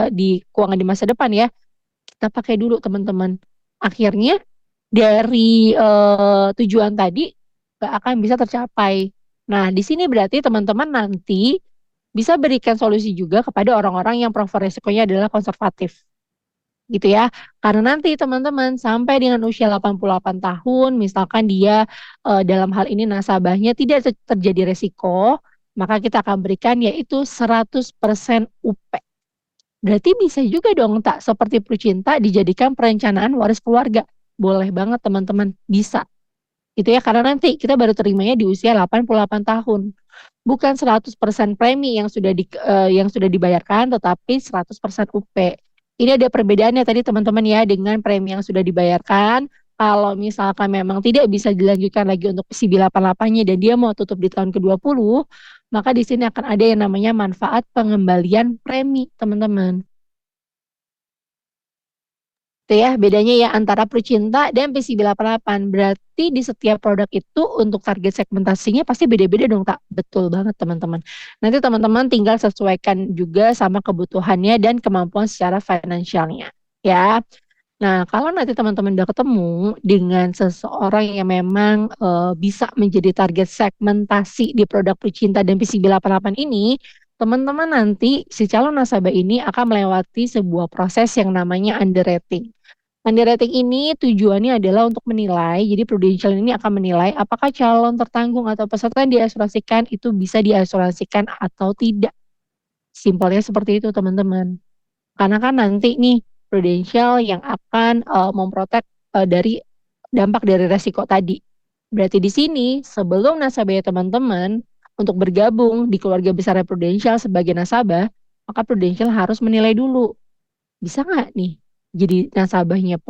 [SPEAKER 2] di keuangan di masa depan ya, kita pakai dulu teman-teman. Akhirnya dari tujuan tadi nggak akan bisa tercapai. Nah, di sini berarti teman-teman nanti bisa berikan solusi juga kepada orang-orang yang profil resikonya adalah konservatif. Gitu ya. Karena nanti teman-teman sampai dengan usia 88 tahun, misalkan dia dalam hal ini nasabahnya tidak terjadi resiko, maka kita akan berikan yaitu 100% UP. Berarti bisa juga dong tak seperti Prucinta dijadikan perencanaan waris keluarga. Boleh banget teman-teman, bisa. Gitu ya, karena nanti kita baru terimanya di usia 88 tahun. Bukan 100% premi yang sudah dibayarkan, tetapi 100% UP. Ini ada perbedaannya tadi teman-teman ya dengan premi yang sudah dibayarkan. Kalau misalkan memang tidak bisa dilanjutkan lagi untuk CB 88-nya dan dia mau tutup di tahun ke-20, maka di sini akan ada yang namanya manfaat pengembalian premi, teman-teman. Itu ya bedanya ya antara Prucinta dan PCB 88. Berarti di setiap produk itu untuk target segmentasinya pasti beda-beda dong, tak? Betul banget teman-teman. Nanti teman-teman tinggal sesuaikan juga sama kebutuhannya dan kemampuan secara finansialnya. Ya. Nah, kalau nanti teman-teman udah ketemu dengan seseorang yang memang bisa menjadi target segmentasi di produk Prucinta dan PCB 88 ini, teman-teman nanti si calon nasabah ini akan melewati sebuah proses yang namanya underwriting. Underwriting ini tujuannya adalah untuk menilai, jadi Prudential ini akan menilai apakah calon tertanggung atau peserta yang diasuransikan itu bisa diasuransikan atau tidak. Simpelnya seperti itu teman-teman. Karena kan nanti nih Prudential yang akan memprotek dari dampak dari resiko tadi. Berarti di sini sebelum nasabah teman-teman untuk bergabung di keluarga besar Prudential sebagai nasabah, maka Prudential harus menilai dulu, bisa nggak nih jadi nasabahnya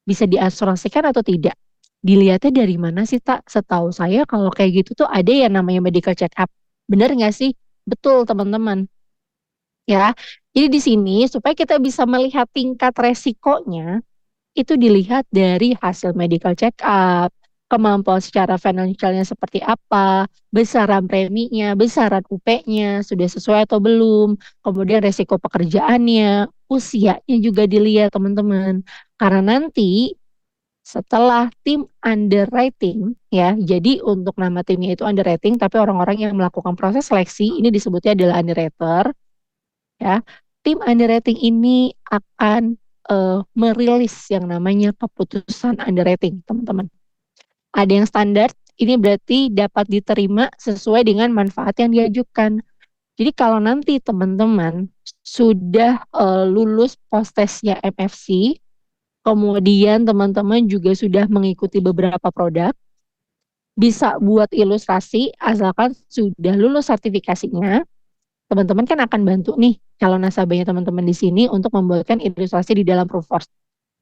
[SPEAKER 2] bisa diasuransikan atau tidak. Dilihatnya dari mana sih tak? Setahu saya kalau kayak gitu tuh ada yang namanya medical check up. Bener nggak sih? Betul teman-teman. Ya, jadi di sini supaya kita bisa melihat tingkat resikonya, itu dilihat dari hasil medical check up, kemampuan secara finansialnya seperti apa, besaran preminya, besaran UP-nya, sudah sesuai atau belum, kemudian resiko pekerjaannya, usianya juga dilihat teman-teman. Karena nanti setelah tim underwriting ya, jadi untuk nama timnya itu underwriting, tapi orang-orang yang melakukan proses seleksi ini disebutnya adalah underwriter ya. Tim underwriting ini akan merilis yang namanya keputusan underwriting, teman-teman. Ada yang standar, ini berarti dapat diterima sesuai dengan manfaat yang diajukan. Jadi kalau nanti teman-teman sudah lulus post-tesnya MFC, kemudian teman-teman juga sudah mengikuti beberapa produk, bisa buat ilustrasi asalkan sudah lulus sertifikasinya, teman-teman kan akan bantu nih calon nasabahnya teman-teman di sini untuk membuatkan ilustrasi di dalam Proofforce.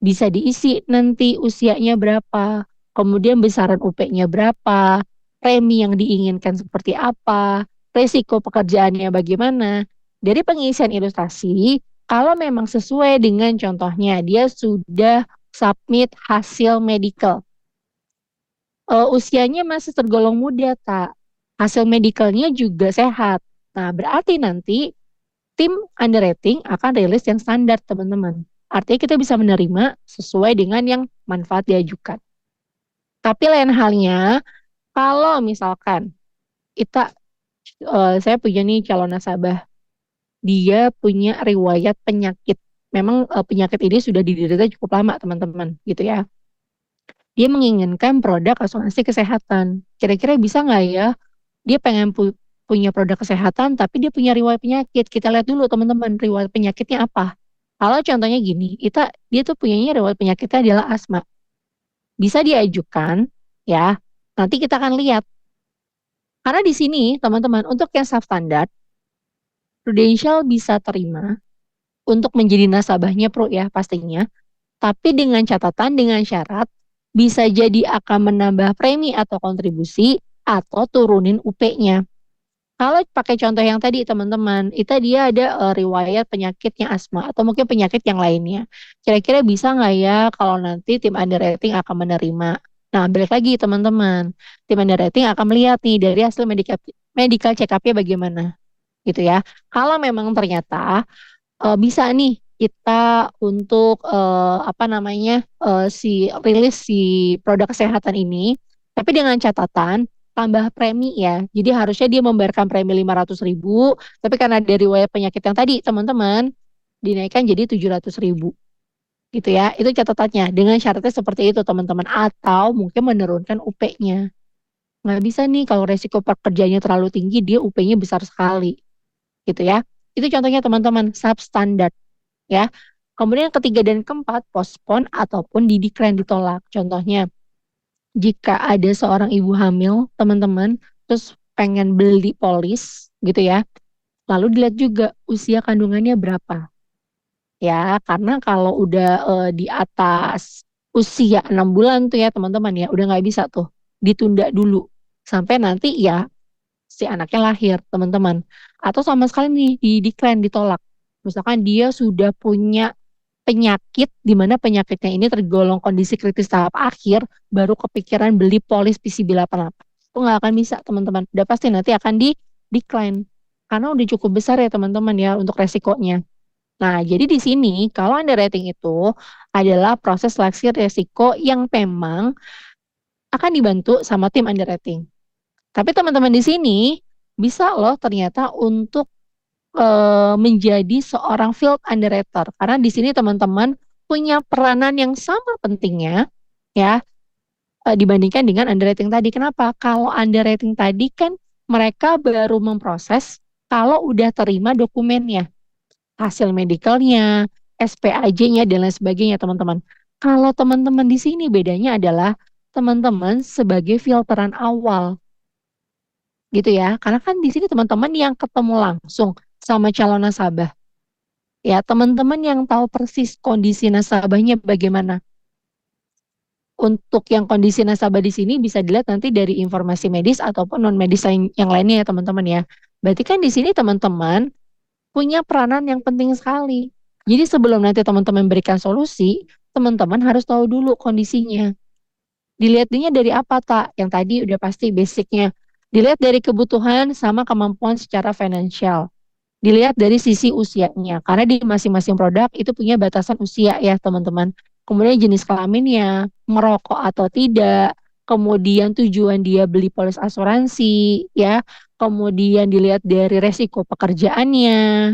[SPEAKER 2] Bisa diisi nanti usianya berapa, kemudian besaran UP-nya berapa, premi yang diinginkan seperti apa, resiko pekerjaannya bagaimana. Dari pengisian ilustrasi, kalau memang sesuai dengan contohnya, dia sudah submit hasil medical. Usianya masih tergolong muda, tak? Hasil medicalnya juga sehat. Nah, berarti nanti tim underwriting akan rilis yang standar, teman-teman. Artinya kita bisa menerima sesuai dengan yang manfaat diajukan. Tapi lain halnya, kalau misalkan kita, saya punya nih calon nasabah, dia punya riwayat penyakit. Memang penyakit ini sudah diderita cukup lama, teman-teman, gitu ya. Dia menginginkan produk asuransi kesehatan. Kira-kira bisa nggak ya? Dia pengen punya produk kesehatan, tapi dia punya riwayat penyakit. Kita lihat dulu teman-teman, riwayat penyakitnya apa. Kalau contohnya gini, dia tuh punyanya riwayat penyakitnya adalah asma. Bisa diajukan, ya. Nanti kita akan lihat. Karena di sini, teman-teman, untuk yang substandard, Prudential bisa terima untuk menjadi nasabahnya Pro ya pastinya. Tapi dengan catatan, dengan syarat, bisa jadi akan menambah premi atau kontribusi atau turunin UP-nya. Kalau pakai contoh yang tadi teman-teman, itu dia ada riwayat penyakitnya asma atau mungkin penyakit yang lainnya. Kira-kira bisa nggak ya kalau nanti tim underwriting akan menerima? Nah, balik lagi teman-teman. Tim underwriting akan melihat nih dari hasil medical check-up-nya bagaimana gitu ya. Kalau memang ternyata bisa nih kita untuk apa namanya si rilis si produk kesehatan ini, tapi dengan catatan tambah premi ya. Jadi harusnya dia membayarkan premi 500.000, tapi karena dari riwayat penyakit yang tadi teman-teman dinaikkan jadi 700.000 gitu ya. Itu catatannya. Dengan syaratnya seperti itu teman-teman. Atau mungkin menurunkan UP-nya. Nggak bisa nih kalau resiko pekerjaannya terlalu tinggi, dia UP-nya besar sekali gitu ya. Itu contohnya teman-teman substandard ya. Kemudian yang ketiga dan keempat, postpone ataupun di-decline ditolak. Contohnya, jika ada seorang ibu hamil, teman-teman, terus pengen beli polis gitu ya, lalu dilihat juga usia kandungannya berapa. Ya, karena kalau udah di atas usia 6 bulan tuh ya teman-teman ya, udah nggak bisa tuh ditunda dulu sampai nanti ya si anaknya lahir, teman-teman. Atau sama sekali nih di decline, ditolak. Misalkan dia sudah punya penyakit di mana penyakitnya ini tergolong kondisi kritis tahap akhir, baru kepikiran beli polis PCB88. Itu nggak akan bisa, teman-teman. Udah pasti nanti akan di decline. Karena udah cukup besar ya, teman-teman ya, untuk resikonya. Nah, jadi di sini kalau underwriting itu adalah proses seleksi resiko yang memang akan dibantu sama tim underwriting. Tapi teman-teman di sini bisa loh ternyata untuk menjadi seorang field underwriter karena di sini teman-teman punya peranan yang sama pentingnya ya dibandingkan dengan underwriting tadi. Kenapa? Kalau underwriting tadi kan mereka baru memproses kalau udah terima dokumennya, hasil medicalnya, SPAJ-nya dan lain sebagainya teman-teman. Kalau teman-teman di sini bedanya adalah teman-teman sebagai filteran awal gitu ya. Karena kan di sini teman-teman yang ketemu langsung sama calon nasabah. Ya, teman-teman yang tahu persis kondisi nasabahnya bagaimana. Untuk yang kondisi nasabah di sini bisa dilihat nanti dari informasi medis ataupun non medis yang lainnya ya teman-teman ya. Berarti kan di sini teman-teman punya peranan yang penting sekali. Jadi sebelum nanti teman-teman berikan solusi, teman-teman harus tahu dulu kondisinya. Dilihatnya dari apa tak? Yang tadi udah pasti basicnya. Dilihat dari kebutuhan sama kemampuan secara finansial. Dilihat dari sisi usianya, karena di masing-masing produk itu punya batasan usia ya teman-teman. Kemudian jenis kelaminnya, merokok atau tidak, kemudian tujuan dia beli polis asuransi, ya, kemudian dilihat dari resiko pekerjaannya,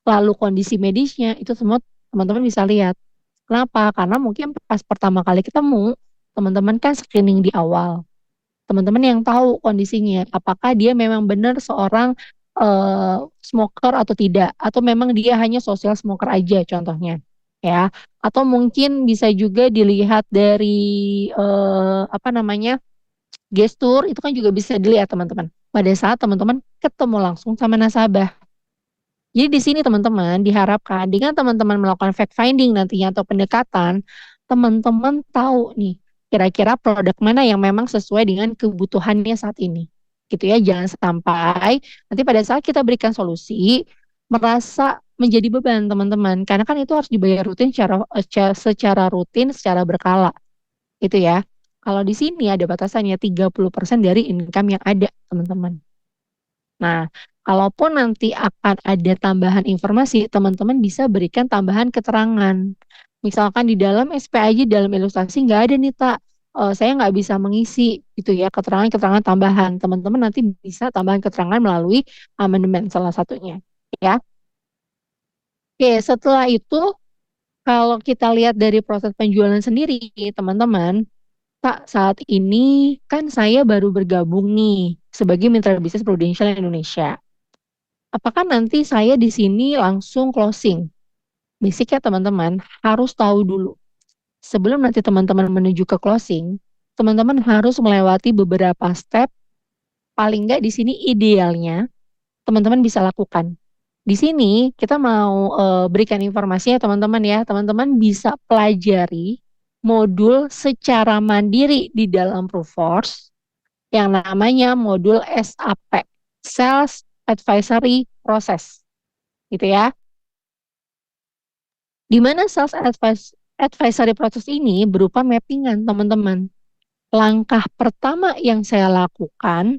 [SPEAKER 2] lalu kondisi medisnya, itu semua teman-teman bisa lihat. Kenapa? Karena mungkin pas pertama kali ketemu, teman-teman kan screening di awal teman-teman yang tahu kondisinya, apakah dia memang benar seorang smoker atau tidak, atau memang dia hanya social smoker aja contohnya, ya, atau mungkin bisa juga dilihat dari apa namanya gestur, itu kan juga bisa dilihat teman-teman. Pada saat teman-teman ketemu langsung sama nasabah. Jadi di sini teman-teman diharapkan dengan teman-teman melakukan fact finding nantinya atau pendekatan, teman-teman tahu nih kira-kira produk mana yang memang sesuai dengan kebutuhannya saat ini. Gitu ya, jangan sampai nanti pada saat kita berikan solusi merasa menjadi beban teman-teman. Karena kan itu harus dibayar rutin secara rutin, secara berkala. Gitu ya. Kalau di sini ada batasannya 30% dari income yang ada, teman-teman. Nah, kalaupun nanti akan ada tambahan informasi, teman-teman bisa berikan tambahan keterangan. Misalkan di dalam SPAJ, dalam ilustrasi nggak ada nih, Tak. Saya nggak bisa mengisi gitu ya keterangan-keterangan tambahan. Teman-teman nanti bisa tambahan keterangan melalui amandemen salah satunya. Ya. Oke, setelah itu kalau kita lihat dari proses penjualan sendiri, teman-teman, Tak, saat ini kan saya baru bergabung nih. sebagai mitra bisnis Prudential Indonesia. Apakah nanti saya di sini langsung closing? Basic ya teman-teman, harus tahu dulu. Sebelum nanti teman-teman menuju ke closing, teman-teman harus melewati beberapa step. Paling nggak di sini idealnya teman-teman bisa lakukan. Di sini kita mau berikan informasi ya teman-teman ya. Teman-teman bisa pelajari modul secara mandiri di dalam Proofforce yang namanya modul SAP, Sales Advisory Process. Gitu ya. Di mana Advisory Process ini berupa mappingan teman-teman. Langkah pertama yang saya lakukan